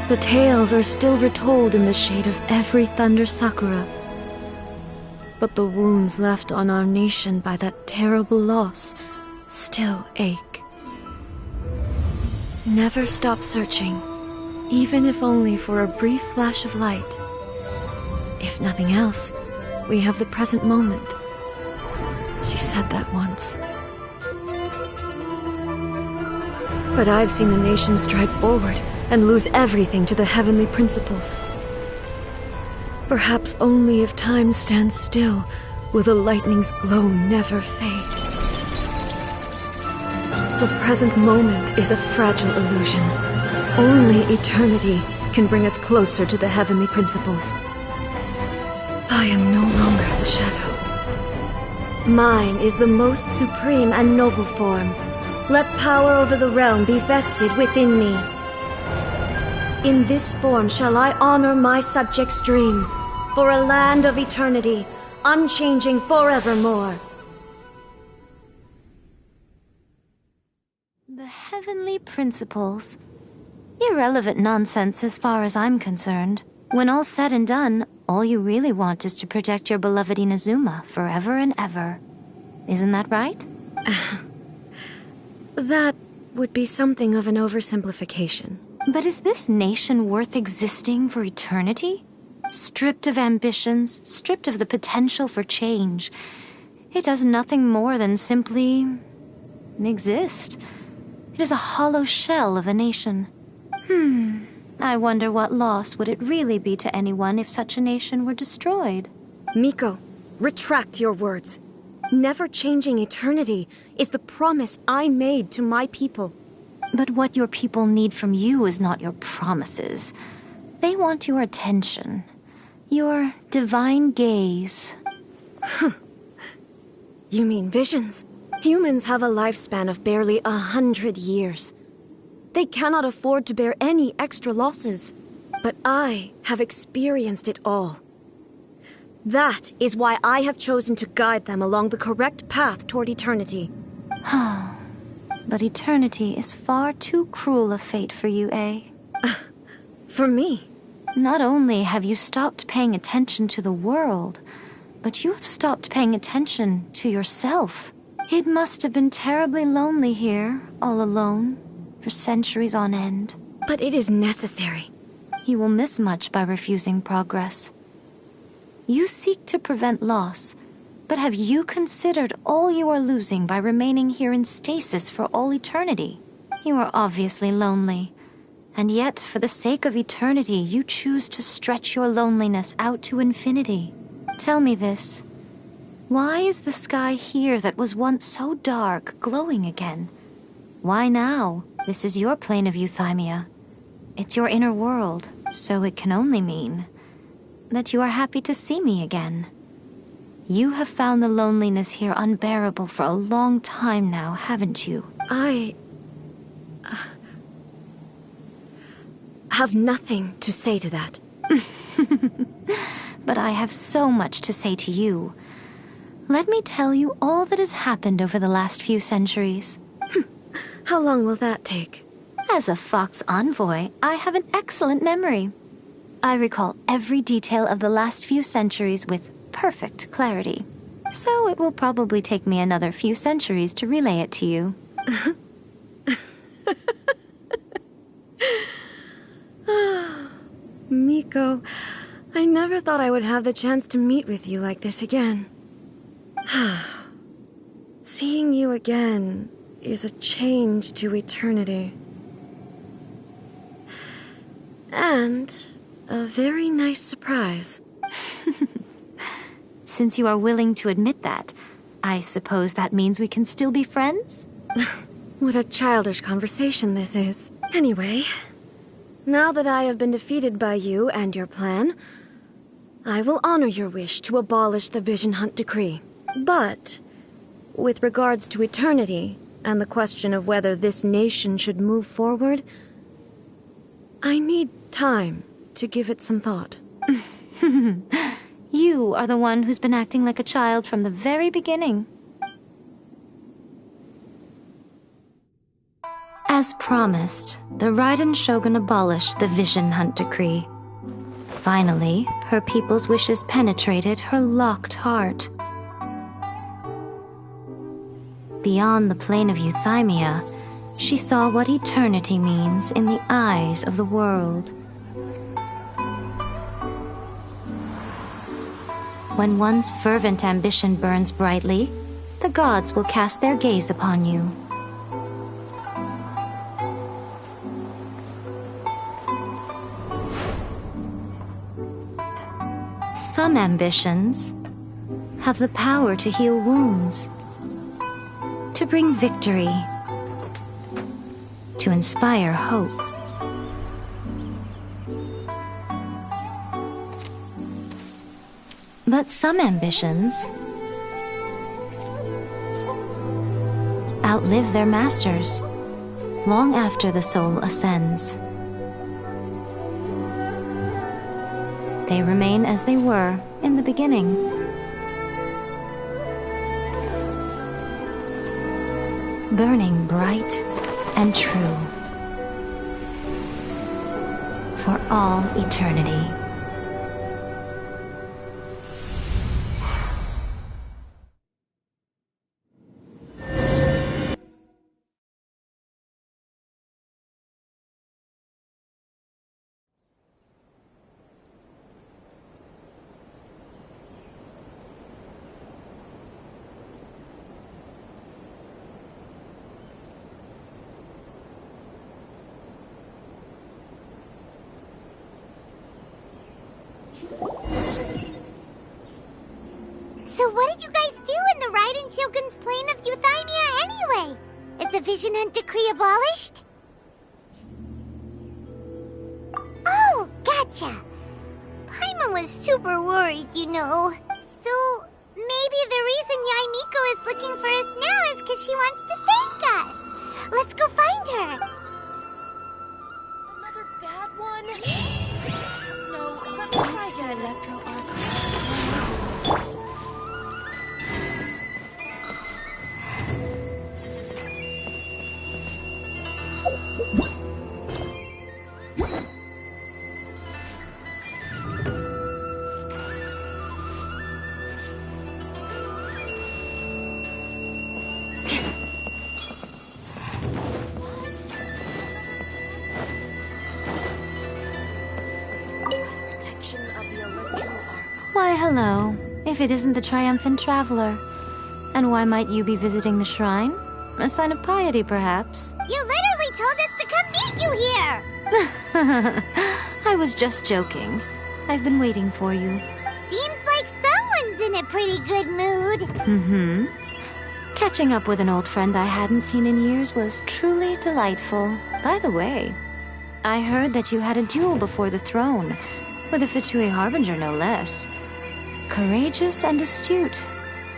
The tales are still retold in the shade of every Thunder Sakura. But the wounds left on our nation by that terrible loss still ache. Never stop searching, even if only for a brief flash of light. If nothing else, we have the present moment. She said that once. But I've seen a nation stride forward and lose everything to the heavenly principles. Perhaps only if time stands still will the lightning's glow never fade. The present moment is a fragile illusion. Only eternity can bring us closer to the heavenly principles. I am no longer the shadow. Mine is the most supreme and noble form. Let power over the realm be vested within me. In this form shall I honor my subjects' dream, for a land of eternity, unchanging forevermore. The heavenly principles. Irrelevant nonsense as far as I'm concerned. When all's said and done, all you really want is to protect your beloved Inazuma forever and ever. Isn't that right? That would be something of an oversimplification. But is this nation worth existing for eternity? Stripped of ambitions, stripped of the potential for change. It does nothing more than simply exist. It is a hollow shell of a nation. I wonder what loss would it really be to anyone if such a nation were destroyed. Miko, retract your words. Never changing eternity is the promise I made to my people. But what your people need from you is not your promises. They want your attention. Your divine gaze. You mean visions? Humans have a lifespan of barely 100 years. They cannot afford to bear any extra losses. But I have experienced it all. That is why I have chosen to guide them along the correct path toward eternity. But eternity is far too cruel a fate for you, eh? For me? Not only have you stopped paying attention to the world, but you have stopped paying attention to yourself. It must have been terribly lonely here, all alone, for centuries on end. But it is necessary. You will miss much by refusing progress. You seek to prevent loss, but have you considered all you are losing by remaining here in stasis for all eternity? You are obviously lonely, and yet for the sake of eternity you choose to stretch your loneliness out to infinity. Tell me this. Why is the sky here that was once so dark glowing again? Why now? This is your plane of euthymia. It's your inner world, so it can only mean that you are happy to see me again. You have found the loneliness here unbearable for a long time now, haven't you? I have nothing to say to that. But I have so much to say to you. Let me tell you all that has happened over the last few centuries. How long will that take? As a Fox envoy, I have an excellent memory. I recall every detail of the last few centuries with perfect clarity. So it will probably take me another few centuries to relay it to you. Miko, I never thought I would have the chance to meet with you like this again. Seeing you again is a change to eternity. And a very nice surprise. Since you are willing to admit that, I suppose that means we can still be friends? What a childish conversation this is. Anyway, now that I have been defeated by you and your plan, I will honor your wish to abolish the Vision Hunt Decree. But, with regards to eternity and the question of whether this nation should move forward, I need time to give it some thought. You are the one who's been acting like a child from the very beginning. As promised, the Raiden Shogun abolished the Vision Hunt Decree. Finally, her people's wishes penetrated her locked heart. Beyond the plane of euthymia, she saw what eternity means in the eyes of the world. When one's fervent ambition burns brightly, the gods will cast their gaze upon you. Some ambitions have the power to heal wounds, to bring victory, to inspire hope. But some ambitions outlive their masters long after the soul ascends. They remain as they were in the beginning. Burning bright and true for all eternity. So what did you guys do in the Raiden Shogun's plane of euthymia anyway? Is the Vision Hunt Decree abolished? Oh, gotcha. Paimon was super worried, you know. So maybe the reason Yae Miko is looking for us now is because she wants to thank us. Let's go find her. Another bad one? No, let me try again. Why, hello. If it isn't the triumphant traveler. And why might you be visiting the shrine? A sign of piety, perhaps? You literally told us to come meet you here! I was just joking. I've been waiting for you. Seems like someone's in a pretty good mood. Mm-hmm. Catching up with an old friend I hadn't seen in years was truly delightful. By the way, I heard that you had a duel before the throne, with a Fatui Harbinger no less. Courageous and astute.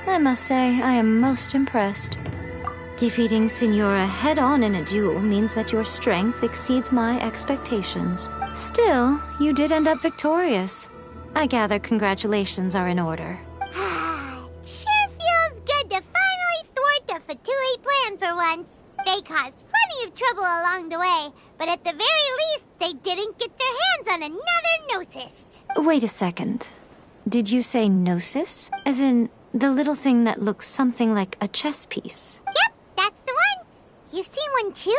I must say, I am most impressed. Defeating Signora head-on in a duel means that your strength exceeds my expectations. Still, you did end up victorious. I gather congratulations are in order. Sure feels good to finally thwart the Fatui plan for once. They caused plenty of trouble along the way, but at the very least, they didn't get their hands on another Gnosis. Wait a second. Did you say Gnosis? As in, the little thing that looks something like a chess piece? Yep, that's the one. You've seen one too?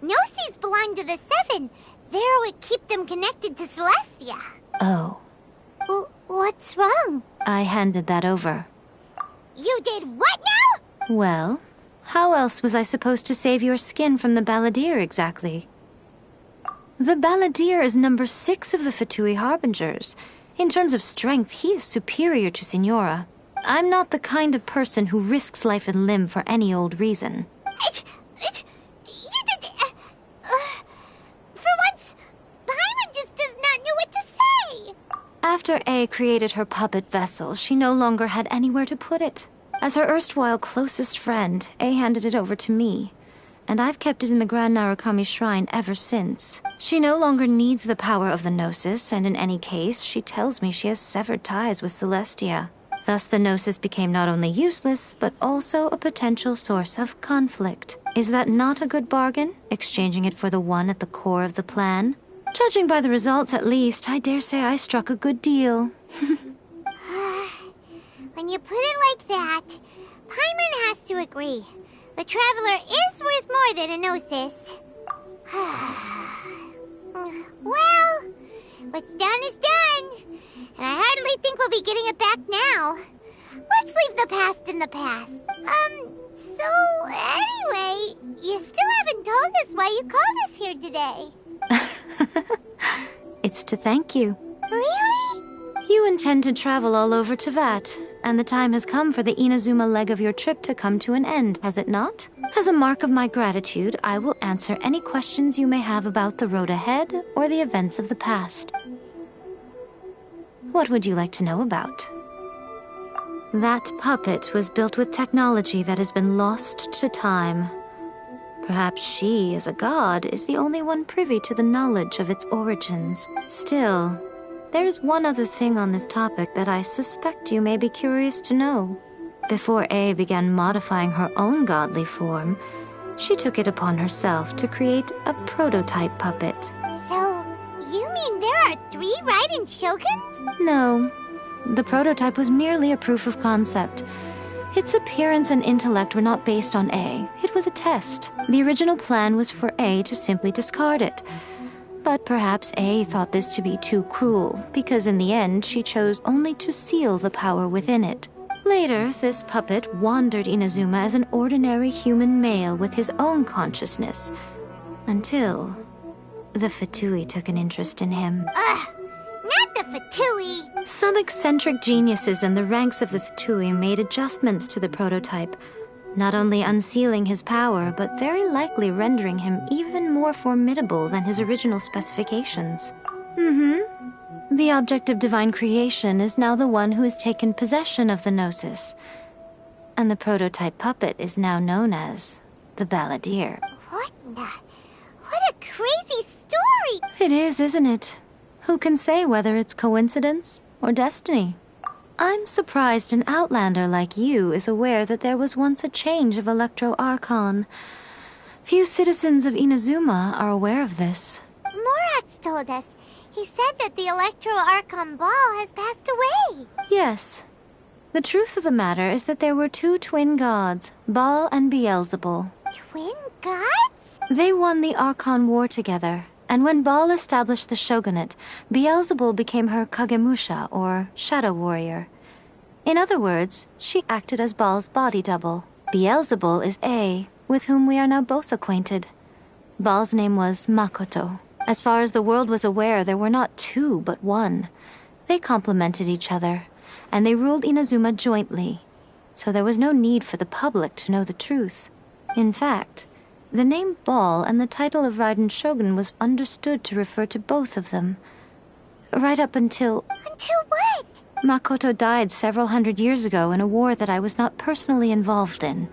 Gnosis belong to the Seven. They're what keep them connected to Celestia. Oh. What's wrong? I handed that over. You did what now? Well, how else was I supposed to save your skin from the Balladeer exactly? The Balladeer is number 6 of the Fatui Harbingers. In terms of strength, he is superior to Signora. I'm not the kind of person who risks life and limb for any old reason. For once, Paimon just does not know what to say. After A created her puppet vessel, she no longer had anywhere to put it. As her erstwhile closest friend, A handed it over to me, and I've kept it in the Grand Narukami Shrine ever since. She no longer needs the power of the Gnosis, and in any case, she tells me she has severed ties with Celestia. Thus the Gnosis became not only useless, but also a potential source of conflict. Is that not a good bargain, exchanging it for the one at the core of the plan? Judging by the results, at least, I dare say I struck a good deal. When you put it like that, Paimon has to agree. The Traveler is worth more than a Gnosis. Well, what's done is done. And I hardly think we'll be getting it back now. Let's leave the past in the past. So anyway, you still haven't told us why you called us here today. It's to thank you. Really? You intend to travel all over Teyvat, and the time has come for the Inazuma leg of your trip to come to an end, has it not? As a mark of my gratitude, I will answer any questions you may have about the road ahead or the events of the past. What would you like to know about? That puppet was built with technology that has been lost to time. Perhaps she, as a god, is the only one privy to the knowledge of its origins. Still, there's one other thing on this topic that I suspect you may be curious to know. Before A began modifying her own godly form, she took it upon herself to create a prototype puppet. So, you mean there are 3 Raiden Shoguns? No. The prototype was merely a proof of concept. Its appearance and intellect were not based on A. It was a test. The original plan was for A to simply discard it. But perhaps A thought this to be too cruel, because in the end she chose only to seal the power within it. Later, this puppet wandered Inazuma as an ordinary human male with his own consciousness, until the Fatui took an interest in him. Ugh! Not the Fatui! Some eccentric geniuses in the ranks of the Fatui made adjustments to the prototype, not only unsealing his power, but very likely rendering him even more formidable than his original specifications. The object of divine creation is now the one who has taken possession of the Gnosis, and the prototype puppet is now known as the Balladeer. What a crazy story! It is, isn't it? Who can say whether it's coincidence or destiny? I'm surprised an outlander like you is aware that there was once a change of Electro Archon. Few citizens of Inazuma are aware of this. Morat's told us. He said that the Electro Archon Ball has passed away. Yes. The truth of the matter is that there were two twin gods, Baal and Beelzebul. Twin gods? They won the Archon War together, and when Baal established the shogunate, Beelzebul became her Kagemusha, or shadow warrior. In other words, she acted as Baal's body double. Beelzebul is A, with whom we are now both acquainted. Baal's name was Makoto. As far as the world was aware, there were not two, but one. They complemented each other, and they ruled Inazuma jointly, so there was no need for the public to know the truth. In fact, the name Baal and the title of Raiden Shogun was understood to refer to both of them. Right up until... Until what? Makoto died several hundred years ago in a war that I was not personally involved in.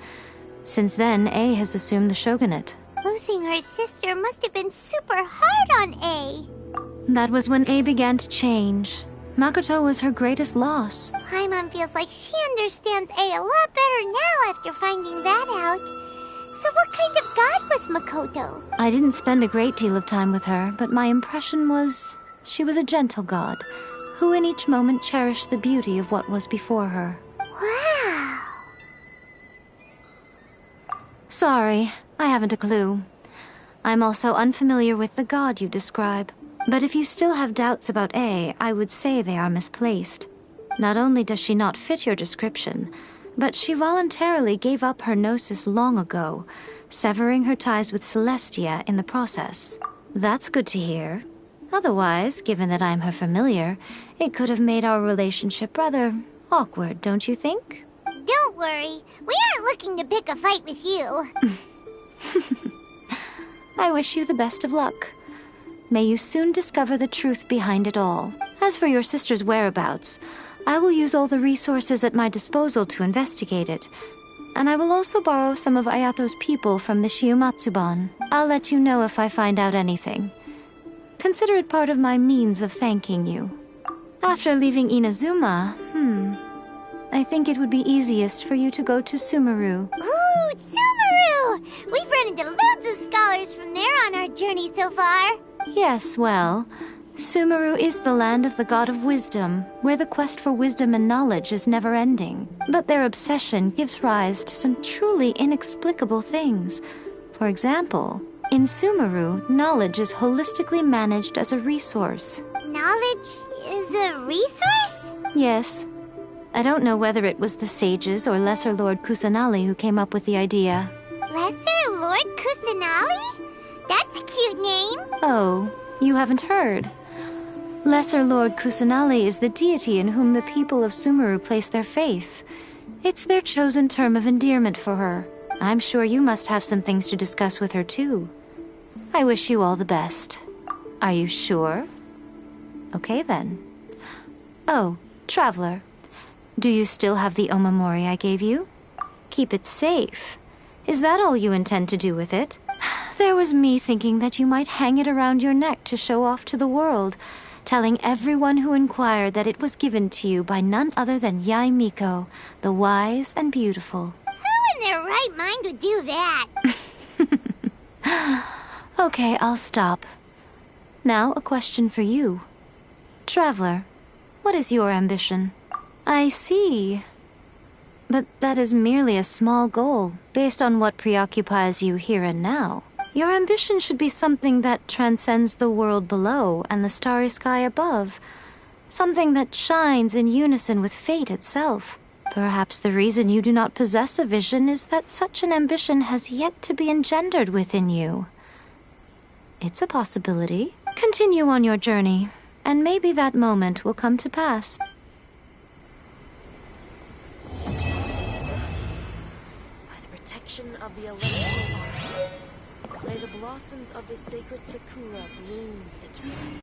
Since then, A has assumed the shogunate. Losing her sister must have been super hard on A. That was when A began to change. Makoto was her greatest loss. Paimon feels like she understands A a lot better now after finding that out. So what kind of god was Makoto? I didn't spend a great deal of time with her, but my impression was she was a gentle god, who in each moment cherished the beauty of what was before her. Wow. Sorry, I haven't a clue. I'm also unfamiliar with the god you describe. But if you still have doubts about A, I would say they are misplaced. Not only does she not fit your description, but she voluntarily gave up her gnosis long ago, severing her ties with Celestia in the process. That's good to hear. Otherwise, given that I'm her familiar, it could have made our relationship rather awkward, don't you think? Don't worry, we aren't looking to pick a fight with you. I wish you the best of luck. May you soon discover the truth behind it all. As for your sister's whereabouts, I will use all the resources at my disposal to investigate it. And I will also borrow some of Ayato's people from the Shiumatsuban. I'll let you know if I find out anything. Consider it part of my means of thanking you. After leaving Inazuma, I think it would be easiest for you to go to Sumeru. Ooh, Sumeru! We've run into loads of scholars from there on our journey so far. Yes, well, Sumeru is the land of the god of wisdom, where the quest for wisdom and knowledge is never-ending. But their obsession gives rise to some truly inexplicable things. For example, in Sumeru, knowledge is holistically managed as a resource. Knowledge is a resource? Yes. I don't know whether it was the sages or Lesser Lord Kusanali who came up with the idea. Lesser Lord Kusanali? That's a cute name. Oh, you haven't heard. Lesser Lord Kusanali is the deity in whom the people of Sumeru place their faith. It's their chosen term of endearment for her. I'm sure you must have some things to discuss with her too. I wish you all the best. Are you sure? Okay then. Oh, Traveler. Do you still have the omamori I gave you? Keep it safe. Is that all you intend to do with it? There was me thinking that you might hang it around your neck to show off to the world, telling everyone who inquired that it was given to you by none other than Yae Miko, the wise and beautiful. Who in their right mind would do that? Okay, I'll stop. Now, a question for you. Traveler, what is your ambition? I see. But that is merely a small goal, based on what preoccupies you here and now. Your ambition should be something that transcends the world below and the starry sky above. Something that shines in unison with fate itself. Perhaps the reason you do not possess a vision is that such an ambition has yet to be engendered within you. It's a possibility. Continue on your journey, and maybe that moment will come to pass. Of the electrical arc, may the blossoms of the sacred sakura bloom eternally.